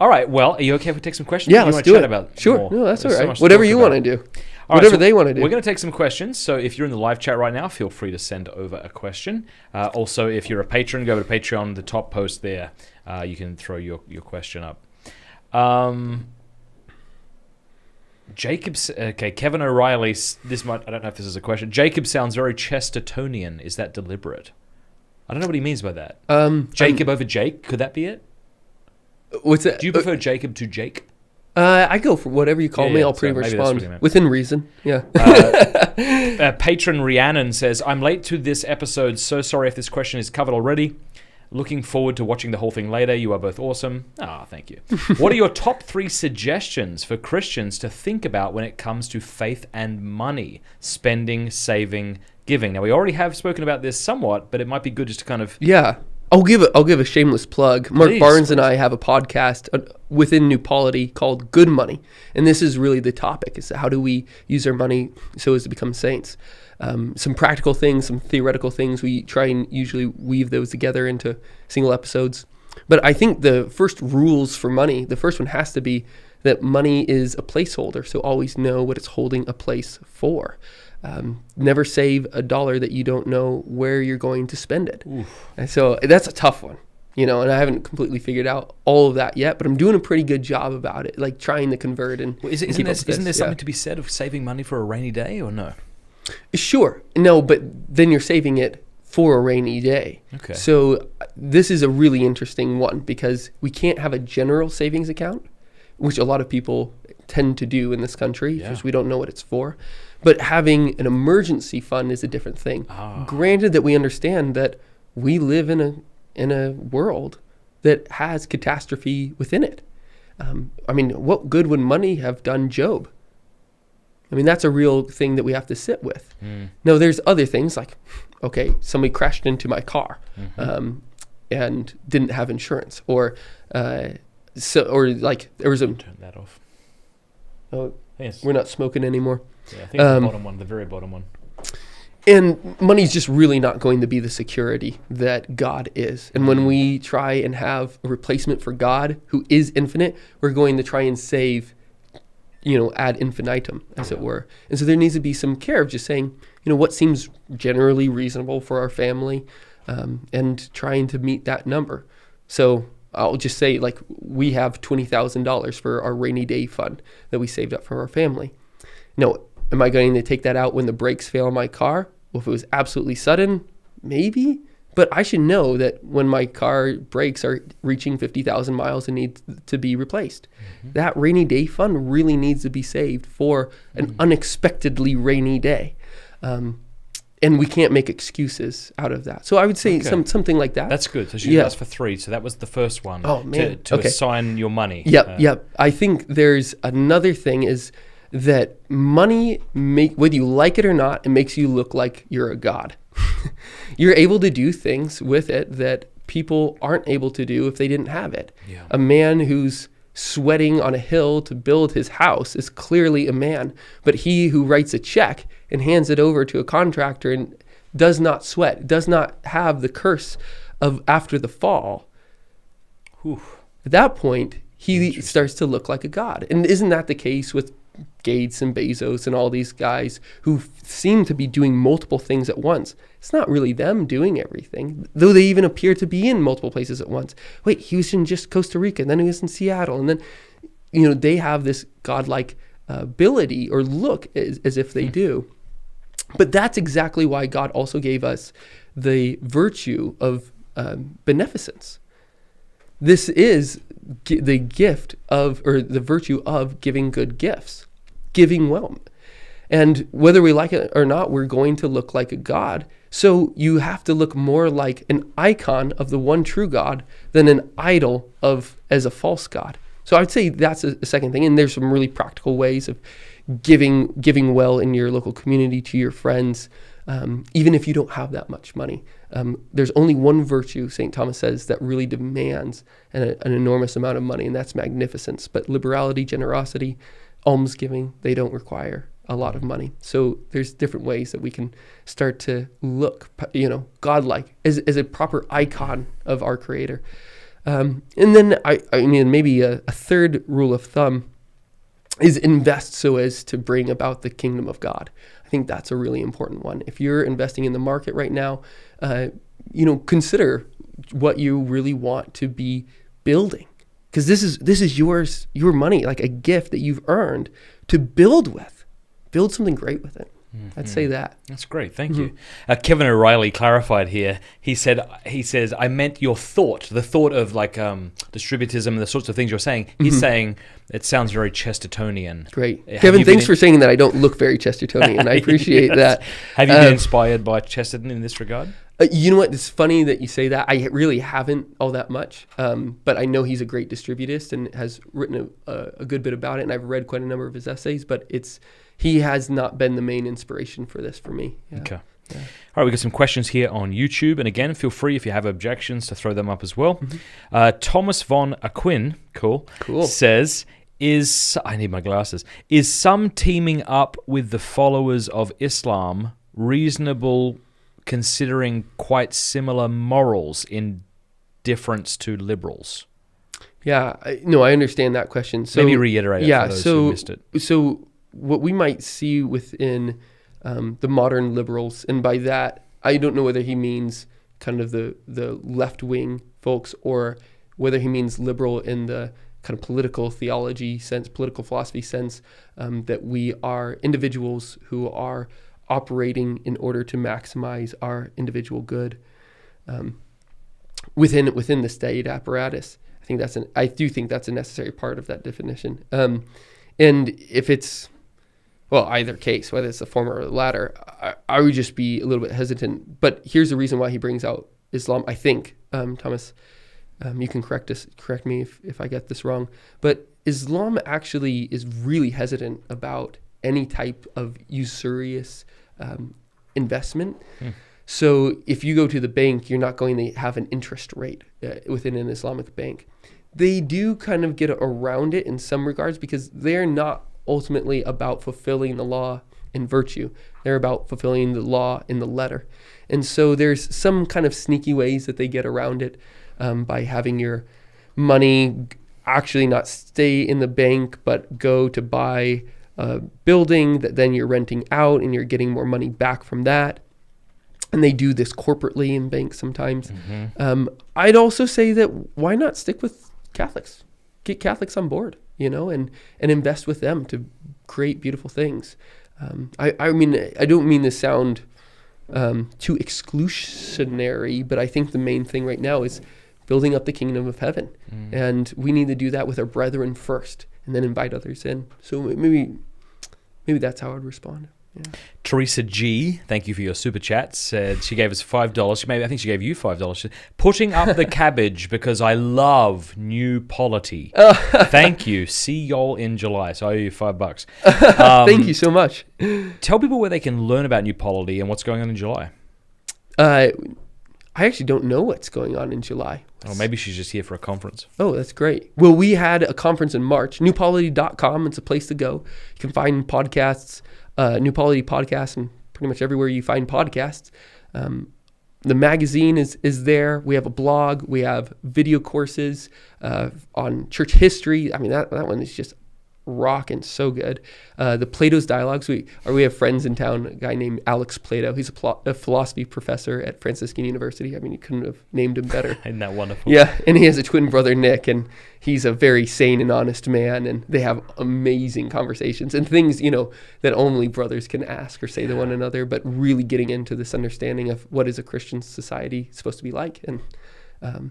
All right. Well, are you okay if we take some questions? Yeah, let's do it. Sure. More? No, that's all right. So whatever you want to do. All Whatever right, so they want to do. We're going to take some questions. So if you're in the live chat right now, feel free to send over a question. Also, if you're a patron, go to Patreon, the top post there. You can throw your question up. Kevin O'Reilly, I don't know if this is a question. Jacob sounds very Chestertonian. Is that deliberate? I don't know what he means by that. Jacob over Jake, could that be it? What's that? Do you prefer Jacob to Jake? I go for whatever you call me. I'll pretty much respond within reason. Yeah. Patron Rhiannon says, I'm late to this episode. So sorry if this question is covered already. Looking forward to watching the whole thing later. You are both awesome. Thank you. What are your top 3 suggestions for Christians to think about when it comes to faith and money, spending, saving, giving? Now, we already have spoken about this somewhat, but it might be good just to kind of... Yeah. I'll give a shameless plug. Mark Barnes and I have a podcast within New Polity called Good Money. And this is really the topic, is how do we use our money so as to become saints? Some practical things, some theoretical things. We try and usually weave those together into single episodes. But I think the first rules for money, the first one has to be that money is a placeholder. So always know what it's holding a place for. Never save $1 that you don't know where you're going to spend it. And so that's a tough one, and I haven't completely figured out all of that yet, but I'm doing a pretty good job about it, like trying to convert and isn't there something to be said of saving money for a rainy day, or no? Sure. No, but then you're saving it for a rainy day. Okay. So this is a really interesting one because we can't have a general savings account, which a lot of people tend to do in this country because we don't know what it's for. But having an emergency fund is a different thing. Granted that we understand that we live in a world that has catastrophe within it. What good would money have done Job? That's a real thing that we have to sit with. Now, there's other things like, okay, somebody crashed into my car and didn't have insurance, or there was a... Turn that off. Oh, yes. We're not smoking anymore. Yeah, I think it's the bottom one, the very bottom one. And money's just really not going to be the security that God is. And when we try and have a replacement for God, who is infinite, we're going to try and save, ad infinitum, as it were. And so there needs to be some care of just saying, what seems generally reasonable for our family, and trying to meet that number. So I'll just say, we have $20,000 for our rainy day fund that we saved up for our family. Am I going to take that out when the brakes fail on my car? Well, if it was absolutely sudden, maybe. But I should know that when my car brakes are reaching 50,000 miles and need to be replaced, that rainy day fund really needs to be saved for an unexpectedly rainy day. And we can't make excuses out of that. So I would say something like that. That's good. So you asked for 3. So that was the first one. Oh, man. To assign your money. Yep. I think there's another thing is that money, whether you like it or not, it makes you look like you're a god. You're able to do things with it that people aren't able to do if they didn't have it. Yeah. A man who's sweating on a hill to build his house is clearly a man, but he who writes a check and hands it over to a contractor and does not sweat, does not have the curse of after the fall. Whew. At that point, he starts to look like a god. And isn't that the case with Gates and Bezos and all these guys who seem to be doing multiple things at once? It's not really them doing everything, though they even appear to be in multiple places at once. Wait, he was in just Costa Rica, and then he was in Seattle, and then, they have this godlike ability or look as if they do. But that's exactly why God also gave us the virtue of beneficence. This is the gift of, or the virtue of giving good gifts, giving well. And whether we like it or not, we're going to look like a god. So you have to look more like an icon of the one true God than an idol as a false god. So I would say that's a second thing. And there's some really practical ways of giving well in your local community to your friends, even if you don't have that much money. There's only one virtue, St. Thomas says, that really demands an enormous amount of money, and that's magnificence. But liberality, generosity, almsgiving, they don't require a lot of money. So there's different ways that we can start to look, godlike, as a proper icon of our Creator. And then, I mean, maybe a third rule of thumb is invest so as to bring about the kingdom of God. I think that's a really important one. If you're investing in the market right now, consider what you really want to be building, because this is your money, like a gift that you've earned to build with. Build something great with it. Mm-hmm. I'd say that. That's great. Thank you. Kevin O'Reilly clarified here. He says, I meant your thought, the thought of like distributism and the sorts of things you're saying. He's saying it sounds very Chestertonian. Great. Kevin, thanks for saying that I don't look very Chestertonian. I appreciate that. Have you been inspired by Chesterton in this regard? You know what? It's funny that you say that. I really haven't all that much, but I know he's a great distributist and has written a good bit about it, and I've read quite a number of his essays, but he has not been the main inspiration for this for me. Yeah. Okay. Yeah. All right, we got some questions here on YouTube, and again, feel free if you have objections to throw them up as well. Mm-hmm. Thomas von Aquin, cool, says, I need my glasses, is some teaming up with the followers of Islam reasonable considering quite similar morals in difference to liberals? Yeah, I understand that question. So maybe reiterate it for those who missed it. So what we might see within the modern liberals, and by that, I don't know whether he means kind of the left-wing folks or whether he means liberal in the kind of political theology sense, political philosophy sense, that we are individuals who are operating in order to maximize our individual good within the state apparatus. I do think that's a necessary part of that definition. And if it's, either case, whether it's the former or the latter, I would just be a little bit hesitant. But here's the reason why he brings out Islam, I think, Thomas, you can correct me if I get this wrong, but Islam actually is really hesitant about any type of usurious investment. So if you go to the bank, you're not going to have an interest rate within an Islamic bank. They do kind of get around it in some regards because they're not ultimately about fulfilling the law in virtue. They're about fulfilling the law in the letter. And so there's some kind of sneaky ways that they get around it by having your money actually not stay in the bank, but go to buy a building that then you're renting out and you're getting more money back from that. And they do this corporately in banks sometimes. Mm-hmm. I'd also say that why not stick with Catholics? Get Catholics on board, and invest with them to create beautiful things. I mean, I don't mean to sound too exclusionary, but I think the main thing right now is building up the kingdom of heaven. And we need to do that with our brethren first and then invite others in. So maybe that's how I'd respond. Yeah. Teresa G, thank you for your super chat, said she gave us $5. I think she gave you $5. Putting up the cabbage because I love new polity. Thank you. See y'all in July. So I owe you $5. Thank you so much. Tell people where they can learn about new polity and what's going on in July. I actually don't know what's going on in July. Or maybe she's just here for a conference. Oh, that's great. Well, we had a conference in March. newpolity.com. It's a place to go. You can find podcasts. New Polity podcast, and pretty much everywhere you find podcasts. The magazine is there. We have a blog. We have video courses on church history. I mean, that one is just rocking, so good. The Plato's Dialogues. We have friends in town. A guy named Alex Plato. He's a philosophy professor at Franciscan University. I mean, you couldn't have named him better. Isn't that wonderful? Yeah, and he has a twin brother, Nick, and he's a very sane and honest man, and they have amazing conversations and things, that only brothers can ask or say to one another, but really getting into this understanding of what is a Christian society supposed to be like. And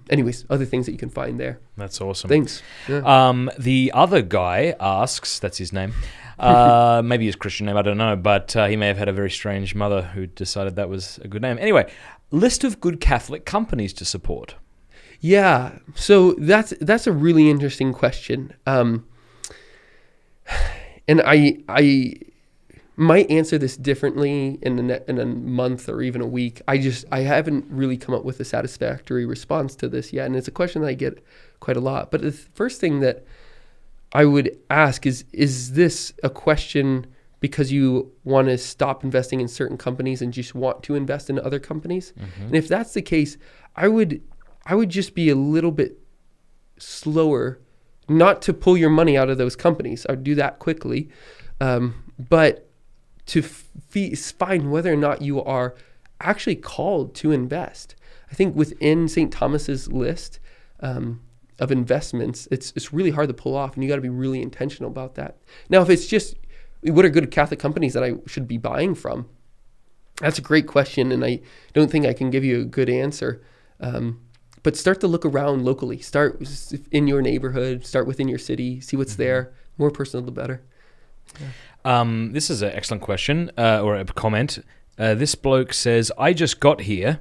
anyways, other things that you can find there. That's awesome. Thanks. Yeah. The other guy asks, that's his name, maybe his Christian name, I don't know, but he may have had a very strange mother who decided that was a good name. Anyway, list of good Catholic companies to support. Yeah, so that's a really interesting question. And I might answer this differently in a month or even a week. I haven't really come up with a satisfactory response to this yet, and it's a question that I get quite a lot. But the first thing that I would ask is this a question because you want to stop investing in certain companies and just want to invest in other companies? Mm-hmm. And if that's the case, I would just be a little bit slower, not to pull your money out of those companies. I would do that quickly, but to find whether or not you are actually called to invest. I think within St. Thomas's list of investments, it's really hard to pull off, and you got to be really intentional about that. Now, if it's just what are good Catholic companies that I should be buying from, that's a great question, and I don't think I can give you a good answer. But start to look around locally. Start in your neighborhood. Start within your city. See what's there. More personal, the better. Yeah. This is an excellent question or a comment. This bloke says, I just got here,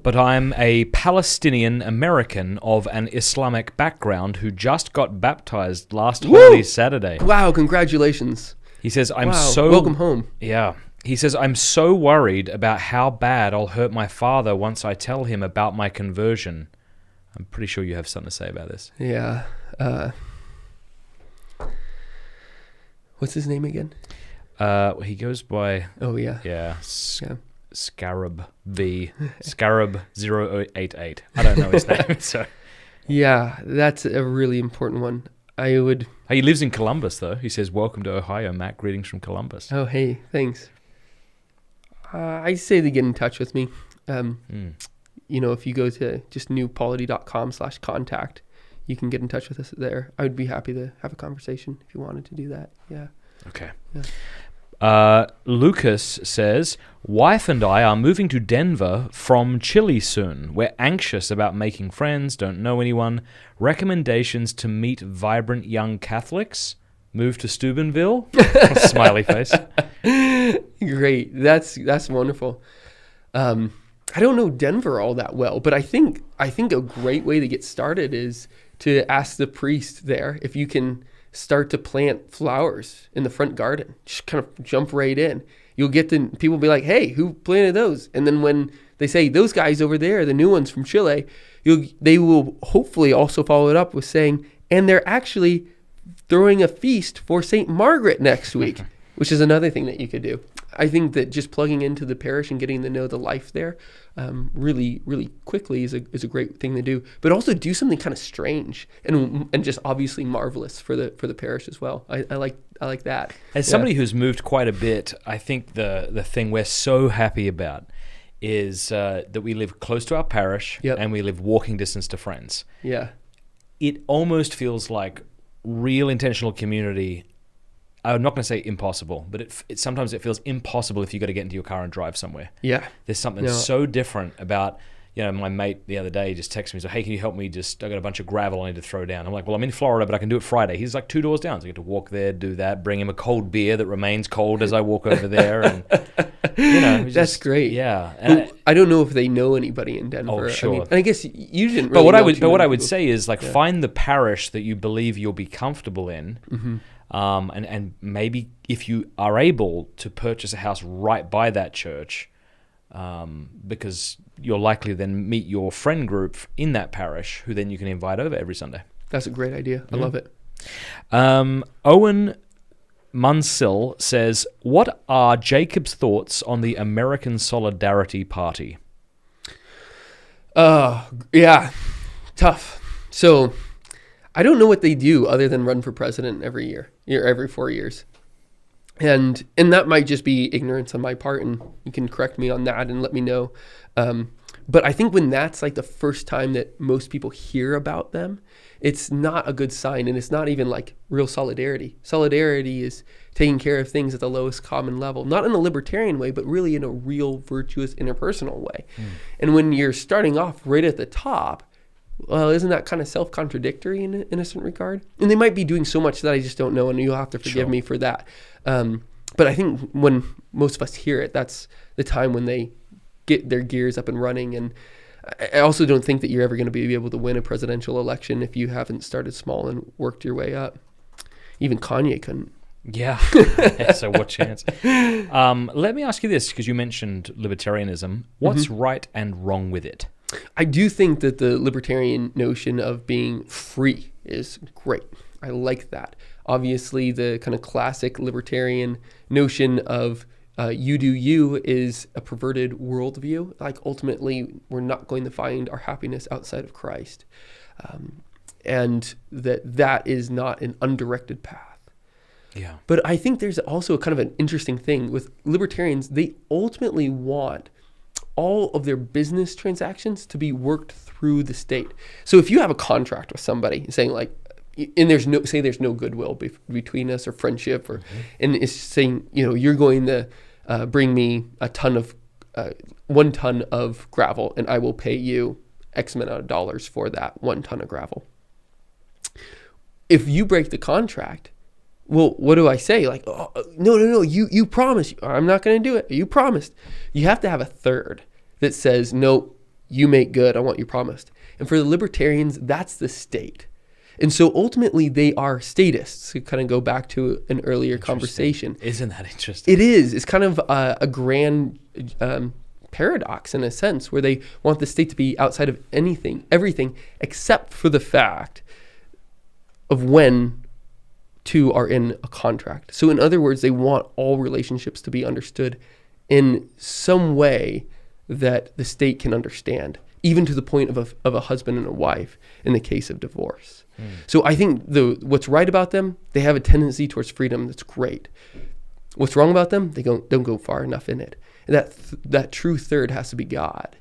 but I'm a Palestinian American of an Islamic background who just got baptized last Holy Saturday. Wow, congratulations. He says, welcome home. Yeah. He says, I'm so worried about how bad I'll hurt my father once I tell him about my conversion. I'm pretty sure you have something to say about this. Yeah. What's his name again? He goes by... Oh, yeah. Yeah. Scarab V. Scarab 088. I don't know his name. So. Yeah, that's a really important one. He lives in Columbus, though. He says, welcome to Ohio, Matt. Greetings from Columbus. Oh, hey, thanks. I say to get in touch with me. If you go to just newpolity.com/contact, you can get in touch with us there. I would be happy to have a conversation if you wanted to do that. Yeah. Okay. Yeah. Lucas says, wife and I are moving to Denver from Chile soon. We're anxious about making friends, don't know anyone. Recommendations to meet vibrant young Catholics? Move to Steubenville? Smiley face. Great. That's wonderful. I don't know Denver all that well, but I think a great way to get started is to ask the priest there if you can start to plant flowers in the front garden. Just kind of jump right in. You'll get people be like, hey, who planted those? And then when they say those guys over there, the new ones from Chile, they will hopefully also follow it up with saying, and they're actually throwing a feast for St. Margaret next week, which is another thing that you could do. I think that just plugging into the parish and getting to know the life there really, really quickly is a great thing to do. But also do something kind of strange and just obviously marvelous for the parish as well. I like that. As somebody who's moved quite a bit, I think the thing we're so happy about is that we live close to our parish and we live walking distance to friends. Yeah. It almost feels like real intentional community I'm not going to say impossible, but it sometimes it feels impossible if you got to get into your car and drive somewhere. Yeah. There's something so different about, my mate the other day just texted me, so, hey, can you help me I got a bunch of gravel I need to throw down. I'm like, well, I'm in Florida, but I can do it Friday. He's like 2 doors down, so I get to walk there, do that, bring him a cold beer that remains cold as I walk over there. And, that's great. Yeah. And I don't know if they know anybody in Denver. Oh, sure. I guess you didn't really But what I would say is, like, find the parish that you believe you'll be comfortable in. Mm-hmm. And maybe if you are able to purchase a house right by that church, because you'll likely then meet your friend group in that parish, who then you can invite over every Sunday. That's a great idea. I love it. Owen Munsill says, what are Jacob's thoughts on the American Solidarity Party? Yeah, tough. So I don't know what they do other than run for president every year, every 4 years. And that might just be ignorance on my part, and you can correct me on that and let me know. But I think when that's like the first time that most people hear about them, it's not a good sign, and it's not even like real solidarity. Solidarity is taking care of things at the lowest common level, not in a libertarian way, but really in a real, virtuous, interpersonal way. And when you're starting off right at the top, well, isn't that kind of self-contradictory in a certain regard? And they might be doing so much that I just don't know, and you'll have to forgive me for that. But I think when most of us hear it, that's the time when they get their gears up and running. And I also don't think that you're ever going to be able to win a presidential election if you haven't started small and worked your way up. Even Kanye couldn't. Yeah. So what chance? Let me ask you this, because you mentioned libertarianism. What's right and wrong with it? I do think that the libertarian notion of being free is great. I like that. Obviously, the kind of classic libertarian notion of you do you is a perverted worldview. Like, ultimately, we're not going to find our happiness outside of Christ. And that is not an undirected path. Yeah. But I think there's also a kind of an interesting thing with libertarians. They ultimately want all of their business transactions to be worked through the state. So if you have a contract with somebody saying, like, and there's no goodwill between us or friendship, or and it's saying, you're going to bring me 1 ton of gravel, and I will pay you X amount of dollars for that 1 ton of gravel. If you break the contract, well, what do I say? Like, oh, no, you promised. I'm not going to do it. You promised. You have to have a third that says, no, you make good on what you promised. And for the libertarians, that's the state. And so ultimately they are statists, to kind of go back to an earlier conversation. Isn't that interesting? It is. It's kind of a grand paradox in a sense, where they want the state to be outside of everything, except for the fact of when two are in a contract. So in other words, they want all relationships to be understood in some way that the state can understand, even to the point of a husband and a wife in the case of divorce. So I think what's right about them, they have a tendency towards freedom that's great. What's wrong about them, they don't go far enough in it. And that true third has to be God.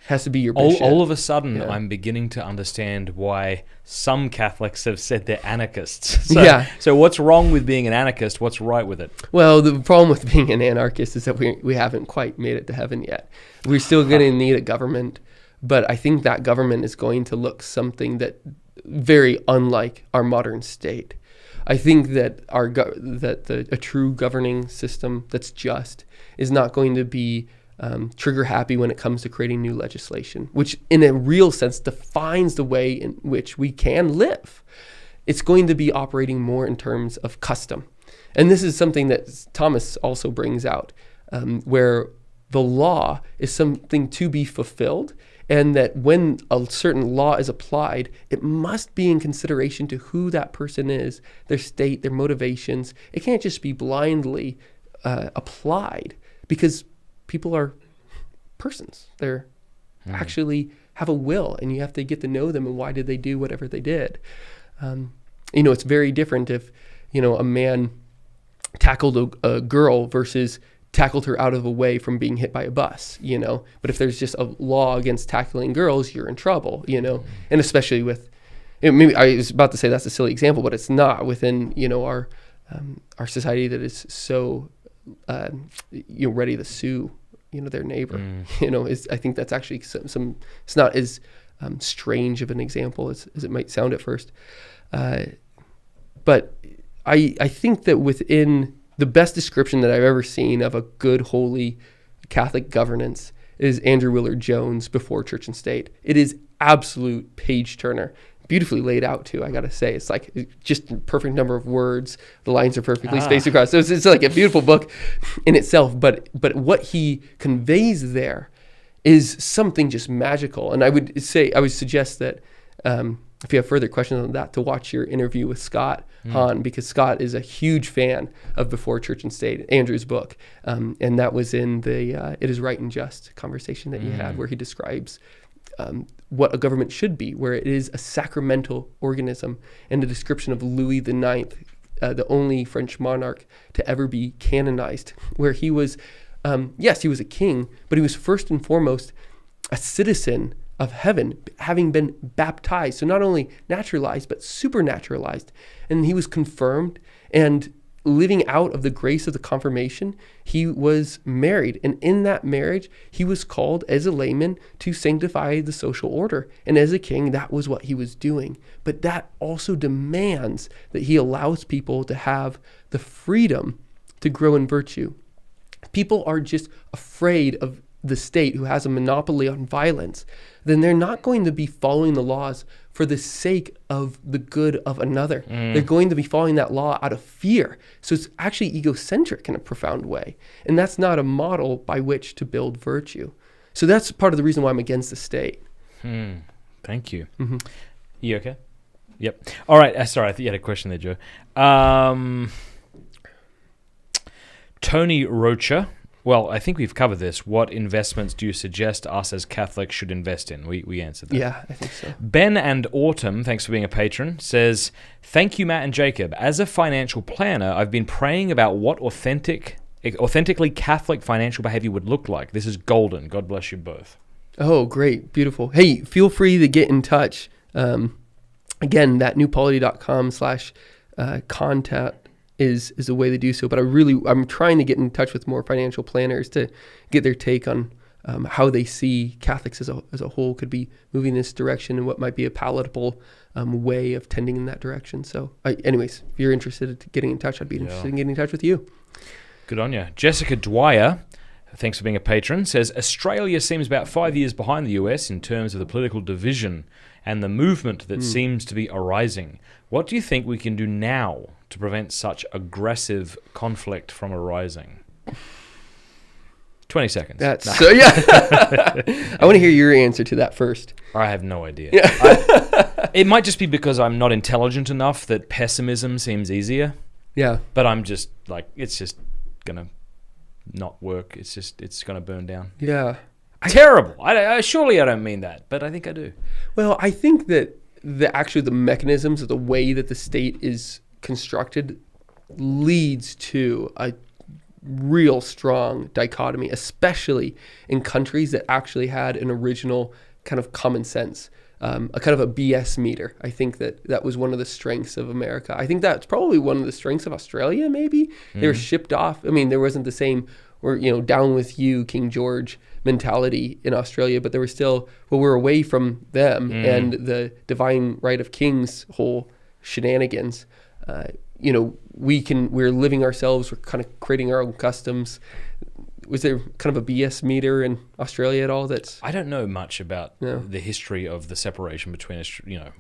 Has to be your bishop. All of a sudden, I'm beginning to understand why some Catholics have said they're anarchists. So what's wrong with being an anarchist? What's right with it? Well, the problem with being an anarchist is that we haven't quite made it to heaven yet. We're still going to need a government, but I think that government is going to look something that very unlike our modern state. I think that a true governing system that's just is not going to be trigger happy when it comes to creating new legislation, which in a real sense defines the way in which we can live. It's going to be operating more in terms of custom. And this is something that Thomas also brings out, where the law is something to be fulfilled, and that when a certain law is applied, it must be in consideration to who that person is, their state, their motivations. It can't just be blindly applied, because people are persons. They're actually have a will, and you have to get to know them and why did they do whatever they did. It's very different if, a man tackled a girl versus tackled her out of the way from being hit by a bus, But if there's just a law against tackling girls, you're in trouble, And especially with, maybe I was about to say that's a silly example, but it's not within, our our society that is so ready to sue their neighbor. I think that's actually some it's not as strange of an example as it might sound at first, but I think that within the best description that I've ever seen of a good, holy Catholic governance is Andrew Willard Jones' Before Church and State. It is absolute page turner. Beautifully laid out too, I gotta say. It's like just a perfect number of words. The lines are perfectly spaced across. So it's like a beautiful book in itself. But what he conveys there is something just magical. And I would suggest that if you have further questions on that, to watch your interview with Scott Hahn, because Scott is a huge fan of Before Church and State, Andrew's book. And that was in the It Is Right and Just conversation that you had, where he describes what a government should be, where it is a sacramental organism, and the description of Louis IX, the only French monarch to ever be canonized, where he was, yes, he was a king, but he was first and foremost a citizen of heaven, having been baptized. So not only naturalized, but supernaturalized. And he was confirmed, and living out of the grace of the confirmation, he was married. And in that marriage, he was called as a layman to sanctify the social order. And as a king, that was what he was doing. But that also demands that he allows people to have the freedom to grow in virtue. People are just afraid of the state, who has a monopoly on violence. Then they're not going to be following the laws for the sake of the good of another. They're going to be following that law out of fear. So it's actually egocentric in a profound way. And that's not a model by which to build virtue. So that's part of the reason why I'm against the state. Thank you. You okay? Yep. All right. Sorry, I think you had a question there, Joe. Tony Rocha. Well, I think we've covered this. What investments do you suggest us as Catholics should invest in? We answered that. Yeah, I think so. Ben and Autumn, thanks for being a patron, says, thank you, Matt and Jacob. As a financial planner, I've been praying about what authentically Catholic financial behavior would look like. This is golden. God bless you both. Oh, great. Beautiful. Hey, feel free to get in touch. Again, that newpolity.com/contact is a way to do so. But I'm trying to get in touch with more financial planners to get their take on how they see Catholics as a whole could be moving this direction, and what might be a palatable way of tending in that direction. So anyways, if you're interested in getting in touch, I'd be interested in getting in touch with you. Good on you. Jessica Dwyer, thanks for being a patron, says, Australia seems about 5 years behind the US in terms of the political division and the movement that seems to be arising. What do you think we can do now to prevent such aggressive conflict from arising? 20 seconds. So yeah. I want to hear your answer to that first. I have no idea. It might just be because I'm not intelligent enough that pessimism seems easier. Yeah. But I'm just like, it's just going to not work. It's going to burn down. Yeah. Terrible. Surely I don't mean that, but I think I do. Well, I think that the mechanisms of the way that the state is constructed leads to a real strong dichotomy, especially in countries that actually had an original kind of common sense, a kind of a BS meter. I think that was one of the strengths of America. I think that's probably one of the strengths of Australia, maybe. They were shipped off. I mean, there wasn't the same, or down with you, King George mentality in Australia, but there was still, we're away from them and the divine right of kings whole shenanigans. We're living ourselves, we're kind of creating our own customs. Was there kind of a BS meter in Australia at all? I don't know much about the history of the separation between,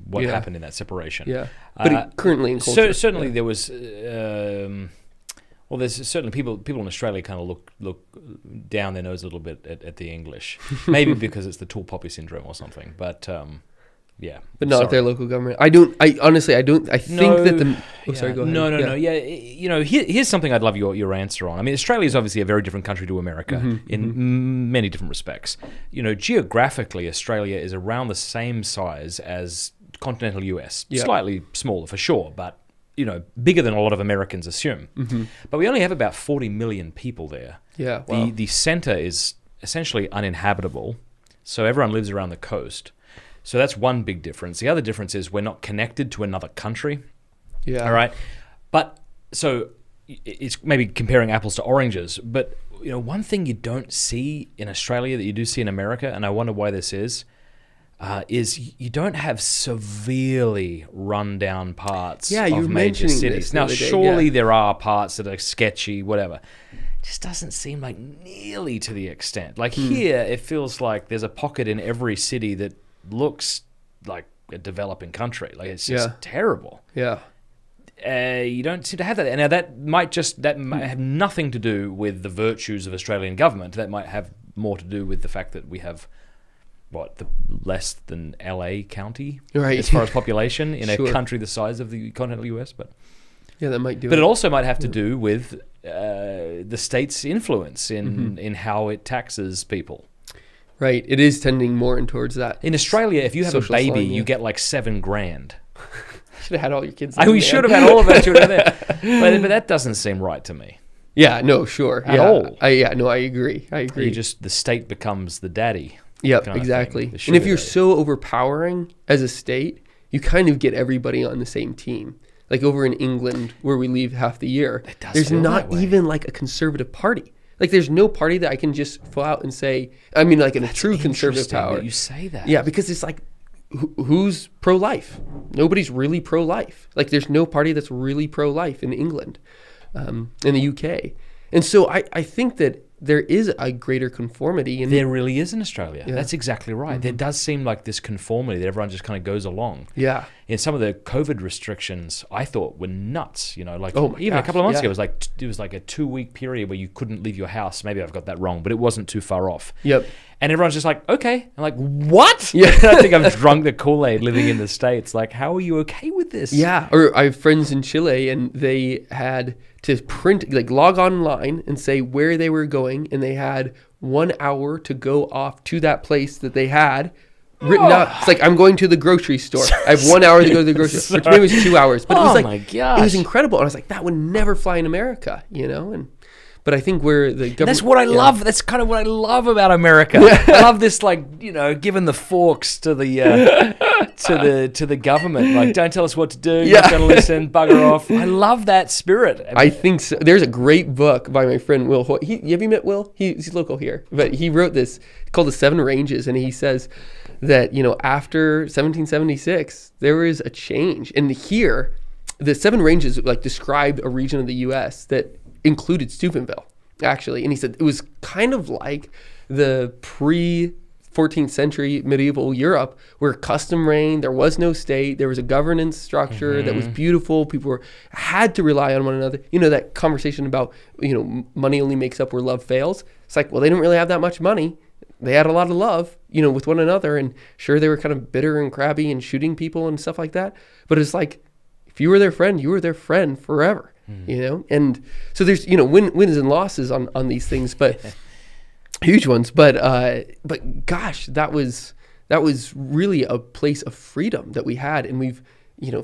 what happened in that separation. Yeah, but currently in culture. Certainly there was, there's certainly people in Australia kind of look down their nose a little bit at the English. Maybe because it's the tall poppy syndrome or something, but... yeah, but not their local government. I think that the... Oh, sorry, go ahead. No. Yeah, here's something I'd love your answer on. I mean, Australia is obviously a very different country to America in many different respects. Geographically, Australia is around the same size as continental US. Yeah. Slightly smaller for sure, but, bigger than a lot of Americans assume. But we only have about 40 million people there. Yeah, wow. The center is essentially uninhabitable, so everyone lives around the coast. So that's one big difference. The other difference is we're not connected to another country. Yeah. All right. But so it's maybe comparing apples to oranges, but one thing you don't see in Australia that you do see in America, and I wonder why this is you don't have severely run-down parts of major cities. Now, surely there are parts that are sketchy, whatever. It just doesn't seem like nearly to the extent. Like here, it feels like there's a pocket in every city that looks like a developing country. Like it's just terrible. Yeah. You don't seem to have that. Now that might have nothing to do with the virtues of Australian government. That might have more to do with the fact that we have the less than LA county as far as population in a country the size of the continental US. But that might do. But it also might have to do with the state's influence in how it taxes people. Right. It is tending more in towards that. In Australia, if you have a baby, you get like $7,000. Should have had all your kids. We should have had all of our children there, but that doesn't seem right to me. Yeah, no, sure, at all. I agree. The state becomes the daddy. Yep, exactly. And if you're so overpowering as a state, you kind of get everybody on the same team. Like over in England, where we leave half the year, there's not even like a conservative party. Like there's no party that I can just fill out and say. I mean, like in a true conservative power. That you say that. Yeah, because it's like. Who's pro-life? Nobody's really pro-life. Like there's no party that's really pro-life in England, in the UK. And so I think that there is a greater conformity. There really is in Australia. Yeah. That's exactly right. There does seem like this conformity that everyone just kind of goes along. Yeah. And some of the COVID restrictions I thought were nuts. Even a couple of months ago, it was like a 2-week period where you couldn't leave your house. Maybe I've got that wrong, but it wasn't too far off. Yep. And everyone's just like, okay. I'm like, what? Yeah. I think I've drunk the Kool-Aid living in the States. Like, how are you okay with this? Yeah. Or I have friends in Chile, and they had to log online and say where they were going, and they had 1 hour to go off to that place that they had written out. It's like, I'm going to the grocery store. I have 1 hour to go to the grocery store, which maybe was 2 hours. But it was my gosh. It was incredible. And I was like, that would never fly in America, But I think where the government... That's what I love. That's kind of what I love about America. I love this, giving the forks to the to the government. Like, don't tell us what to do. You're not going to listen. Bugger off. I love that spirit. I think so. There's a great book by my friend Will Hoy. Have you met Will? He's local here. But he wrote this called The Seven Ranges, and he says that, after 1776, there was a change. And here, the Seven Ranges, described a region of the U.S. that included Steubenville, actually. And he said it was kind of like the pre-14th century medieval Europe, where custom reigned, there was no state, there was a governance structure that was beautiful, people had to rely on one another. That conversation about, money only makes up where love fails. It's like, well, they didn't really have that much money. They had a lot of love, with one another. And sure, they were kind of bitter and crabby and shooting people and stuff like that. But it's like, if you were their friend, you were their friend forever. And so there's wins and losses on these things, but huge ones. But gosh, that was really a place of freedom that we had, and we've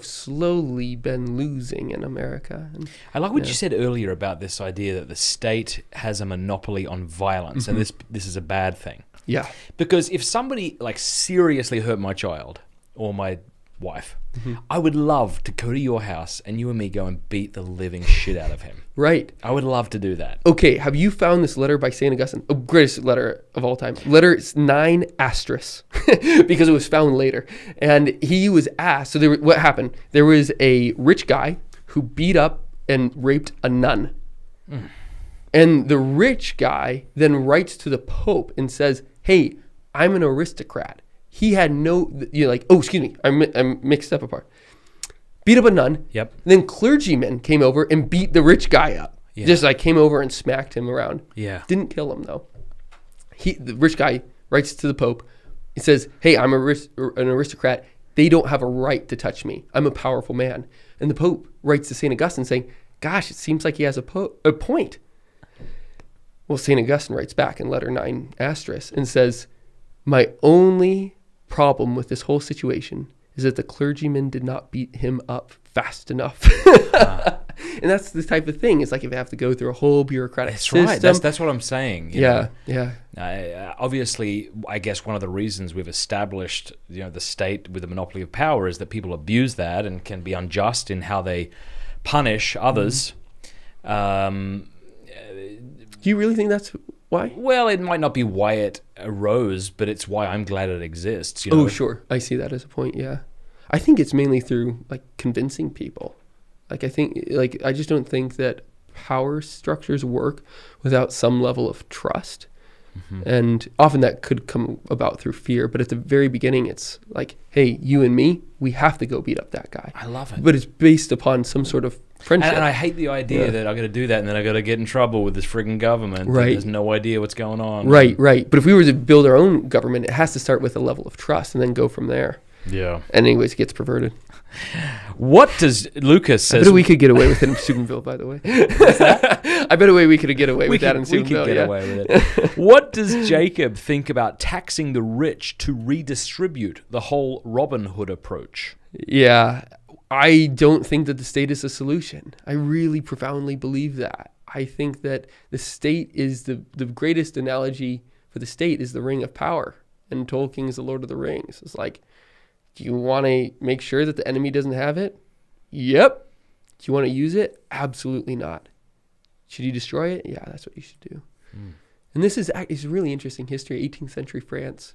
slowly been losing in America. And, I like what you said earlier about this idea that the state has a monopoly on violence, and this is a bad thing. Yeah, because if somebody seriously hurt my child or my wife, I would love to go to your house and you and me go and beat the living shit out of him. Right. I would love to do that. Okay, have you found this letter by St. Augustine? Oh, greatest letter of all time. Letter 9 asterisk, because it was found later. And he was asked, so what happened? There was a rich guy who beat up and raped a nun. And the rich guy then writes to the Pope and says, hey, I'm an aristocrat. He had I'm mixed up apart. Beat up a nun. Yep. Then clergymen came over and beat the rich guy up. Yeah. Just came over and smacked him around. Yeah. Didn't kill him though. The rich guy writes to the Pope. He says, hey, I'm an aristocrat. They don't have a right to touch me. I'm a powerful man. And the Pope writes to St. Augustine saying, gosh, it seems like he has a point. Well, St. Augustine writes back in letter 9 asterisk and says, my only problem with this whole situation is that the clergyman did not beat him up fast enough. And that's the type of thing. It's like if you have to go through a whole bureaucratic system. That's right. That's what I'm saying. Yeah. Obviously, I guess one of the reasons we've established, the state with a monopoly of power is that people abuse that and can be unjust in how they punish others. Do you really think that's why? Well, it might not be why it arose, but it's why I'm glad it exists. You know? Oh, sure. I see that as a point, yeah. I think it's mainly through, like, convincing people. Like, I just don't think that power structures work without some level of trust. Mm-hmm. And often that could come about through fear. But at the very beginning, it's like, hey, you and me, we have to go beat up that guy. I love it. But it's based upon some sort of friendship. And I hate the idea that I got to do that and then I got to get in trouble with this frigging government. Right. That has no idea what's going on. Right. But if we were to build our own government, it has to start with a level of trust and then go from there. Yeah. And anyways, it gets perverted. What does Lucas says? I bet we could get away with it in Steubenville, by the way. I bet we could get away with that in Steubenville. We could get away with it. What does Jacob think about taxing the rich to redistribute, the whole Robin Hood approach? Yeah, I don't think that the state is a solution. I really profoundly believe that. I think that the state is the greatest analogy for the state is the ring of power. And Tolkien's The Lord of the Rings. It's like, do you want to make sure that the enemy doesn't have it? Yep. Do you want to use it? Absolutely not. Should you destroy it? Yeah, that's what you should do. And this is really interesting history, 18th century France.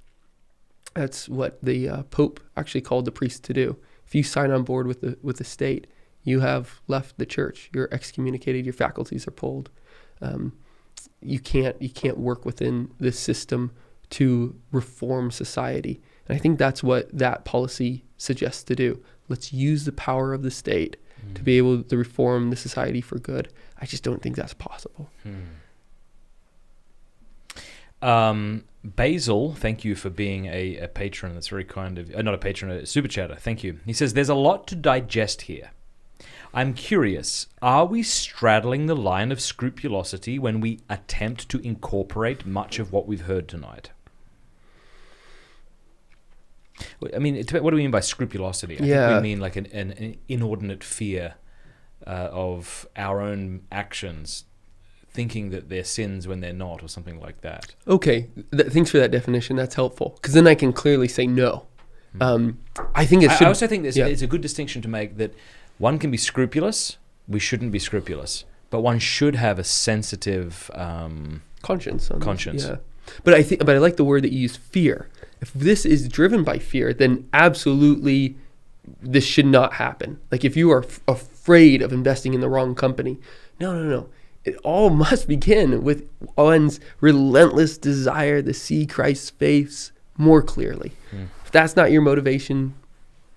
That's what the Pope actually called the priests to do. If you sign on board with the state, you have left the church. You're excommunicated. Your faculties are pulled. You can't work within this system to reform society. And I think that's what that policy suggests to do. Let's use the power of the state to be able to reform the society for good. I just don't think that's possible. Basil, thank you for being a patron. That's very kind of not a patron, a super chatter. Thank you. He says, there's a lot to digest here. I'm curious, are we straddling the line of scrupulosity when we attempt to incorporate much of what we've heard tonight? I mean, what do we mean by scrupulosity? I think we mean like an inordinate fear of our own actions, thinking that they're sins when they're not, or something like that. Okay, thanks for that definition. That's helpful, because then I can clearly say no. I think I also think it's a good distinction to make that one can be scrupulous. We shouldn't be scrupulous, but one should have a sensitive conscience. Yeah, but I like the word that you use, fear. If this is driven by fear, then absolutely this should not happen. Like if you are afraid of investing in the wrong company, no. It all must begin with one's relentless desire to see Christ's face more clearly. If that's not your motivation,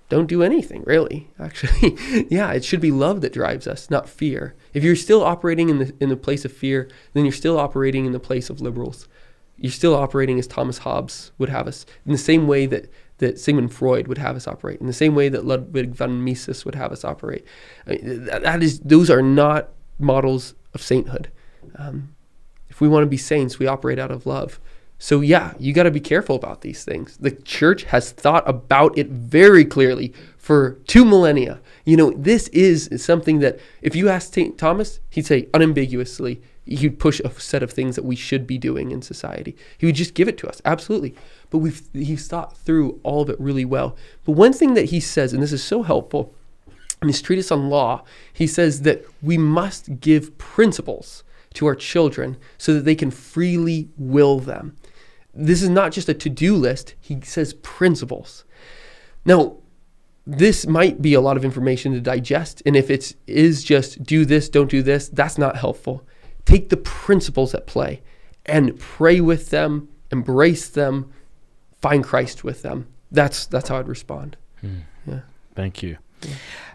don't do anything, really. Actually, yeah, it should be love that drives us, not fear. If you're still operating in the place of fear, then you're still operating in the place of liberals. You're still operating as Thomas Hobbes would have us, in the same way that Sigmund Freud would have us operate, in the same way that Ludwig von Mises would have us operate. I mean, those are not models of sainthood. If we want to be saints, we operate out of love. So yeah, you got to be careful about these things. The church has thought about it very clearly for 2 millennia. This is something that if you asked St. Thomas, he'd say unambiguously, he'd push a set of things that we should be doing in society. He would just give it to us, absolutely. But he's thought through all of it really well. But one thing that he says, and this is so helpful, in his treatise on law, he says that we must give principles to our children so that they can freely will them. This is not just a to-do list. He says principles. Now, this might be a lot of information to digest, and if it is just do this, don't do this, that's not helpful. Take the principles at play and pray with them, embrace them, find Christ with them. That's how I'd respond. Yeah. Thank you.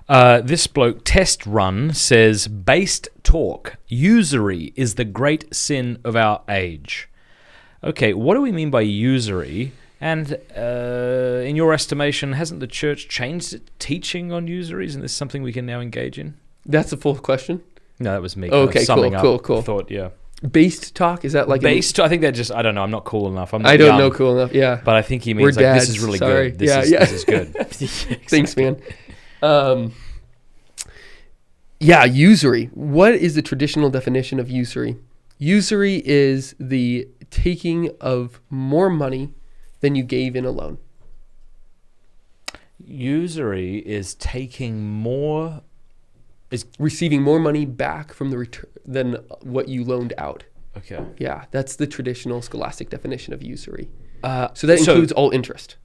This bloke, Test Run, says, based talk, usury is the great sin of our age. Okay, what do we mean by usury? And in your estimation, hasn't the church changed its teaching on usury? Isn't this something we can now engage in? That's a full question? No, that was me summing up. Cool. Thought, yeah. Based talk? Is that like... Based? I think they're just... I don't know. I'm not cool enough. I don't know cool enough, yeah. But I think he means like, this is really good. This is good. Thanks, man. Usury. What is the traditional definition of usury? Usury is the taking of more money than you gave in a loan. Usury is taking more Is receiving more money back from the return than what you loaned out. Okay. Yeah, that's the traditional scholastic definition of usury. So that includes all interest.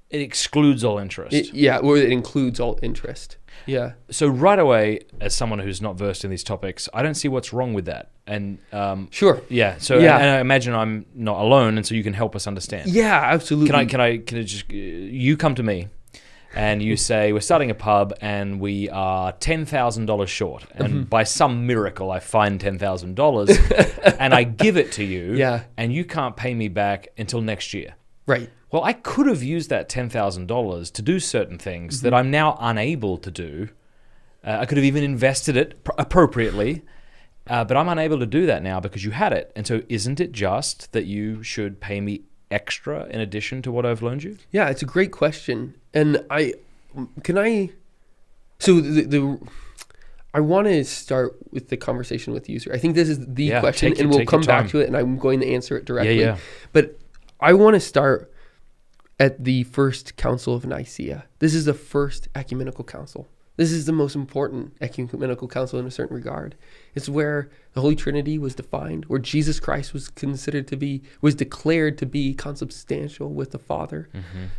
It excludes all interest. Or it includes all interest. Yeah. So right away, as someone who's not versed in these topics, I don't see what's wrong with that. And sure. Yeah. So and I imagine I'm not alone, and so you can help us understand. Yeah, absolutely. Can I just you come to me, and you say we're starting a pub, and we are $10,000 short, and by some miracle I find $10,000, and I give it to you, and you can't pay me back until next year. Right. Well, I could have used that $10,000 to do certain things that I'm now unable to do. I could have even invested it appropriately, but I'm unable to do that now because you had it. And so isn't it just that you should pay me extra in addition to what I've loaned you? Yeah, it's a great question. And I want to start with the conversation with the user. I think this is the question, and we'll come back to it, and I'm going to answer it directly. Yeah. But I want to start at the First Council of Nicaea. This is the first ecumenical council. This is the most important ecumenical council in a certain regard. It's where the Holy Trinity was defined, where Jesus Christ was declared to be consubstantial with the Father,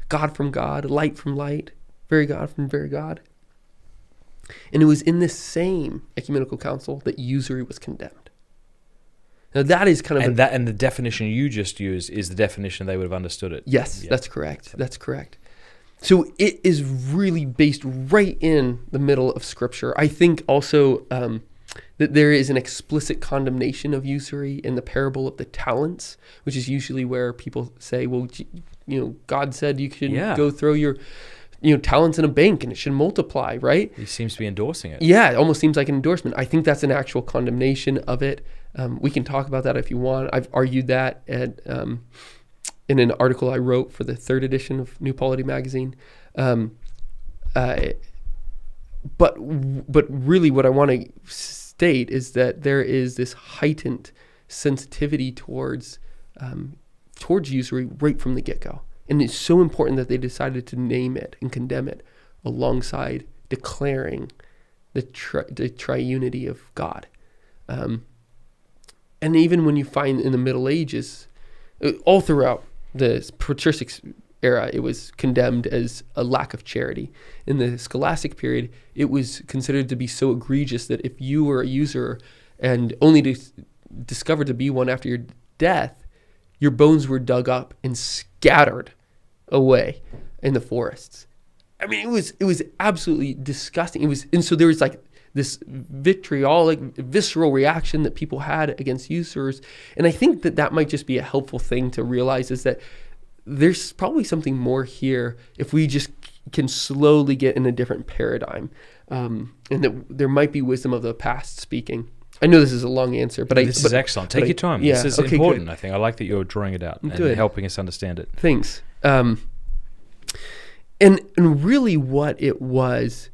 God from God, light from light, very God from very God. And it was in this same ecumenical council that usury was condemned. Now that is kind of and the definition you just used is the definition they would have understood it. Yes, that's correct. That's correct. So it is really based right in the middle of Scripture. I think also that there is an explicit condemnation of usury in the parable of the talents, which is usually where people say, well, God said you should go throw your talents in a bank and it should multiply, right? He seems to be endorsing it. Yeah, it almost seems like an endorsement. I think that's an actual condemnation of it. We can talk about that if you want. I've argued that in an article I wrote for the 3rd edition of New Polity magazine. But really what I want to state is that there is this heightened sensitivity towards usury right from the get-go. And it's so important that they decided to name it and condemn it alongside declaring the triunity of God. And even when you find in the Middle Ages, all throughout the patristic era, it was condemned as a lack of charity. In the scholastic period, it was considered to be so egregious that if you were a usurer and only discovered to be one after your death, your bones were dug up and scattered away in the forests. I mean, it was absolutely disgusting. And so there was like this vitriolic, visceral reaction that people had against usurers. And I think that might just be a helpful thing to realize, is that there's probably something more here if we just can slowly get in a different paradigm. And that there might be wisdom of the past speaking. I know this is a long answer, but this is excellent. Take your time. Yeah, this is important, good. I think. I like that you're drawing it out and helping us understand it. Thanks. And really what it was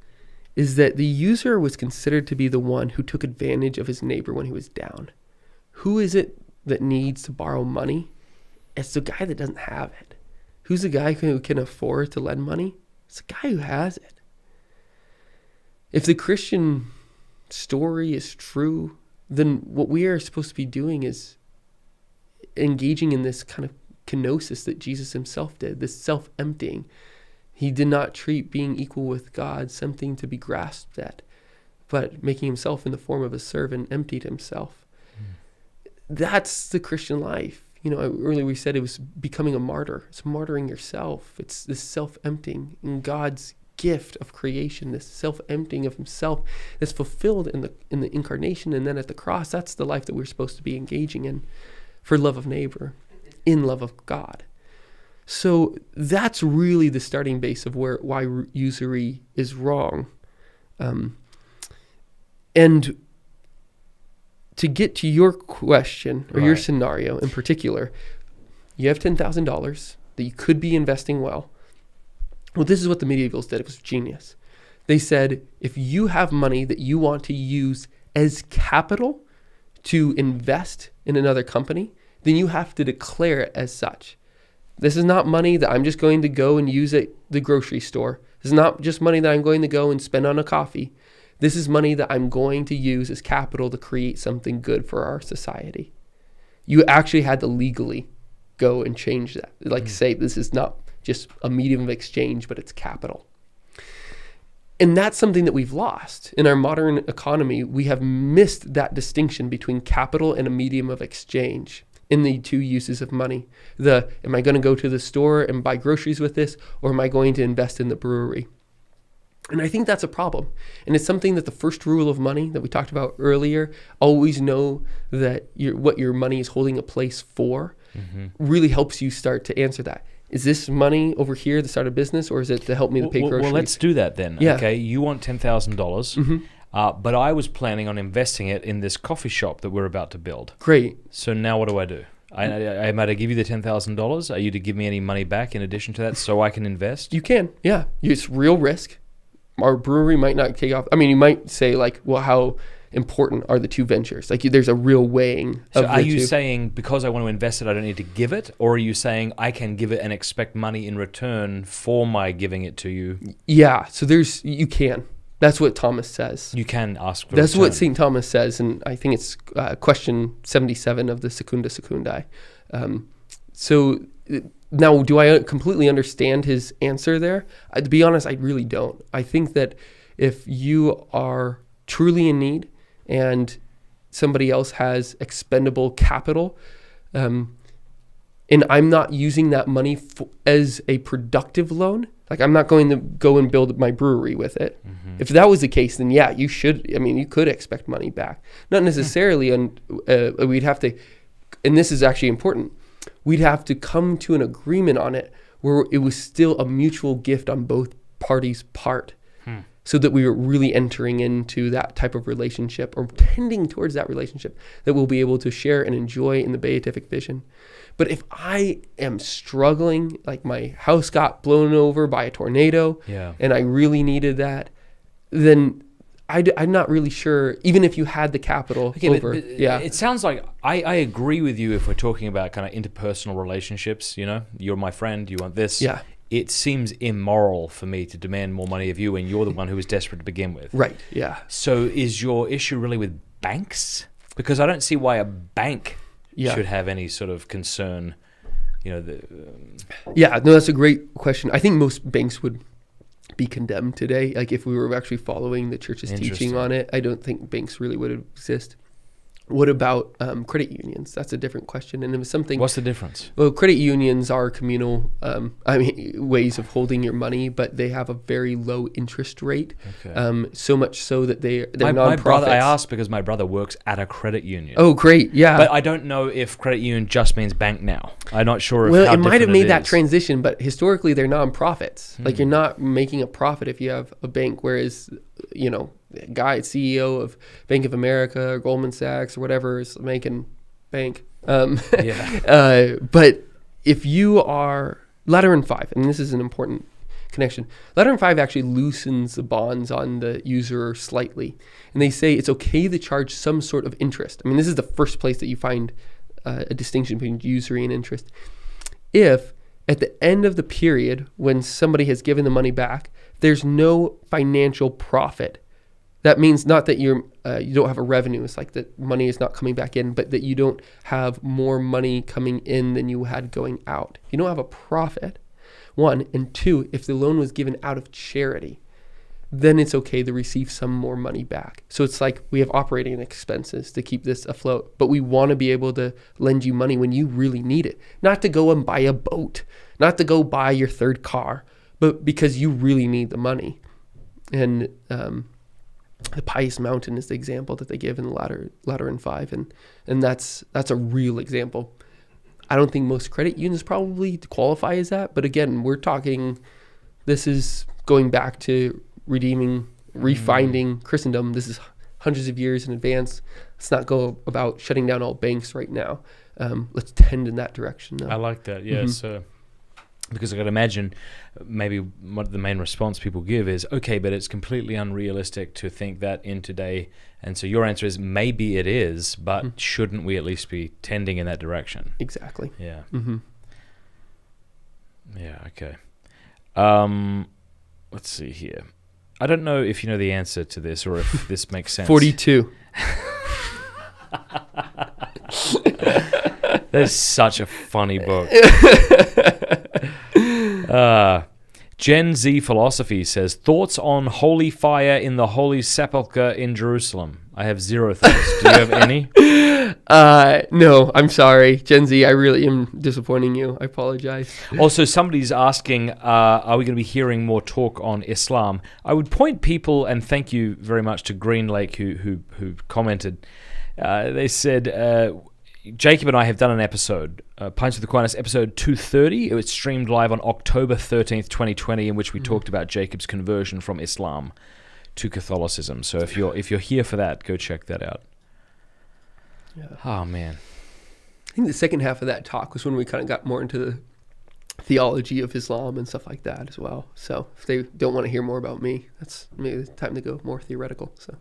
is that the usurer was considered to be the one who took advantage of his neighbor when he was down. Who is it that needs to borrow money? It's the guy that doesn't have it. Who's the guy who can afford to lend money? It's the guy who has it. If the Christian story is true, then what we are supposed to be doing is engaging in this kind of kenosis that Jesus himself did, this self-emptying. He did not treat being equal with God something to be grasped at, but making himself in the form of a servant, emptied himself. That's the Christian life. Earlier we said it was becoming a martyr. It's martyring yourself. It's this self-emptying in God's gift of creation, this self-emptying of himself that's fulfilled in the incarnation, and then at the cross. That's the life that we're supposed to be engaging in for love of neighbor, in love of God. So that's really the starting base of why usury is wrong. And to get to your question or your scenario in particular, you have $10,000 that you could be investing well. Well, this is what the medievals did. It was genius. They said, if you have money that you want to use as capital to invest in another company, then you have to declare it as such. This is not money that I'm just going to go and use at the grocery store. This is not just money that I'm going to go and spend on a coffee. This is money that I'm going to use as capital to create something good for our society. You actually had to legally go and change that. Like say, this is not just a medium of exchange, but it's capital. And that's something that we've lost. In our modern economy, we have missed that distinction between capital and a medium of exchange in the two uses of money. Am I going to go to the store and buy groceries with this, or am I going to invest in the brewery? And I think that's a problem. And it's something that the first rule of money that we talked about earlier, always know that what your money is holding a place for, really helps you start to answer that. Is this money over here to start a business, or is it to help me to pay groceries? Well, let's do that then. Yeah. Okay, you want $10,000, but I was planning on investing it in this coffee shop that we're about to build. Great. So now what do? Am I to give you the $10,000? Are you to give me any money back in addition to that so I can invest? You can, yeah. It's real risk. Our brewery might not take off. I mean, you might say like, well, how important are the two ventures? Like there's a real weighing of the two. So are you saying because I want to invest it, I don't need to give it? Or are you saying I can give it and expect money in return for my giving it to you? Yeah, so you can. That's what Thomas says. You can ask for That's return. what St. Thomas says, and I think it's question 77 of the Secunda Secundae. So now, do I completely understand his answer there? To be honest, I really don't. I think that if you are truly in need and somebody else has expendable capital, and I'm not using that money as a productive loan, like I'm not going to go and build my brewery with it. If that was the case, then yeah, you could expect money back. Not necessarily, and we'd have to, and this is actually important, we'd have to come to an agreement on it where it was still a mutual gift on both parties' part, so that we were really entering into that type of relationship or tending towards that relationship that we'll be able to share and enjoy in the beatific vision. But if I am struggling, like my house got blown over by a tornado, and I really needed that, then I'm not really sure, even if you had the capital over. It sounds like I agree with you if we're talking about kind of interpersonal relationships, you're my friend, you want this. Yeah. It seems immoral for me to demand more money of you when you're the one who was desperate to begin with. Right, yeah. So is your issue really with banks? Because I don't see why a bank should have any sort of concern. Yeah, no, that's a great question. I think most banks would be condemned today. Like if we were actually following the church's teaching on it, I don't think banks really would exist. What about credit unions? That's a different question. And it was something. What's the difference? Well, credit unions are communal ways of holding your money, but they have a very low interest rate. Okay. So much so that they're nonprofits. I asked because my brother works at a credit union. Oh, great. Yeah. But I don't know if credit union just means bank now. I'm not sure. Well, it might have made that transition, but historically they're nonprofits. Like you're not making a profit if you have a bank, whereas, guy, CEO of Bank of America or Goldman Sachs or whatever is making bank. But if you are Lateran 5, and this is an important connection, Lateran 5 actually loosens the bonds on the usurer slightly. And they say it's okay to charge some sort of interest. I mean, this is the first place that you find a distinction between usury and interest. If at the end of the period when somebody has given the money back, there's no financial profit. That means not that you don't have a revenue. It's like that money is not coming back in, but that you don't have more money coming in than you had going out. You don't have a profit, one. And two, if the loan was given out of charity, then it's okay to receive some more money back. So it's like we have operating expenses to keep this afloat, but we want to be able to lend you money when you really need it. Not to go and buy a boat, not to go buy your third car, but because you really need the money. And the Pious Mountain is the example that they give in the Lateran 5, and that's a real example. I don't think most credit unions probably qualify as that, but again, we're talking, this is going back to refinding Christendom. This is hundreds of years in advance. Let's not go about shutting down all banks right now. Let's tend in that direction now. I like that, yeah. So because I can imagine maybe what the main response people give is, okay, but it's completely unrealistic to think that in today. And so your answer is maybe it is, but shouldn't we at least be tending in that direction? Exactly. Yeah. Yeah, okay. Let's see here. I don't know if you know the answer to this or if this makes sense. 42. That's such a funny book. Gen Z Philosophy says, thoughts on holy fire in the Holy Sepulchre in Jerusalem. I have zero thoughts. Do you have any? No, I'm sorry. Gen Z, I really am disappointing you. I apologize. Also, somebody's asking, are we going to be hearing more talk on Islam? I would point people, and thank you very much to Green Lake who commented. They said, Jacob and I have done an episode, Pints with Aquinas, episode 230. It was streamed live on October 13th, 2020, in which we talked about Jacob's conversion from Islam to Catholicism. So if you're here for that, go check that out. Yeah. Oh, man. I think the second half of that talk was when we kind of got more into the theology of Islam and stuff like that as well. So if they don't want to hear more about me, that's maybe the time to go more theoretical. So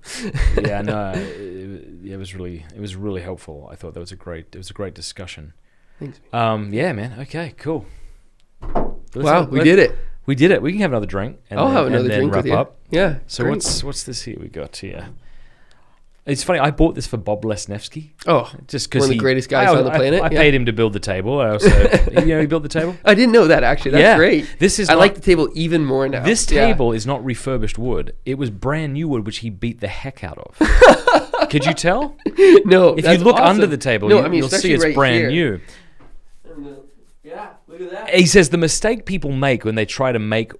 yeah, no, it was really helpful. I thought it was a great discussion. Thanks. Yeah, man. Okay, cool. We did it. We did it. We can have another drink. I'll have another drink wrap with you. Up. Yeah. So great. what's this here we got here? It's funny. I bought this for Bob Lesniewski. Oh, just because one of the greatest guys on the planet. I paid him to build the table. I also, he built the table. I didn't know that actually. That's great. I like the table even more now. This table is not refurbished wood. It was brand new wood, which he beat the heck out of. Could you tell? No. If you look under the table, you'll see it's brand new. Yeah, look at that. He says the mistake people make when they try to make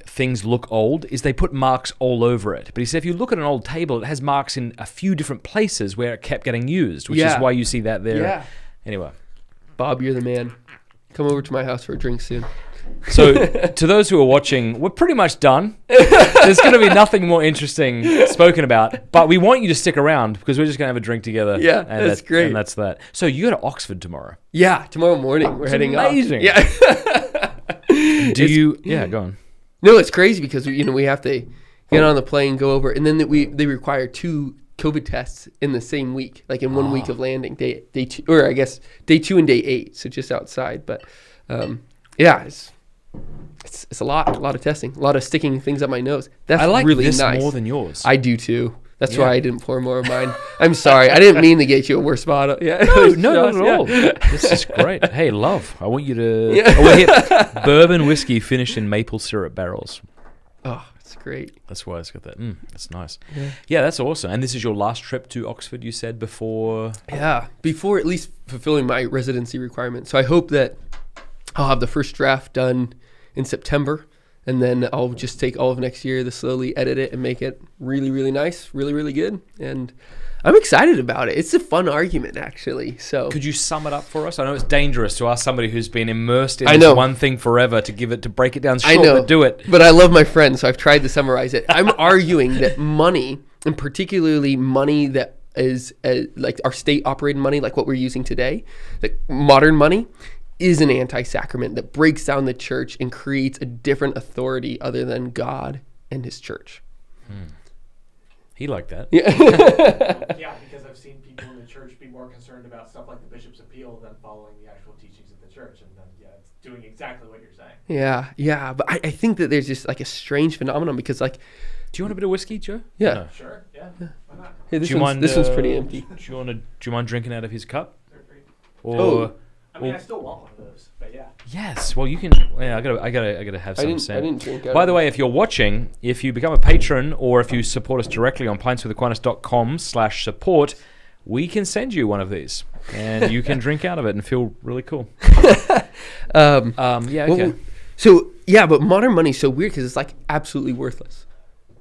things look old is they put marks all over it. But he said if you look at an old table, it has marks in a few different places where it kept getting used, which is why you see that there. Yeah. Anyway. Bob, you're the man. Come over to my house for a drink soon. So to those who are watching, we're pretty much done. There's going to be nothing more interesting spoken about, but we want you to stick around because we're just going to have a drink together. Yeah, that's great. And that's that. So you go to Oxford tomorrow. Yeah, tomorrow morning we're heading amazing. Off. Yeah. Yeah, go on. No, it's crazy because we have to get on the plane, go over, and then they require 2 COVID tests in the same week, like in 1 week of landing, day 2, or I guess day 2 and day 8, so just outside. But it's a lot of testing, a lot of sticking things up my nose. That's I like really this nice. more than yours. I do too. That's why I didn't pour more of mine. I'm sorry. I didn't mean to get you a worse bottle. Yeah. No, not at all. This is great. Hey, love, I want you to... we're here. Bourbon whiskey finished in maple syrup barrels. Oh, it's great. That's why it's got that. That's nice. Yeah, that's awesome. And this is your last trip to Oxford, you said, before... Yeah, before at least fulfilling my residency requirement. So I hope that I'll have the first draft done in September. And then I'll just take all of next year to slowly edit it and make it really, really nice, really, really good. And I'm excited about it. It's a fun argument, actually. So could you sum it up for us? I know it's dangerous to ask somebody who's been immersed in this one thing forever to break it down short, but do it. But I love my friend, so I've tried to summarize it. I'm arguing that money, and particularly money that is like our state-operated money, like what we're using today, like modern money, is an anti-sacrament that breaks down the church and creates a different authority other than God and his church. He liked that. Yeah. Yeah, because I've seen people in the church be more concerned about stuff like the bishop's appeal than following the actual teachings of the church. And then, it's doing exactly what you're saying. Yeah. But I think that there's just like a strange phenomenon because like... Do you want a bit of whiskey, Joe? Yeah. No. Sure, yeah. Why not? Hey, this one's pretty empty. Do you mind drinking out of his cup? They're free. Or... I mean, I still want one of those, but yeah. Yes. Well, you can. Yeah, I gotta have some. I didn't drink out. By the way, if you're watching, if you become a patron or if you support us directly on pintswithaquinas.com/support, we can send you one of these, and you can drink out of it and feel really cool. Yeah. Okay. But modern money's so weird because it's like absolutely worthless.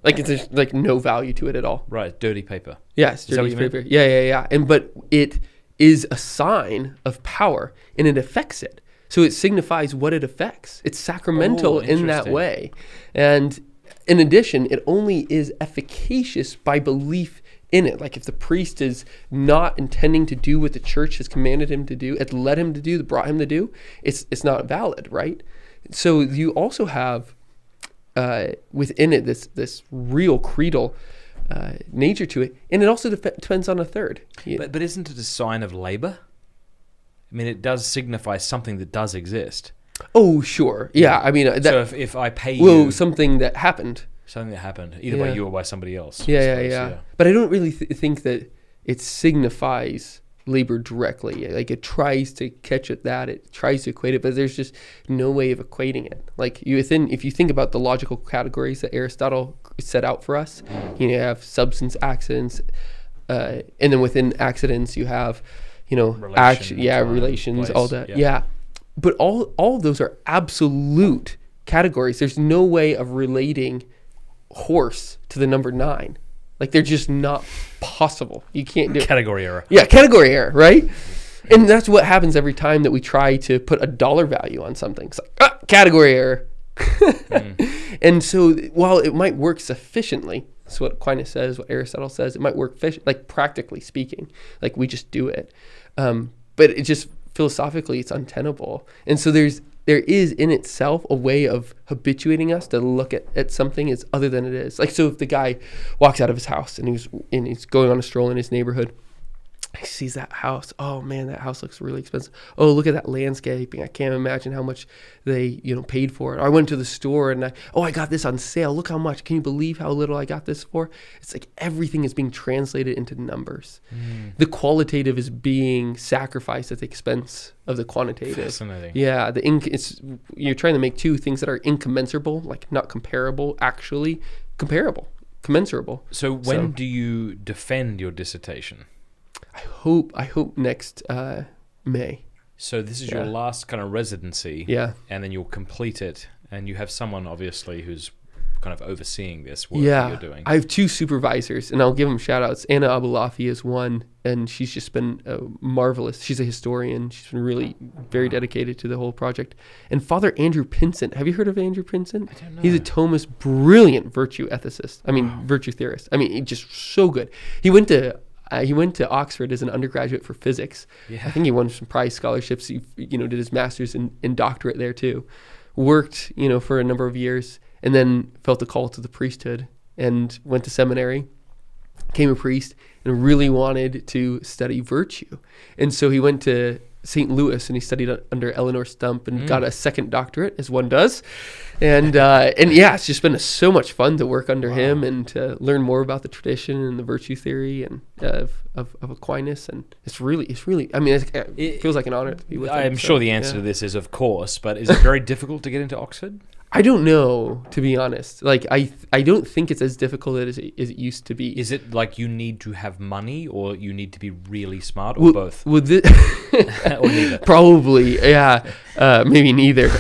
Like it's like no value to it at all. Right. Dirty paper. Yeah, it's dirty paper. Yeah. But it is a sign of power, and it affects it. So it signifies what it affects. It's sacramental in that way. And in addition, it only is efficacious by belief in it. Like if the priest is not intending to do what the church has commanded him to do, it led him to do, brought him to do, it's not valid, right? So you also have within it this real creedal nature to it, and it also depends on a third. But isn't it a sign of labor? I mean, it does signify something that does exist. Oh, sure. Yeah, I mean... so if I pay you... something that happened. Something that happened, either by you or by somebody else. Yeah. But I don't really think that it signifies labor directly. Like, it tries to catch at that, it tries to equate it, but there's just no way of equating it. Like, if you think about the logical categories that Aristotle set out for us, you have substance, accidents, and then within accidents you have, relations, all that. Yeah. But all of those are absolute categories. There's no way of relating horse to the number 9. Like, they're just not possible. You can't do it. Category error. Yeah, category error, right? And that's what happens every time that we try to put a dollar value on something. It's like, category error. And so while it might work sufficiently, that's what Aquinas says, what Aristotle says, it might work like practically speaking, like we just do it. But it just philosophically, it's untenable. And so there is in itself a way of habituating us to look at something as other than it is. Like, so if the guy walks out of his house and he's going on a stroll in his neighborhood, he sees that house. Oh man, that house looks really expensive. Oh, look at that landscaping. I can't imagine how much they, paid for it. Or I went to the store and I got this on sale. Look how much. Can you believe how little I got this for? It's like everything is being translated into numbers. The qualitative is being sacrificed at the expense of the quantitative. Fascinating. Yeah, you're trying to make two things that are incommensurable, like not comparable, actually comparable, commensurable. So when do you defend your dissertation? I hope next May. So this is your last kind of residency. Yeah. And then you'll complete it, and you have someone obviously who's kind of overseeing this work that you're doing. I have 2 supervisors, and I'll give them shout outs. Anna Abulafi is one, and she's just been marvelous. She's a historian. She's been really very dedicated to the whole project. And Father Andrew Pinsent. Have you heard of Andrew Pinsent? I don't know. He's a Thomist, brilliant virtue ethicist. Virtue theorist. He's just so good. He went to Oxford as an undergraduate for physics. Yeah. I think he won some prize scholarships. He, did his master's and doctorate there too. Worked, for a number of years, and then felt the call to the priesthood and went to seminary, became a priest, and really wanted to study virtue. And so he went to St. Louis and he studied under Eleanor Stump and got a second doctorate, as one does. And it's just been so much fun to work under him and to learn more about the tradition and the virtue theory and of Aquinas. And it's really, it feels like an honor to be with him. I'm sure the answer to this is of course, but is it very difficult to get into Oxford? I don't know, to be honest. Like, I don't think it's as difficult as it used to be. Is it like you need to have money, or you need to be really smart, or both? Or neither? Probably, yeah. Maybe neither.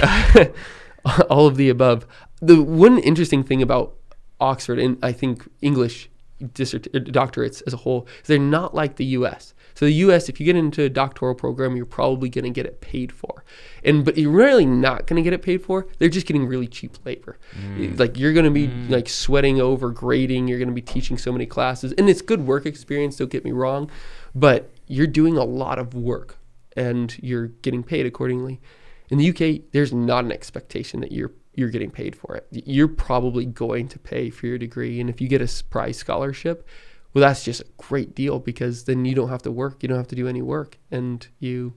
All of the above. The one interesting thing about Oxford, and I think English doctorates as a whole, is they're not like the U.S. So the U.S., if you get into a doctoral program, you're probably going to get it paid for. But you're really not going to get it paid for. They're just getting really cheap labor. Like, you're going to be like sweating over grading. You're going to be teaching so many classes. And it's good work experience, don't get me wrong. But you're doing a lot of work and you're getting paid accordingly. In the UK, there's not an expectation that you're getting paid for it. You're probably going to pay for your degree. And if you get a prize scholarship, well, that's just a great deal, because then you don't have to work. You don't have to do any work. And you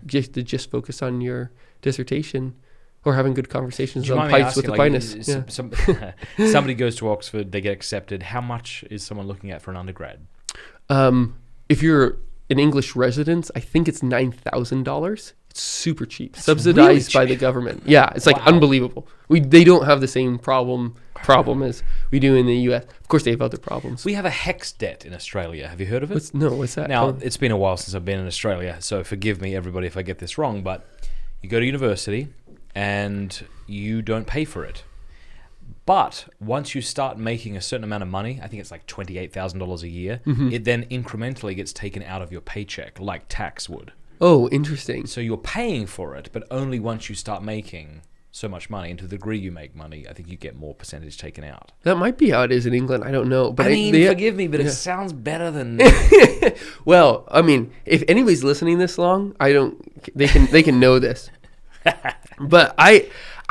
just focus on your dissertation or having good conversations on pipes with Aquinas. Somebody goes to Oxford, they get accepted. How much is someone looking at for an undergrad? If you're an English resident, I think it's $9,000. It's super cheap, subsidized really cheap by the government. Yeah, it's like unbelievable. They don't have the same problem as we do in the U.S. Of course, they have other problems. We have a HEX debt in Australia. Have you heard of it? What's that? Now, it's been a while since I've been in Australia, so forgive me, everybody, if I get this wrong, but you go to university and you don't pay for it. But once you start making a certain amount of money, I think it's like $28,000 a year, it then incrementally gets taken out of your paycheck like tax would. Oh, interesting. So you're paying for it, but only once you start making so much money. And to the degree you make money, I think you get more percentage taken out. That might be how it is in England. I don't know. But forgive me, but it sounds better than... Well, if anybody's listening this long, they can know this. But I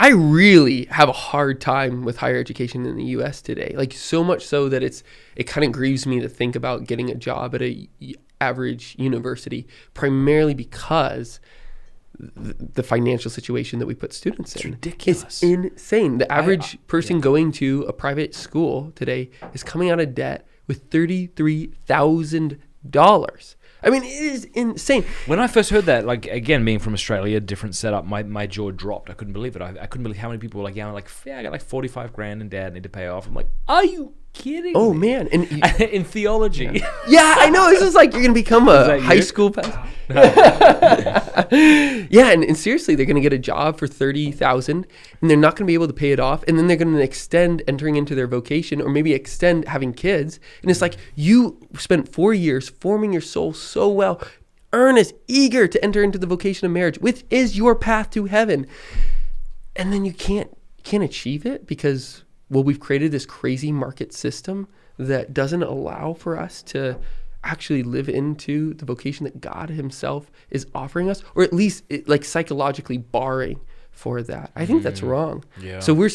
really have a hard time with higher education in the U.S. today. Like, so much so that it kind of grieves me to think about getting a job at a average university, primarily because the financial situation that we put students in. It's ridiculous. It's insane. The average person going to a private school today is coming out of debt with $33,000. I mean, it is insane. When I first heard that, like, again, being from Australia, different setup, my jaw dropped. I couldn't believe it. I couldn't believe how many people were like, yeah, I got like 45 grand and dad need to pay off. I'm like, are you kidding me? Man. And in theology. Yeah, I know. It's just like you're going to become a high school pastor. Yeah, and seriously, they're going to get a job for $30,000 and they're not going to be able to pay it off. And then they're going to extend entering into their vocation or maybe extend having kids. And it's like you spent 4 years forming your soul so well, earnest, eager to enter into the vocation of marriage, which is your path to heaven. And then you can't achieve it because, well, we've created this crazy market system that doesn't allow for us to actually live into the vocation that God himself is offering us, or at least like psychologically barring for that. I think that's wrong. Yeah. So we're,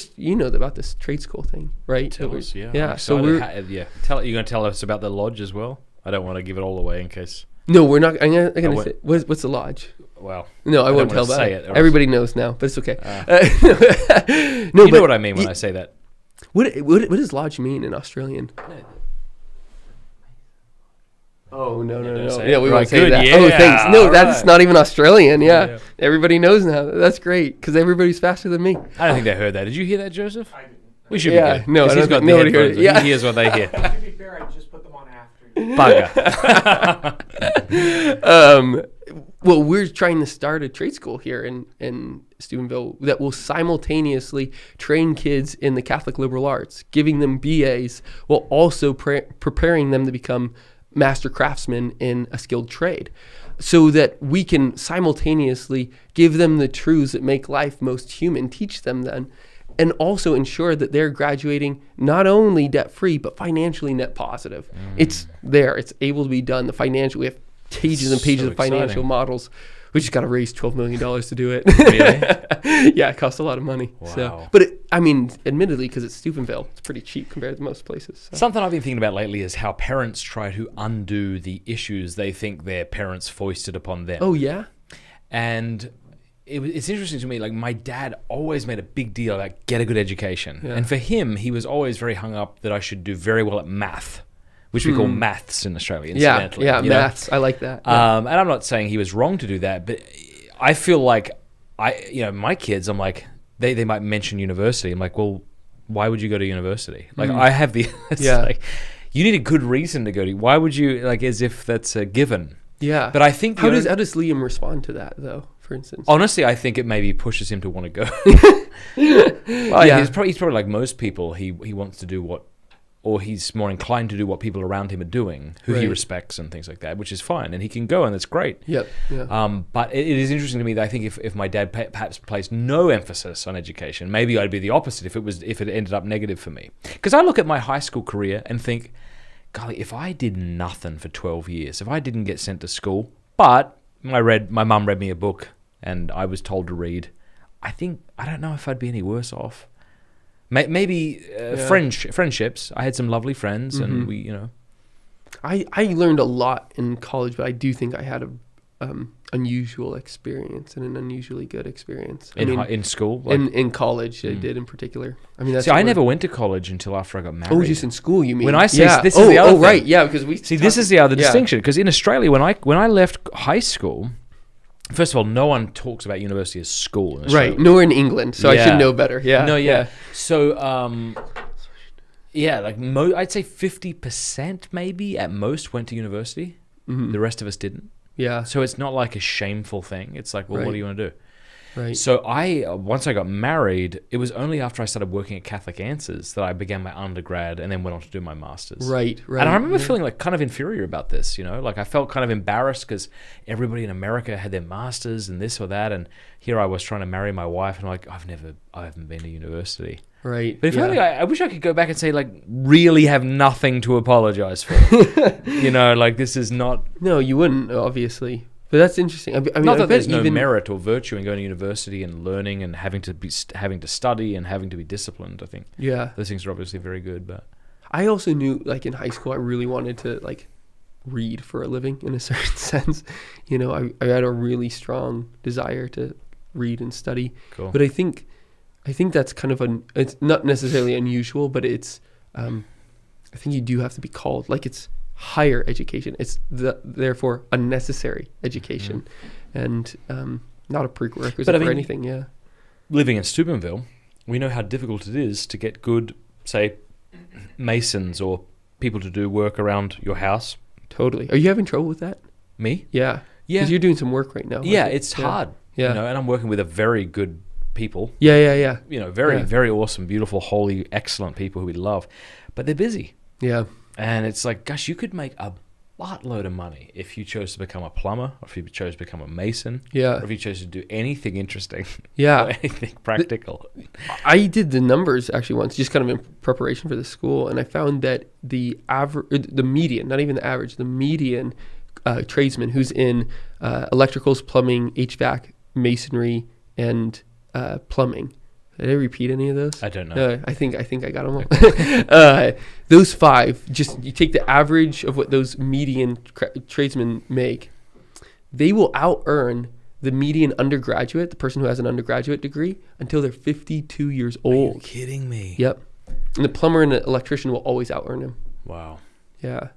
about this trade school thing, right? Tell us, yeah. Yeah. So you're going to tell us about the lodge as well? I don't want to give it all away in case. No, we're not. I'm going to say, what's the lodge? Well, no, I won't tell about it. Everybody knows now, but it's okay. No, you know what I mean when I say that. What does lodge mean in Australian? Oh, no. Yeah, we won't say that. Yeah. Oh, thanks. No, that's not even Australian. Yeah. Everybody knows now. That's great because everybody's faster than me. I don't think they heard that. Did you hear that, Joseph? I didn't. We should be good. No, I don't think nobody heard it. Yeah. He hears what they hear. To be fair, I just put them on after. Bugger. Well, we're trying to start a trade school here in Steubenville that will simultaneously train kids in the Catholic liberal arts, giving them BAs while also preparing them to become master craftsmen in a skilled trade, so that we can simultaneously give them the truths that make life most human, teach them then, and also ensure that they're graduating not only debt-free, but financially net positive. It's there. It's able to be done. The financial, we have pages and pages of financial models. We just got to raise $12 million to do it. Really? Yeah, it costs a lot of money. Wow. So, but admittedly, because it's Steubenville, it's pretty cheap compared to most places. So. Something I've been thinking about lately is how parents try to undo the issues they think their parents foisted upon them. Oh, yeah? And it's interesting to me, like my dad always made a big deal about get a good education. Yeah. And for him, he was always very hung up that I should do very well at math, which we call maths in Australia, incidentally. Yeah, maths. I like that. Yeah. And I'm not saying he was wrong to do that, but I feel like my kids, I'm like, they might mention university. I'm like, well, why would you go to university? Like I have like, you need a good reason to go to. Why would you, like, as if that's a given? Yeah. But I think how does Liam respond to that though? For instance, honestly, I think it maybe pushes him to want to go. Well, he's probably like most people. He wants to do or he's more inclined to do what people around him are doing, who he respects and things like that, which is fine, and he can go, and that's great. Yep. Yeah. But it is interesting to me that I think if my dad perhaps placed no emphasis on education, maybe I'd be the opposite if it ended up negative for me. Because I look at my high school career and think, golly, if I did nothing for 12 years, if I didn't get sent to school, but my mum read me a book and I was told to read, I don't know if I'd be any worse off. Maybe friendships. I had some lovely friends, and we, I learned a lot in college, but I do think I had a unusual experience and an unusually good experience. In school, in college, I did in particular. I mean, I never went to college until after I got married. Oh, just in school, you mean? When I say this is the other thing. Right, yeah, because this is the other distinction. Because in Australia, when I left high school. First of all, no one talks about university as school in Australia. Right, nor in England, so I should know better. Yeah. No, yeah. So, like I'd say 50% maybe at most went to university. The rest of us didn't. Yeah. So it's not like a shameful thing. It's like, well, what do you want to do? Right. So once I got married, it was only after I started working at Catholic Answers that I began my undergrad and then went on to do my master's. Right. And I remember feeling like kind of inferior about this, like I felt kind of embarrassed because everybody in America had their masters and this or that, and here I was trying to marry my wife, and I'm like, I haven't been to university. Right. But if only I wish I could go back and say, like, really have nothing to apologize for. Like this is not. No, you wouldn't, obviously. But that's interesting. I mean, not that there's no merit or virtue in going to university and learning and having to study and having to be disciplined. I think those things are obviously very good. But I also knew, like in high school, I really wanted to read for a living in a certain sense. You know, I had a really strong desire to read and study. Cool. But I think that's kind of it's not necessarily unusual, but it's I think you do have to be called, like, it's higher education. It's therefore a necessary education, and not a prerequisite for anything. Yeah. Living in Steubenville, we know how difficult it is to get good, say, masons or people to do work around your house. Totally. Are you having trouble with that? Me? Yeah. Because you're doing some work right now. Yeah, it's hard. Yeah. You know, and I'm working with a very good people. Yeah. You know, very awesome, beautiful, holy, excellent people who we love. But they're busy. Yeah. And it's like, gosh, you could make a buttload of money if you chose to become a plumber, or if you chose to become a mason, or if you chose to do anything interesting, or anything practical. I did the numbers actually once, just kind of in preparation for the school, and I found that the median, not even the average, the median tradesman who's in electricals, plumbing, HVAC, masonry, and plumbing. Did I repeat any of those? I don't know. I think I got them all. Those 5, just you take the average of what those median tradesmen make, they will out-earn the median undergraduate, the person who has an undergraduate degree, until they're 52 years old. Are you kidding me? Yep. And the plumber and the electrician will always out-earn him. Wow. Yeah.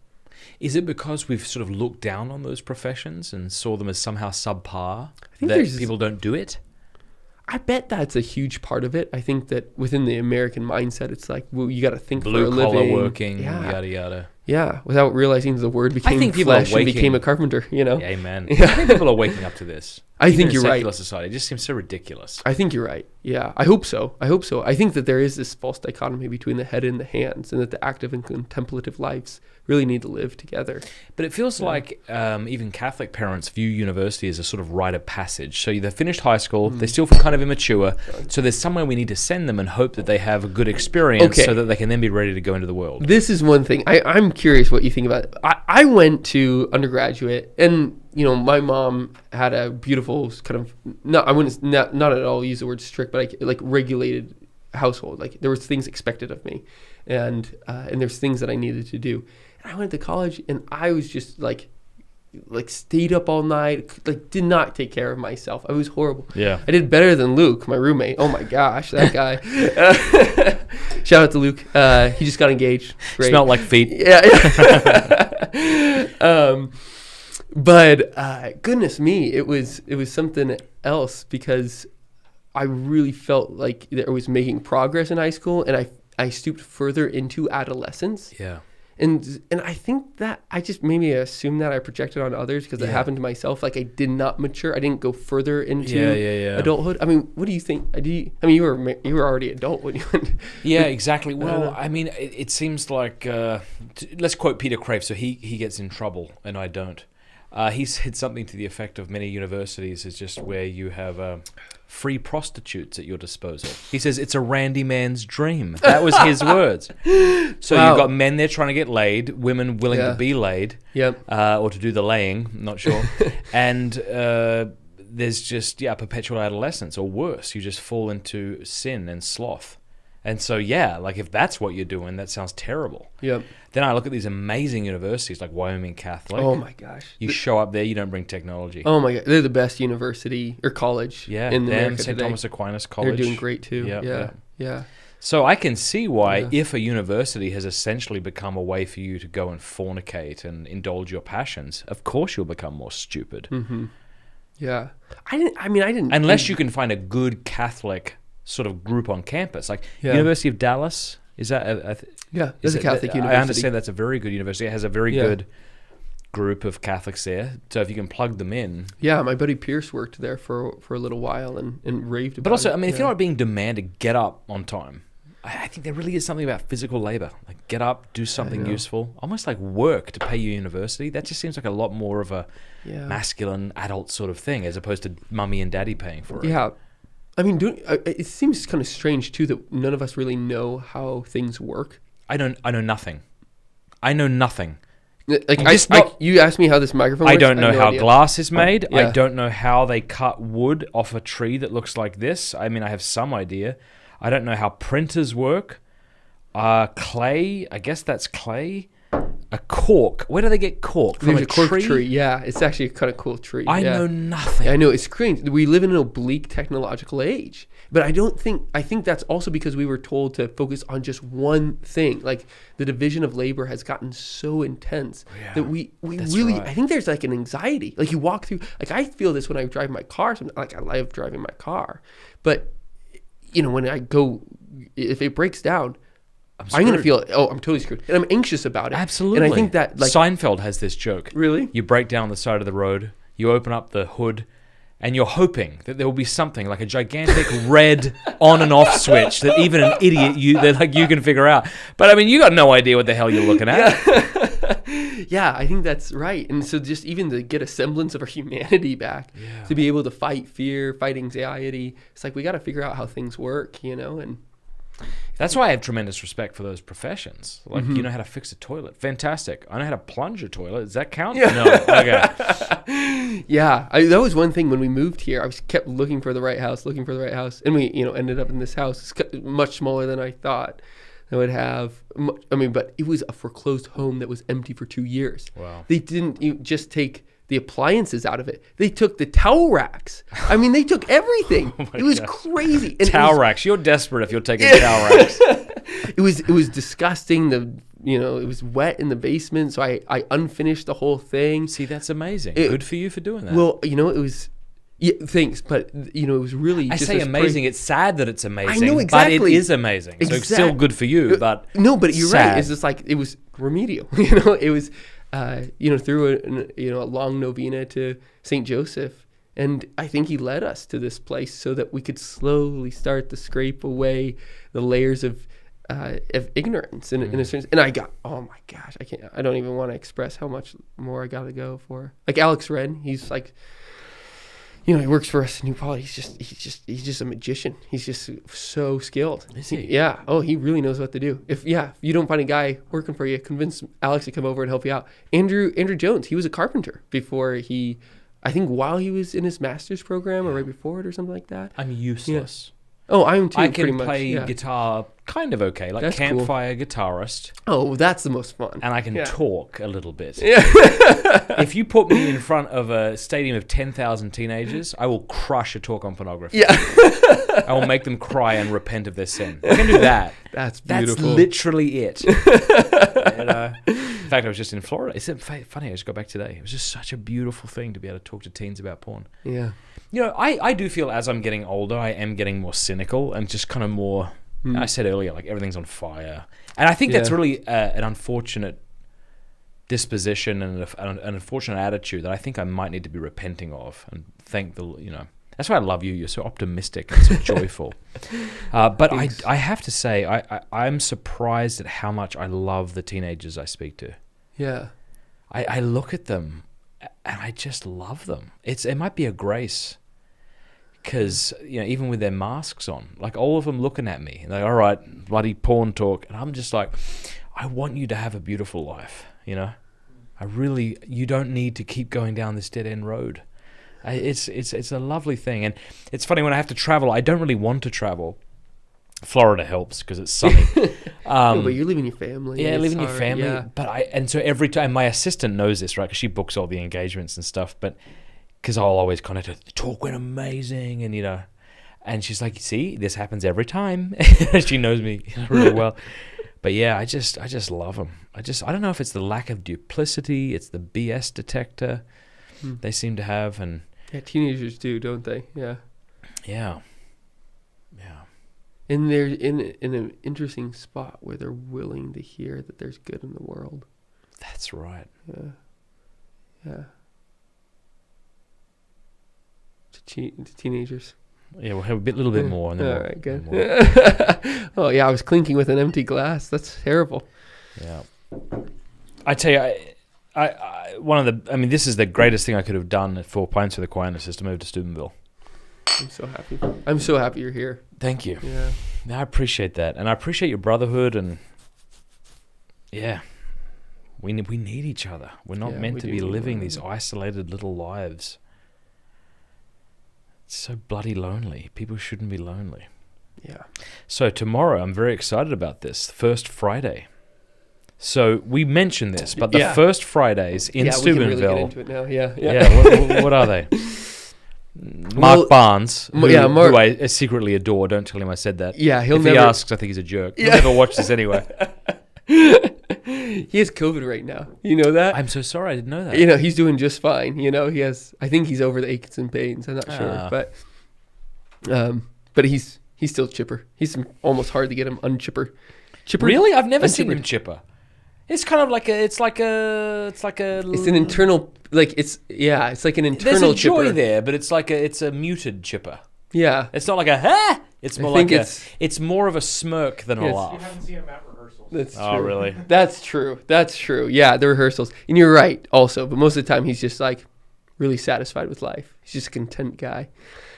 Is it because we've sort of looked down on those professions and saw them as somehow subpar, I think that people don't do it? I bet that's a huge part of it. I think that within the American mindset, it's like, well, you got to think for a living. Blue collar working, yada, yada. Yeah, without realizing the word became flesh and became a carpenter, you know? Yeah, amen. Yeah. I think people are waking up to this. I think you're right. Secular society, it just seems so ridiculous. I think you're right. Yeah, I hope so. I think that there is this false dichotomy between the head and the hands, and that the active and contemplative lives really need to live together. But it feels like even Catholic parents view university as a sort of rite of passage. So they've finished high school, they still feel kind of immature, so there's somewhere we need to send them and hope that they have a good experience so that they can then be ready to go into the world. This is one thing. I'm curious what you think about it. I went to undergraduate, and you know, my mom had a beautiful kind of not at all use the word strict, but like regulated household. Like there was things expected of me, and there's things that I needed to do. And I went to college, and I was just like stayed up all night, like did not take care of myself. I was horrible. Yeah, I did better than Luke, my roommate. Oh my gosh, that guy. Shout out to Luke. He just got engaged. Great. Smelled like feet. Yeah. But goodness me, it was something else, because I really felt like I was making progress in high school, and I stooped further into adolescence. Yeah. And I think that I just maybe assumed that I projected on others, because it happened to myself. Like I did not mature. I didn't go further into adulthood. I mean, what do you think? You were already adult when you went. Yeah, exactly. Well, I mean, it seems like let's quote Peter Crave. So he gets in trouble and I don't. He said something to the effect of many universities is just where you have free prostitutes at your disposal. He says it's a Randy man's dream. That was his words. So you've got men there trying to get laid, women willing to be laid, or to do the laying, I'm not sure. And there's just perpetual adolescence, or worse, you just fall into sin and sloth. And so, like if that's what you're doing, that sounds terrible. Yep. Then I look at these amazing universities like Wyoming Catholic. Oh my gosh. You show up there, you don't bring technology. Oh my God. They're the best university or college in America St. today. Thomas Aquinas College. They're doing great too. Yeah. So I can see why if a university has essentially become a way for you to go and fornicate and indulge your passions, of course you'll become more stupid. Mm-hmm. Yeah. I didn't. Unless you can find a good Catholic sort of group on campus, like University of Dallas. Is that it's a Catholic university. I understand that's a very good university. It has a very good group of Catholics there. So if you can plug them in. Yeah, my buddy Pierce worked there for a little while and raved about it. But also, I mean, if you're not being demanded, get up on time. I think there really is something about physical labor. Like get up, do something useful. Almost like work to pay your university. That just seems like a lot more of a masculine adult sort of thing, as opposed to mummy and daddy paying for it. Yeah. I mean, it seems kind of strange too that none of us really know how things work. I know nothing. I know nothing. Like you asked me how this microphone works. I don't know how glass is made. Yeah. I don't know how they cut wood off a tree that looks like this. I mean, I have some idea. I don't know how printers work. Clay, I guess that's clay. A cork? Where do they get cork? From There's a cork tree? tree. Yeah, it's actually a kind of cool tree. I know nothing. Yeah, I know, it's crazy. We live in an oblique technological age. But I think that's also because we were told to focus on just one thing. Like the division of labor has gotten so intense that we really, right. I think there's like an anxiety. Like you walk through, like I feel this when I drive my car. Like I love driving my car. But, when I go, if it breaks down, I'm going to feel, I'm totally screwed. And I'm anxious about it. Absolutely. And I think that like Seinfeld has this joke. Really? You break down the side of the road, you open up the hood, and you're hoping that there will be something like a gigantic red on and off switch that even an idiot you can figure out. But I mean, you got no idea what the hell you're looking at. Yeah, I think that's right. And so just even to get a semblance of our humanity back, to be able to fight fear, fight anxiety, it's like we got to figure out how things work, and that's why I have tremendous respect for those professions. Like, you know how to fix a toilet. Fantastic. I know how to plunge a toilet. Does that count? Yeah. No. Okay. Yeah. That was one thing when we moved here. I kept looking for the right house. And we, ended up in this house. It's much smaller than I thought I would have. But it was a foreclosed home that was empty for 2 years. Wow. They didn't just take the appliances out of it. They took the towel racks. They took everything. It was crazy. And towel racks. You're desperate if you're taking towel racks. It was disgusting. It was wet in the basement, so I unfinished the whole thing. See, that's amazing. Good for you for doing that. Well, it was. Yeah, thanks, but it was really. I just say amazing. It's sad that it's amazing. I know exactly. But it is amazing. So it's still good for you. But no, but you're sad. right. It's just like it was remedial. It was. Through a long novena to St. Joseph. And I think he led us to this place so that we could slowly start to scrape away the layers of ignorance in a sense. And I got, oh my gosh, I don't even want to express how much more I got to go for. Like Alex Wren, he's like, he works for us in New Polity. He's just a magician. He's just so skilled. Is he? Yeah. Oh, he really knows what to do. If you don't find a guy working for you, convince Alex to come over and help you out. Andrew Jones, he was a carpenter before I think while he was in his master's program or right before it or something like that. I'm useless. Yeah. Oh, I am too. I pretty can much, play guitar kind of okay, like that's campfire guitarist. Oh, that's the most fun. And I can talk a little bit. Yeah. If you put me in front of a stadium of 10,000 teenagers, I will crush a talk on pornography. Yeah. I will make them cry and repent of their sin. I can do that. That's beautiful. That's literally it. In fact, I was just in Florida. It's funny, I just got back today. It was just such a beautiful thing to be able to talk to teens about porn. Yeah. I do feel as I'm getting older, I am getting more cynical and just kind of more, I said earlier, like everything's on fire. And I think that's really an unfortunate disposition and an unfortunate attitude that I think I might need to be repenting of and thank that's why I love you. You're so optimistic and so joyful. But I have to say, I'm surprised at how much I love the teenagers I speak to. Yeah. I look at them and I just love them. It might be a grace. Because, even with their masks on, like all of them looking at me, and they're all right, bloody porn talk. And I'm just like, I want you to have a beautiful life, you don't need to keep going down this dead end road. It's a lovely thing. And it's funny when I have to travel, I don't really want to travel. Florida helps because it's sunny. But you're leaving your family. Yeah, leaving your family. Yeah. But so every time, my assistant knows this, right? Because she books all the engagements and stuff. But because I'll always kind of the talk went amazing, and and she's like, see, this happens every time. She knows me really well. But yeah, I just love them. I don't know if it's the lack of duplicity, it's the BS detector they seem to have, and teenagers do, don't they? Yeah. Yeah. And they're in an interesting spot where they're willing to hear that there's good in the world. That's right. Yeah. To teenagers. Yeah, we'll have a little bit more. And then all right, good. Oh, yeah, I was clinking with an empty glass. That's terrible. Yeah. I tell you, this is the greatest thing I could have done at 4 Pints for the Quietness is to move to Steubenville. I'm so happy. I'm so happy you're here. Thank you. Yeah. I appreciate that. And I appreciate your brotherhood. And yeah, we need each other. We're not meant to be living these isolated little lives. It's so bloody lonely. People shouldn't be lonely. Yeah. So tomorrow, I'm very excited about this. First Friday. So we mentioned this, but the first Fridays in Steubenville. We can really get into it now. Yeah. What are they? Mark Barnes, who I secretly adore. Don't tell him I said that. Yeah, if he asks, I think he's a jerk. He'll never watch this anyway. He has COVID right now. You know that? I'm so sorry. I didn't know that. He's doing just fine. I think he's over the aches and pains. I'm not sure, but he's still chipper. He's almost hard to get him unchipper. Chipper? Really? I've never seen him chipper. It's kind of like it's an internal, it's like an internal chipper. There's a joy there, but it's a muted chipper. Yeah. It's not like a ha. It's more like it's more of a smirk than a laugh. You haven't seen him at rehearsals. That's true. Oh, really? That's true. Yeah, the rehearsals. And you're right also, but most of the time he's just like really satisfied with life. He's just a content guy.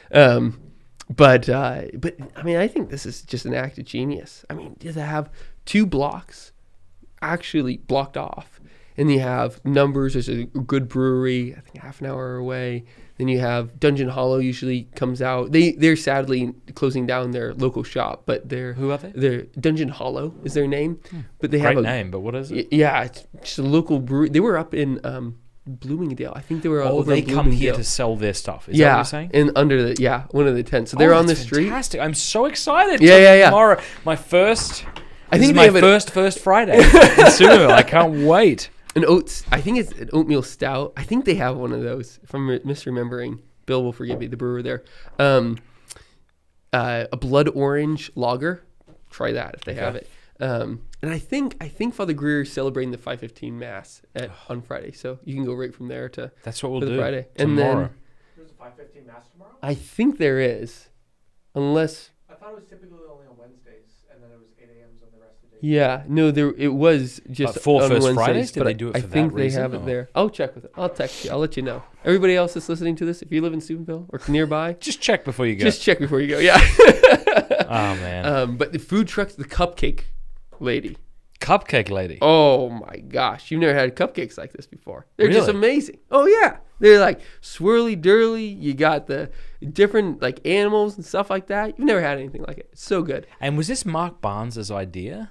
But I mean, I think this is just an act of genius. I mean, to have 2 blocks actually blocked off, and you have Numbers, there's a good brewery, I think half an hour away. Then you have Dungeon Hollow usually comes out. They're sadly closing down their local shop, but who are they? They're Dungeon Hollow is their name. But they have a name, but what is it? Yeah, it's just a local brewery. They were up in Bloomingdale. I think they were over they in come here to sell their stuff. Is that what you're saying? And under one of the tents. So they're on the street. Fantastic. I'm so excited. Yeah. Tomorrow, my first Friday in Steubenville. I can't wait. I think it's an oatmeal stout. I think they have one of those. If I'm misremembering, Bill will forgive me, the brewer there. A blood orange lager. Try that if they have it. And I think Father Greer is celebrating the 5:15 Mass on Friday, so you can go right from there to. That's what we'll do Friday. Tomorrow. And then there's a 5:15 Mass tomorrow. I think there is, unless. I thought it was typically only on Wednesdays, and then it was 8 a.m. on the rest of the day. Yeah, no, it was just for on First Wednesdays, Fridays. Did they do it for that reason? I think they have it there. I'll check with it. I'll text you. I'll let you know. Everybody else that's listening to this, if you live in Steubenville or nearby, just check before you go. Yeah. Oh man. But the food trucks, the cupcake lady. Oh my gosh, you've never had cupcakes like this before. They're just amazing. Oh yeah, they're like swirly dirly. You got the different like animals and stuff like that. You've never had anything like it. It's so good. And was this Mark Barnes' idea?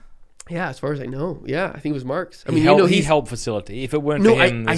Yeah, as far as I know. Yeah, I think it was Mark's. I mean, he helped facilitate. If it weren't for him, I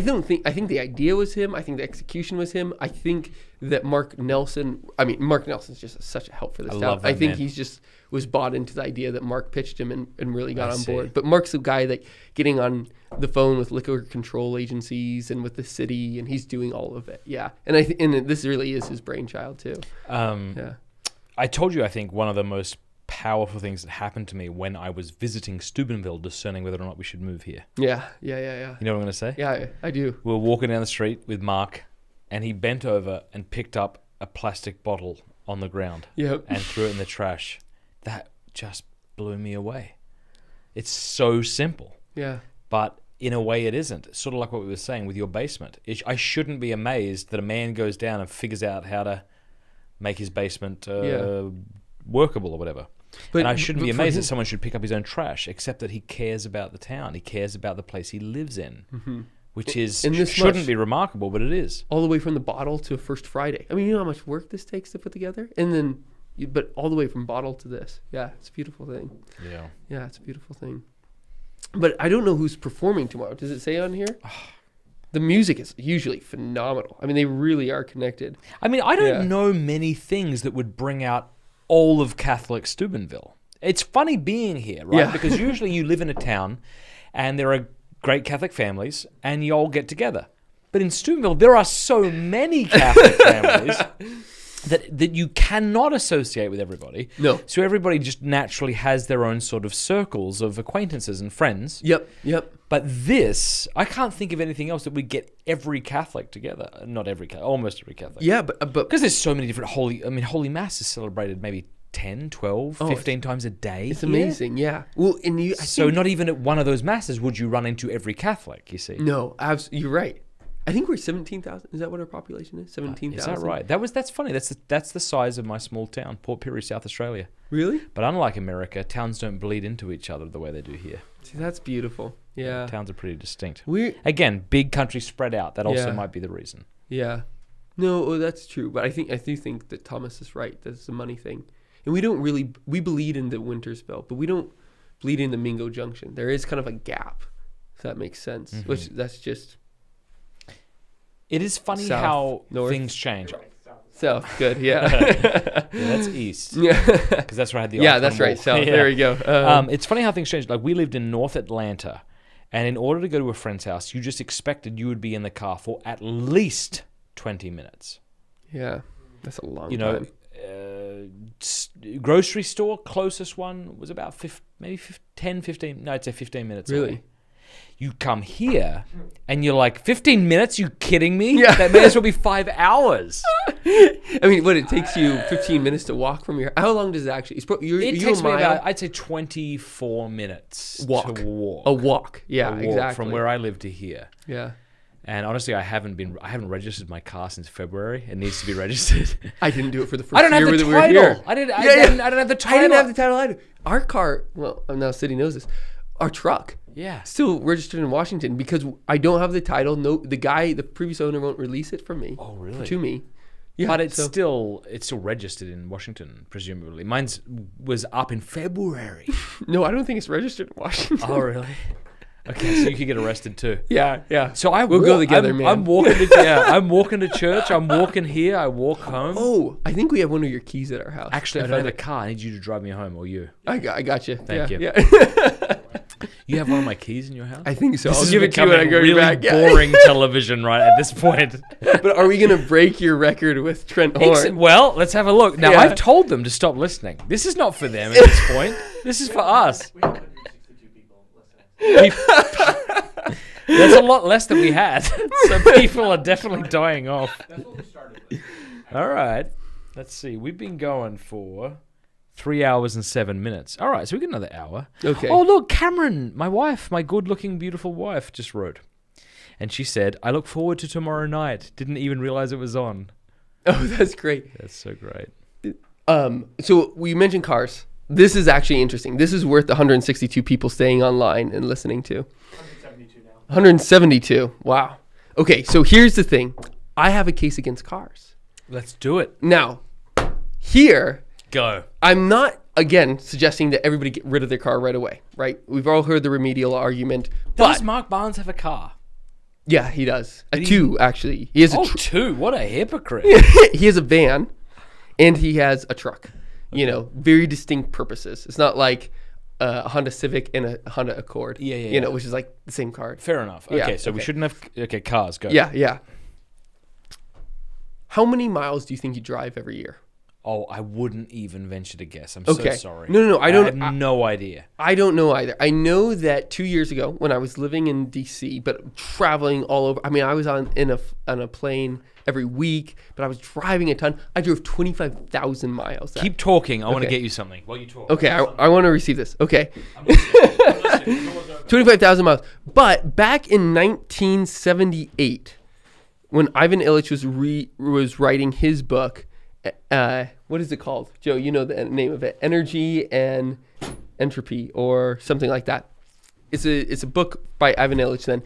think the idea was him. I think the execution was him. I think that Mark Nelson's just such a help for this town. I think he's just was bought into the idea that Mark pitched him and really got on board. But Mark's the guy that getting on the phone with liquor control agencies and with the city, and he's doing all of it. Yeah, and and this really is his brainchild too. I told you, I think one of the most powerful things that happened to me when I was visiting Steubenville, discerning whether or not we should move here. Yeah. You know what I'm going to say? Yeah, I do. We were walking down the street with Mark, and he bent over and picked up a plastic bottle on the ground and threw it in the trash. That just blew me away. It's so simple. Yeah. But in a way it isn't. Sort of like what we were saying with your basement. I shouldn't be amazed that a man goes down and figures out how to make his basement workable or whatever. And I shouldn't be amazed that someone should pick up his own trash, except that he cares about the town. He cares about the place he lives in, which shouldn't be remarkable, but it is. All the way from the bottle to First Friday. I mean, you know how much work this takes to put together? And then, but all the way from bottle to this. Yeah, it's a beautiful thing. Yeah, it's a beautiful thing. But I don't know who's performing tomorrow. Does it say on here? The music is usually phenomenal. I mean, they really are connected. I mean, I don't know many things that would bring out all of Catholic Steubenville. It's funny being here, right? Yeah. Because usually you live in a town and there are great Catholic families and you all get together. But in Steubenville, there are so many Catholic families that you cannot associate with everybody. No. So everybody just naturally has their own sort of circles of acquaintances and friends. Yep. But this, I can't think of anything else that would get every Catholic together. Not every Catholic, almost every Catholic. Yeah, but because there's so many different Holy Mass is celebrated maybe 10, 12, 15 times a day. It's amazing, yeah. Well, and so not even at one of those masses would you run into every Catholic, you see. No, you're right. I think we're 17,000. Is that what our population is? 17,000. Is that right? That's funny. That's the size of my small town, Port Pirie, South Australia. Really? But unlike America, towns don't bleed into each other the way they do here. See, that's beautiful. Yeah. Towns are pretty distinct. Again, big country spread out. That also might be the reason. Yeah. No, that's true. But I do think that Thomas is right. That's the money thing. And we don't really, we bleed into Wintersville, but we don't Bleeding the Mingo Junction. There is kind of a gap, if that makes sense. Mm-hmm. Which that's just. It is funny south, how north. Things change. South, good, yeah. Yeah, that's east. Yeah, because that's where I had the. Yeah, that's right. South. Yeah. There we go. It's funny how things change. Like we lived in North Atlanta, and in order to go to a friend's house, you just expected you would be in the car for at least 20 minutes. Yeah, that's a long time. Grocery store, closest one was about 10, 15, no, I'd say 15 minutes Really? Away. You come here, and you're like, 15 minutes? You kidding me? Yeah. That may as well be 5 hours. I mean, it takes you 15 minutes to walk from your... How long does it actually... It takes me about, I'd say, 24 minutes to walk. A walk, yeah, exactly. From where I live to here. Yeah. And honestly, I haven't registered my car since February. It needs to be registered. I didn't do it for the first year that we were here. I didn't have the title. I didn't have the title either. Our car, well, now City knows this, our truck, still registered in Washington because I don't have the title. No, the previous owner won't release it from me. Oh, really? To me. Yeah, but it's still registered in Washington, presumably. Mine was up in February. No, I don't think it's registered in Washington. Oh, really? Okay, so you could get arrested too. Yeah. So we'll go together, man. I'm walking to church. I'm walking here. I walk home. Oh, I think we have one of your keys at our house. Actually, I don't have a car. I need you to drive me home, or you. I got you. Thank you. Yeah. You have one of my keys in your house? I think so. I'll give it to you when I go really back. Boring television right at this point. But are we going to break your record with Trent Horn? Well, let's have a look. Now, I've told them to stop listening. This is not for them at this point. This is for us. We have 162 people listening. There's a lot less than we had. So people are definitely dying off. That's what we started with. All right. Let's see. We've been going for 3 hours and 7 minutes. All right, so we got another hour. Okay. Oh, look, Cameron, my wife, my good-looking, beautiful wife, just wrote. And she said, I look forward to tomorrow night. Didn't even realize it was on. Oh, that's great. That's so great. So we mentioned cars. This is actually interesting. This is worth 162 people staying online and listening to. 172 now. 172. Wow. Okay, so here's the thing. I have a case against cars. Let's do it. Now, here... Go. I'm not, again, suggesting that everybody get rid of their car right away, right? We've all heard the remedial argument. Does Mark Barnes have a car? Yeah, he does. Two, actually. He has two? What a hypocrite. He has a van, and he has a truck. You know, very distinct purposes. It's not like a Honda Civic and a Honda Accord. You know, which is like the same car. Fair enough. Okay, so we shouldn't have... Okay, cars, go. Yeah. How many miles do you think you drive every year? Oh, I wouldn't even venture to guess. I'm so sorry. No. I have no idea. I don't know either. I know that 2 years ago when I was living in D.C., but traveling all over. I mean, I was on a plane every week, but I was driving a ton. I drove 25,000 miles. Keep talking. I want to get you something while you talk. Okay, I want to receive this. Okay. 25,000 miles. But back in 1978, when Ivan Illich was writing his book, what is it called? Joe, you know the name of it. Energy and Entropy or something like that. It's a book by Ivan Illich then.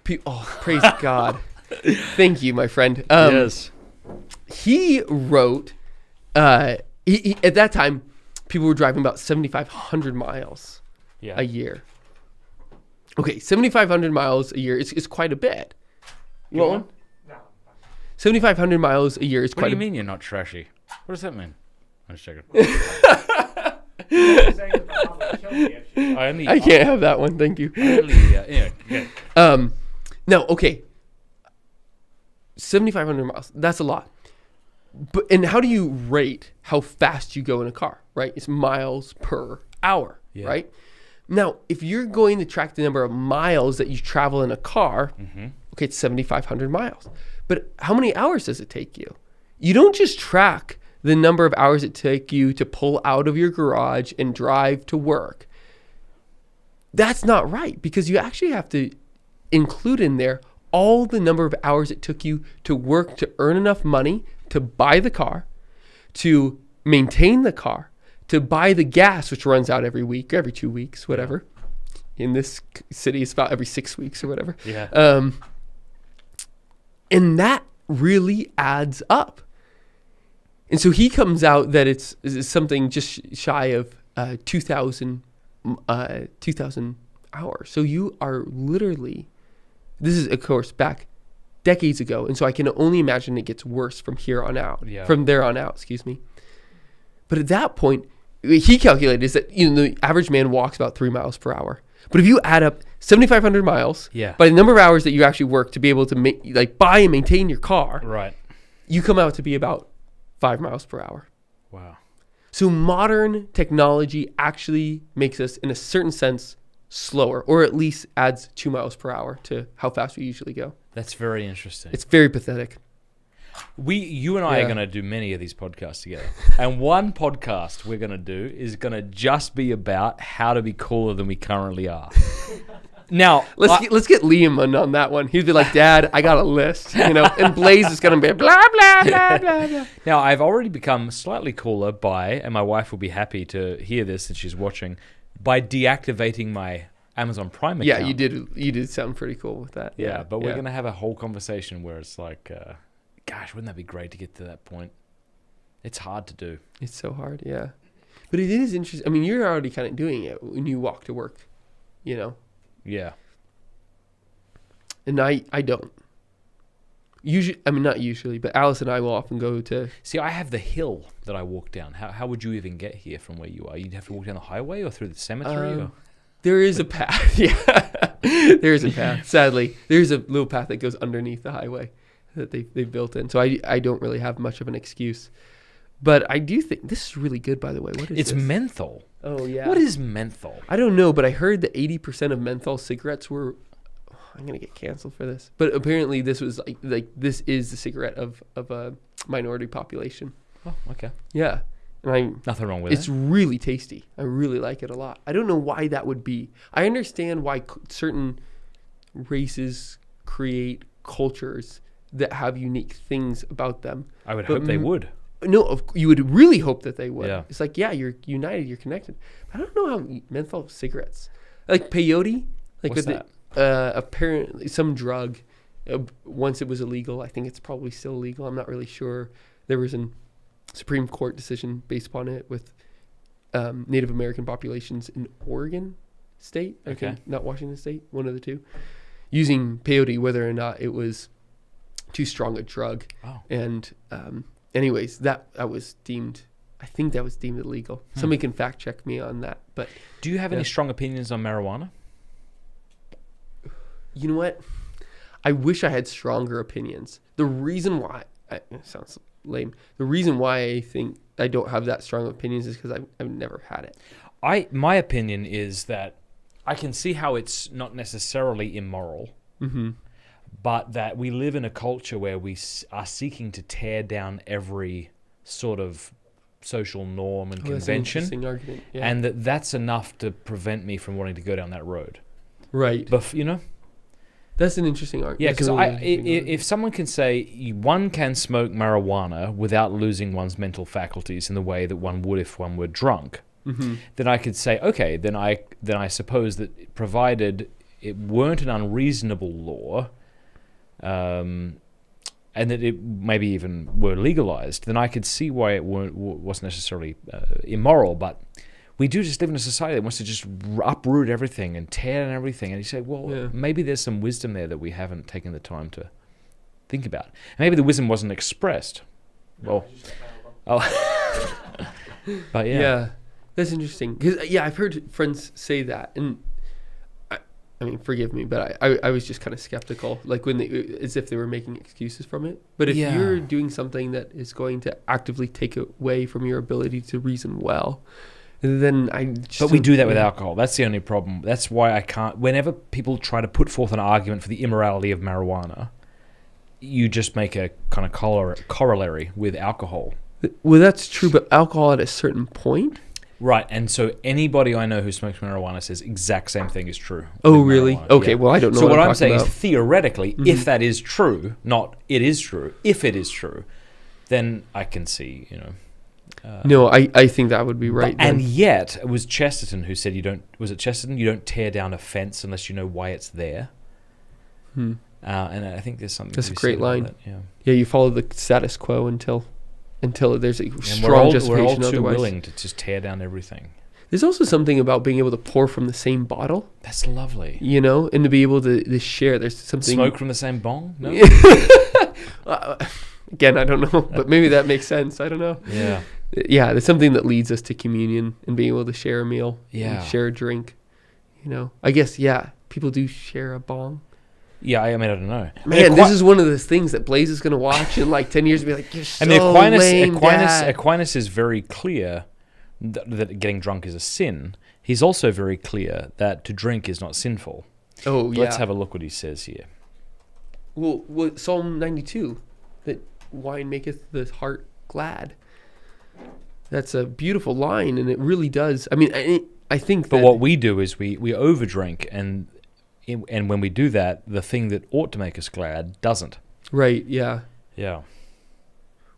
Praise God. Thank you, my friend. Yes. He wrote, he at that time, people were driving about 7,500 miles a year. Okay, 7,500 miles a year is quite a bit. You want one? 7,500 miles a year is quite a bit. What do you mean you're not trashy? What does that mean? I'm just checking. I can't have that one. Thank you. Now, okay. 7,500 miles. That's a lot. And how do you rate how fast you go in a car, right? It's miles per hour, right? Now, if you're going to track the number of miles that you travel in a car, okay, it's 7,500 miles. But how many hours does it take you? You don't just track the number of hours it take you to pull out of your garage and drive to work. That's not right, because you actually have to include in there all the number of hours it took you to work to earn enough money to buy the car, to maintain the car, to buy the gas, which runs out every week, every 2 weeks, whatever. In this city, it's about every 6 weeks or whatever. And that really adds up. And so he comes out that it's something just shy of 2,000 2,000 hours. So you are literally, this is of course back decades ago, and so I can only imagine it gets worse from here on out, from there on out, excuse me. But at that point, he calculated is that the average man walks about 3 miles per hour. But if you add up 7,500 miles by the number of hours that you actually work to be able to buy and maintain your car, right, you come out to be about 5 miles per hour. Wow. So modern technology actually makes us, in a certain sense, slower, or at least adds 2 miles per hour to how fast we usually go. That's very interesting. It's very pathetic. You and I are going to do many of these podcasts together. And one podcast we're going to do is going to just be about how to be cooler than we currently are. Now, let's get Liam on that one. He'd be like, Dad, I got a list, and Blaze is going to be blah, blah, blah, blah, blah. Now, I've already become slightly cooler and my wife will be happy to hear this and she's watching, by deactivating my Amazon Prime account. Yeah, you did sound pretty cool with that. Yeah, but we're going to have a whole conversation where it's like, gosh, wouldn't that be great to get to that point? It's hard to do. It's so hard, yeah. But it is interesting. I mean, you're already kind of doing it when you walk to work, Yeah. And I don't. Usually, I mean, not usually, but Alice and I will often go to... See, I have the hill that I walk down. How would you even get here from where you are? You'd have to walk down the highway or through the cemetery? There is a path, yeah. There is a path, sadly. There's a little path that goes underneath the highway that they've built in. So I don't really have much of an excuse. But I do think... This is really good, by the way. What is It's this? menthol. Oh, yeah. What is menthol? I don't know, but I heard that 80% of menthol cigarettes were... I'm going to get canceled for this. But apparently this was like this is the cigarette of a minority population. Oh, okay. Yeah. And nothing wrong with it. It's really tasty. I really like it a lot. I don't know why that would be. I understand why certain races create cultures that have unique things about them. I would hope they would. No, you would really hope that they would. Yeah. It's like, you're united, you're connected. But I don't know how menthol cigarettes, like peyote, like what's that? Apparently some drug. Once it was illegal. I think it's probably still illegal. I'm not really sure. There was a Supreme Court decision based upon it with Native American populations in Oregon State, I think, not Washington State, one of the two, using peyote, whether or not it was too strong a drug. Oh. And anyways, that was deemed, I think that was deemed illegal. Somebody can fact check me on that. But do you have any strong opinions on marijuana? You know what? I wish I had stronger opinions. The reason why, it sounds lame, the reason why I think I don't have that strong opinions is because I've never had it. My opinion is that I can see how it's not necessarily immoral, but that we live in a culture where we are seeking to tear down every sort of social norm and convention. That's an interesting argument. Yeah. And that's enough to prevent me from wanting to go down that road. Right. But, That's an interesting argument. Yeah, because if someone can say one can smoke marijuana without losing one's mental faculties in the way that one would if one were drunk, then I could say, okay, then I suppose that provided it weren't an unreasonable law, and that it maybe even were legalized, then I could see why it wasn't necessarily immoral. But we do just live in a society that wants to just uproot everything and tear down everything. And you say, well, maybe there's some wisdom there that we haven't taken the time to think about. Maybe the wisdom wasn't expressed. But yeah. Yeah, that's interesting. 'Cause, I've heard friends say that. And I mean, forgive me, but I was just kind of skeptical, like as if they were making excuses from it. But if you're doing something that is going to actively take away from your ability to reason well, then But we do that with alcohol. That's the only problem. That's why I can't... Whenever people try to put forth an argument for the immorality of marijuana, you just make a kind of corollary with alcohol. Well, that's true, but alcohol at a certain point? Right, and so anybody I know who smokes marijuana says exact same thing is true. Oh, really? Okay, well, I don't know so what I'm saying about. Is theoretically, if that is true, not it is true, if it is true, then I can see, no, I think that would be right. And yet, it was Chesterton who said you don't tear down a fence unless you know why it's there. And I think there's something. That's a great line. That, yeah, you follow the status quo until there's a strong justification. We're all too willing to just tear down everything. There's also something about being able to pour from the same bottle. That's lovely. And to be able to share. There's something... Smoke from the same bong? No? Again, I don't know, but maybe that makes sense. I don't know. Yeah. Yeah, there's something that leads us to communion and being able to share a meal. Yeah. Share a drink. I guess, people do share a bong. Yeah, I don't know. Man, this is one of those things that Blaze is going to watch in like 10 years and be like, you're so lame, Dad. Aquinas is very clear that getting drunk is a sin. He's also very clear that to drink is not sinful. Oh, yeah. Let's have a look what he says here. Well, Psalm 92, that wine maketh the heart glad. That's a beautiful line, and it really does. I mean, I think that... But what we do is we overdrink, and when we do that, the thing that ought to make us glad doesn't. Right, yeah. Yeah.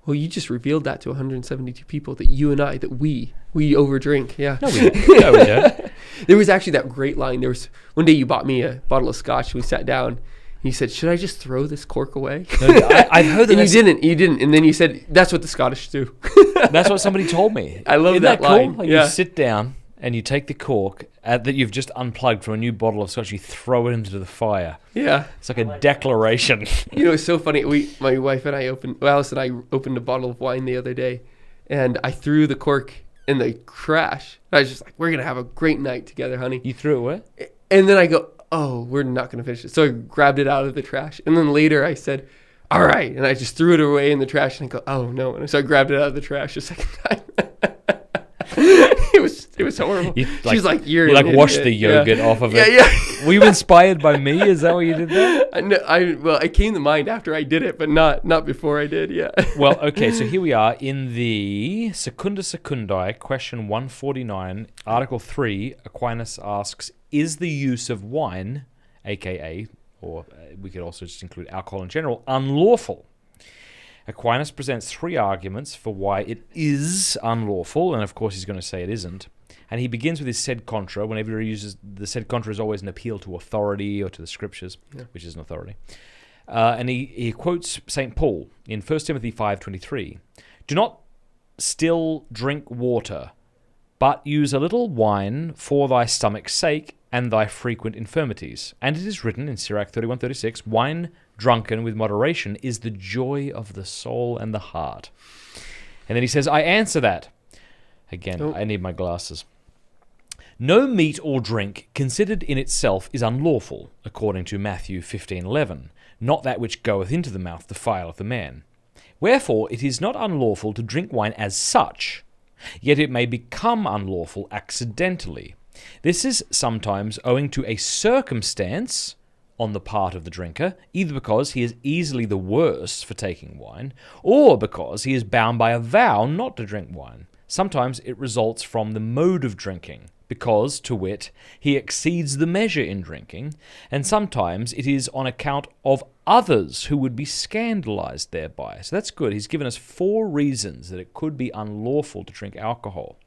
Well, you just revealed that to 172 people, that you and I, that we overdrink. Yeah. No, we don't. No, we don't. There was actually that great line. There was one day you bought me a bottle of scotch. We sat down, and you said, "Should I just throw this cork away?" No, I've heard that. And you didn't. And then you said, "That's what the Scottish do." That's what somebody told me. I love that line. Cool? Like you sit down and you take the cork that you've just unplugged from a new bottle of scotch, you throw it into the fire. Yeah. It's like a declaration. It's so funny. My wife and I Alice and I opened a bottle of wine the other day, and I threw the cork in the trash. I was just like, we're going to have a great night together, honey. You threw it away? And then I go, oh, we're not going to finish it. So I grabbed it out of the trash. And then later I said, all right. And I just threw it away in the trash, and I go, oh, no. And so I grabbed it out of the trash a second time. It was horrible. She's like, you're like washed the yogurt off of it. Yeah. Were you inspired by me? Is that what you did there? Well, it came to mind after I did it, but not before I did. Yeah. Well, okay. So here we are in the Secunda Secundae, question 149, Article 3. Aquinas asks, is the use of wine, aka, or we could also just include alcohol in general, unlawful? Aquinas presents three arguments for why it is unlawful, and of course he's going to say it isn't. And he begins with his sed contra. Whenever he uses the sed contra, is always an appeal to authority or to the scriptures, which is an authority. And he quotes St. Paul in 1 Timothy 5:23. Do not still drink water, but use a little wine for thy stomach's sake and thy frequent infirmities. And it is written in Sirach 31:36, wine drunken with moderation is the joy of the soul and the heart. And then he says, I answer that. Again, I need my glasses. No meat or drink considered in itself is unlawful, according to Matthew 15:11. Not that which goeth into the mouth defileth the man. Wherefore it is not unlawful to drink wine as such, yet it may become unlawful accidentally. This is sometimes owing to a circumstance on the part of the drinker, either because he is easily the worse for taking wine, or because he is bound by a vow not to drink wine. Sometimes it results from the mode of drinking, because, to wit, he exceeds the measure in drinking, and sometimes it is on account of others who would be scandalized thereby. So that's good. He's given us 4 reasons that it could be unlawful to drink alcohol.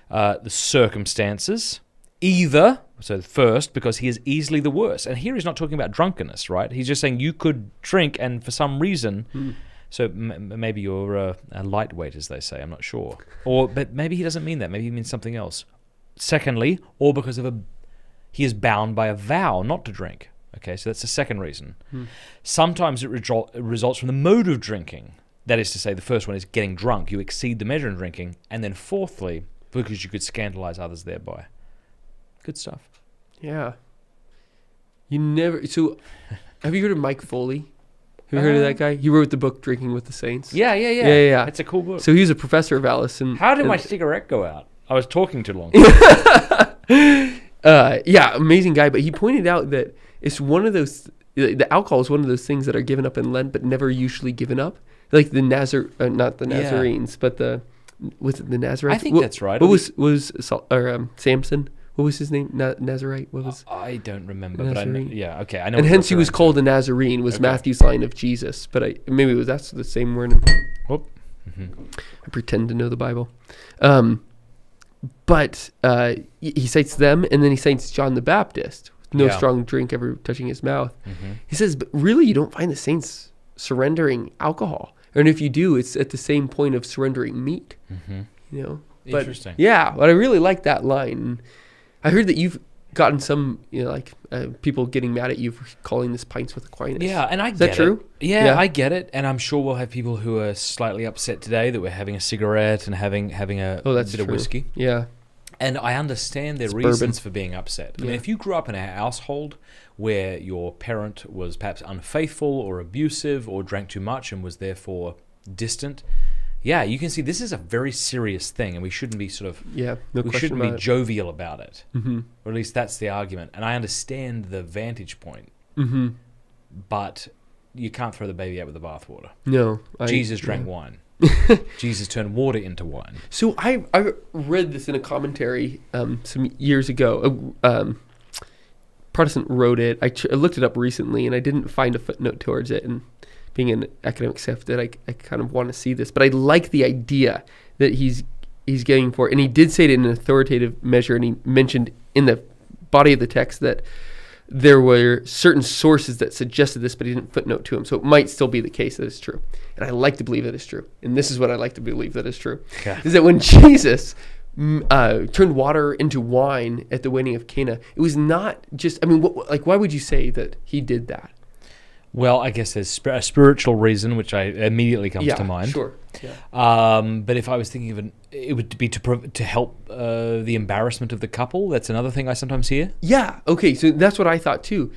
The circumstances, either, so first, because he is easily the worse. And here he's not talking about drunkenness, right? He's just saying you could drink and for some reason, so maybe you're a lightweight, as they say, I'm not sure. But maybe he doesn't mean that. Maybe he means something else. Secondly, or because of he is bound by a vow not to drink. Okay, so that's the second reason. Sometimes it results from the mode of drinking. That is to say, the first one is getting drunk. You exceed the measure in drinking. And then fourthly, because you could scandalize others thereby. Good stuff. Yeah. So, have you heard of Mike Foley? Have you heard of that guy? He wrote the book Drinking with the Saints. Yeah. It's a cool book. So he's a professor of Alice. How did my cigarette go out? I was talking too long. Amazing guy. But he pointed out that it's one of those, the alcohol is one of those things that are given up in Lent, but never usually given up. Like the not the Nazarenes, but was it the Nazarites? I think that's right. What was Samson? What was his name? Nazarite? What was? I don't remember. Nazarene. But I know. And hence he was called a Nazarene. Was Matthew's line of Jesus? But that's the same word. I pretend to know the Bible. But he cites them, and then he cites John the Baptist. No strong drink ever touching his mouth. He says, but really, you don't find the saints surrendering alcohol, and if you do, it's at the same point of surrendering meat. But, Interesting. Yeah, but I really like that line. I heard that you've gotten some, people getting mad at you for calling this Pints with Aquinas. Yeah, and Is that true? Yeah, I get it, and I'm sure we'll have people who are slightly upset today that we're having a cigarette and having a bit of whiskey. Yeah. And I understand their reasons for being upset. I mean, if you grew up in a household where your parent was perhaps unfaithful or abusive or drank too much and was therefore distant, you can see this is a very serious thing, and we shouldn't be we shouldn't be jovial about it. Mm-hmm. Or at least that's the argument. And I understand the vantage point, but you can't throw the baby out with the bathwater. No. Jesus drank wine. Jesus turned water into wine. So I read this in a commentary some years ago. Protestant wrote it. I looked it up recently, and I didn't find a footnote towards it. And being an academic self, that I kind of want to see this. But I like the idea that he's getting for. And he did say it in an authoritative measure, and he mentioned in the body of the text that there were certain sources that suggested this, but he didn't footnote to him. So it might still be the case that it's true. And I like to believe that it's true. And this is what I like to believe that is true. Yeah. Is that when Jesus turned water into wine at the wedding of Cana, it was not just, why would you say that he did that? Well, I guess there's a spiritual reason, which immediately comes to mind. Sure. Yeah. But if I was thinking it would be to help the embarrassment of the couple. That's another thing I sometimes hear. Yeah. Okay. So that's what I thought too.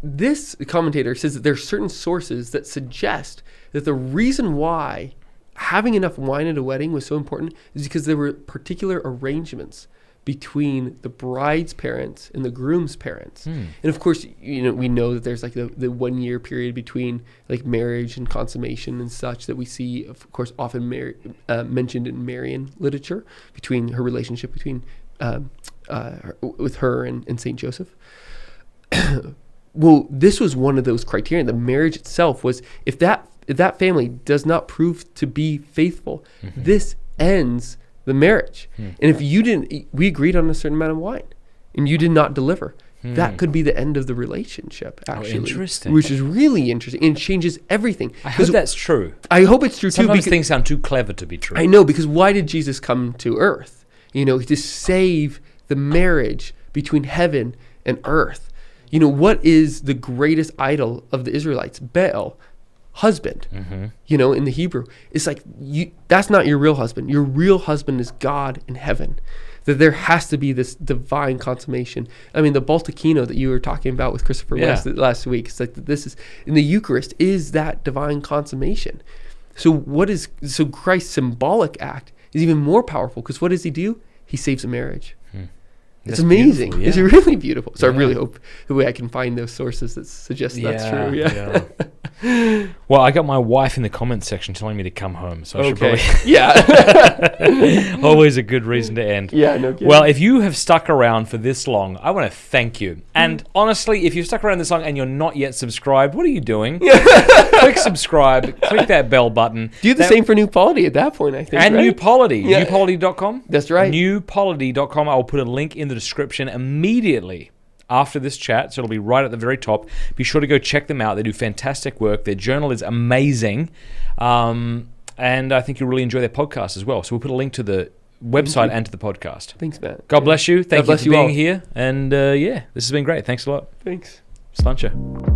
This commentator says that there are certain sources that suggest that the reason why having enough wine at a wedding was so important is because there were particular arrangements between the bride's parents and the groom's parents. And of course, we know that there's like the 1 year period between like marriage and consummation and such that we see, of course, often mentioned in Marian literature between her relationship with her and Saint Joseph. Well, this was one of those criteria. The marriage itself was, if that family does not prove to be faithful, this ends the marriage. And if we agreed on a certain amount of wine and you did not deliver, that could be the end of the relationship, actually. Interesting. Which is really interesting and changes everything. I hope that's true. I hope it's true too. Sometimes things sound too clever to be true. I know, because why did Jesus come to earth? To save the marriage between heaven and earth. What is the greatest idol of the Israelites? Baal. Husband, in the Hebrew. It's like, that's not your real husband. Your real husband is God in heaven. That there has to be this divine consummation. I mean, the Baltachino that you were talking about with Christopher West last week, it's like this is, in the Eucharist, is that divine consummation. So Christ's symbolic act is even more powerful, because what does he do? He saves a marriage. It's amazing. It's really beautiful. So I really hope the way I can find those sources that suggest that's true. Yeah. Well, I got my wife in the comments section telling me to come home, so I should probably... Always a good reason to end. Yeah, no kidding. Well, if you have stuck around for this long, I want to thank you. And honestly, if you've stuck around this long and you're not yet subscribed, what are you doing? Click subscribe, click that bell button. Do the same for New Polity at that point, I think. And right? New Polity. Newpolity.com? That's right. Newpolity.com. I will put a link in the description immediately after this chat, so it'll be right at the very top. Be sure to go check them out. They do fantastic work. Their journal is amazing. And I think you'll really enjoy their podcast as well. So we'll put a link to the website and to the podcast. Thanks, Matt. God bless you. Thank you for being all here. And this has been great. Thanks a lot. Thanks. Sláinte.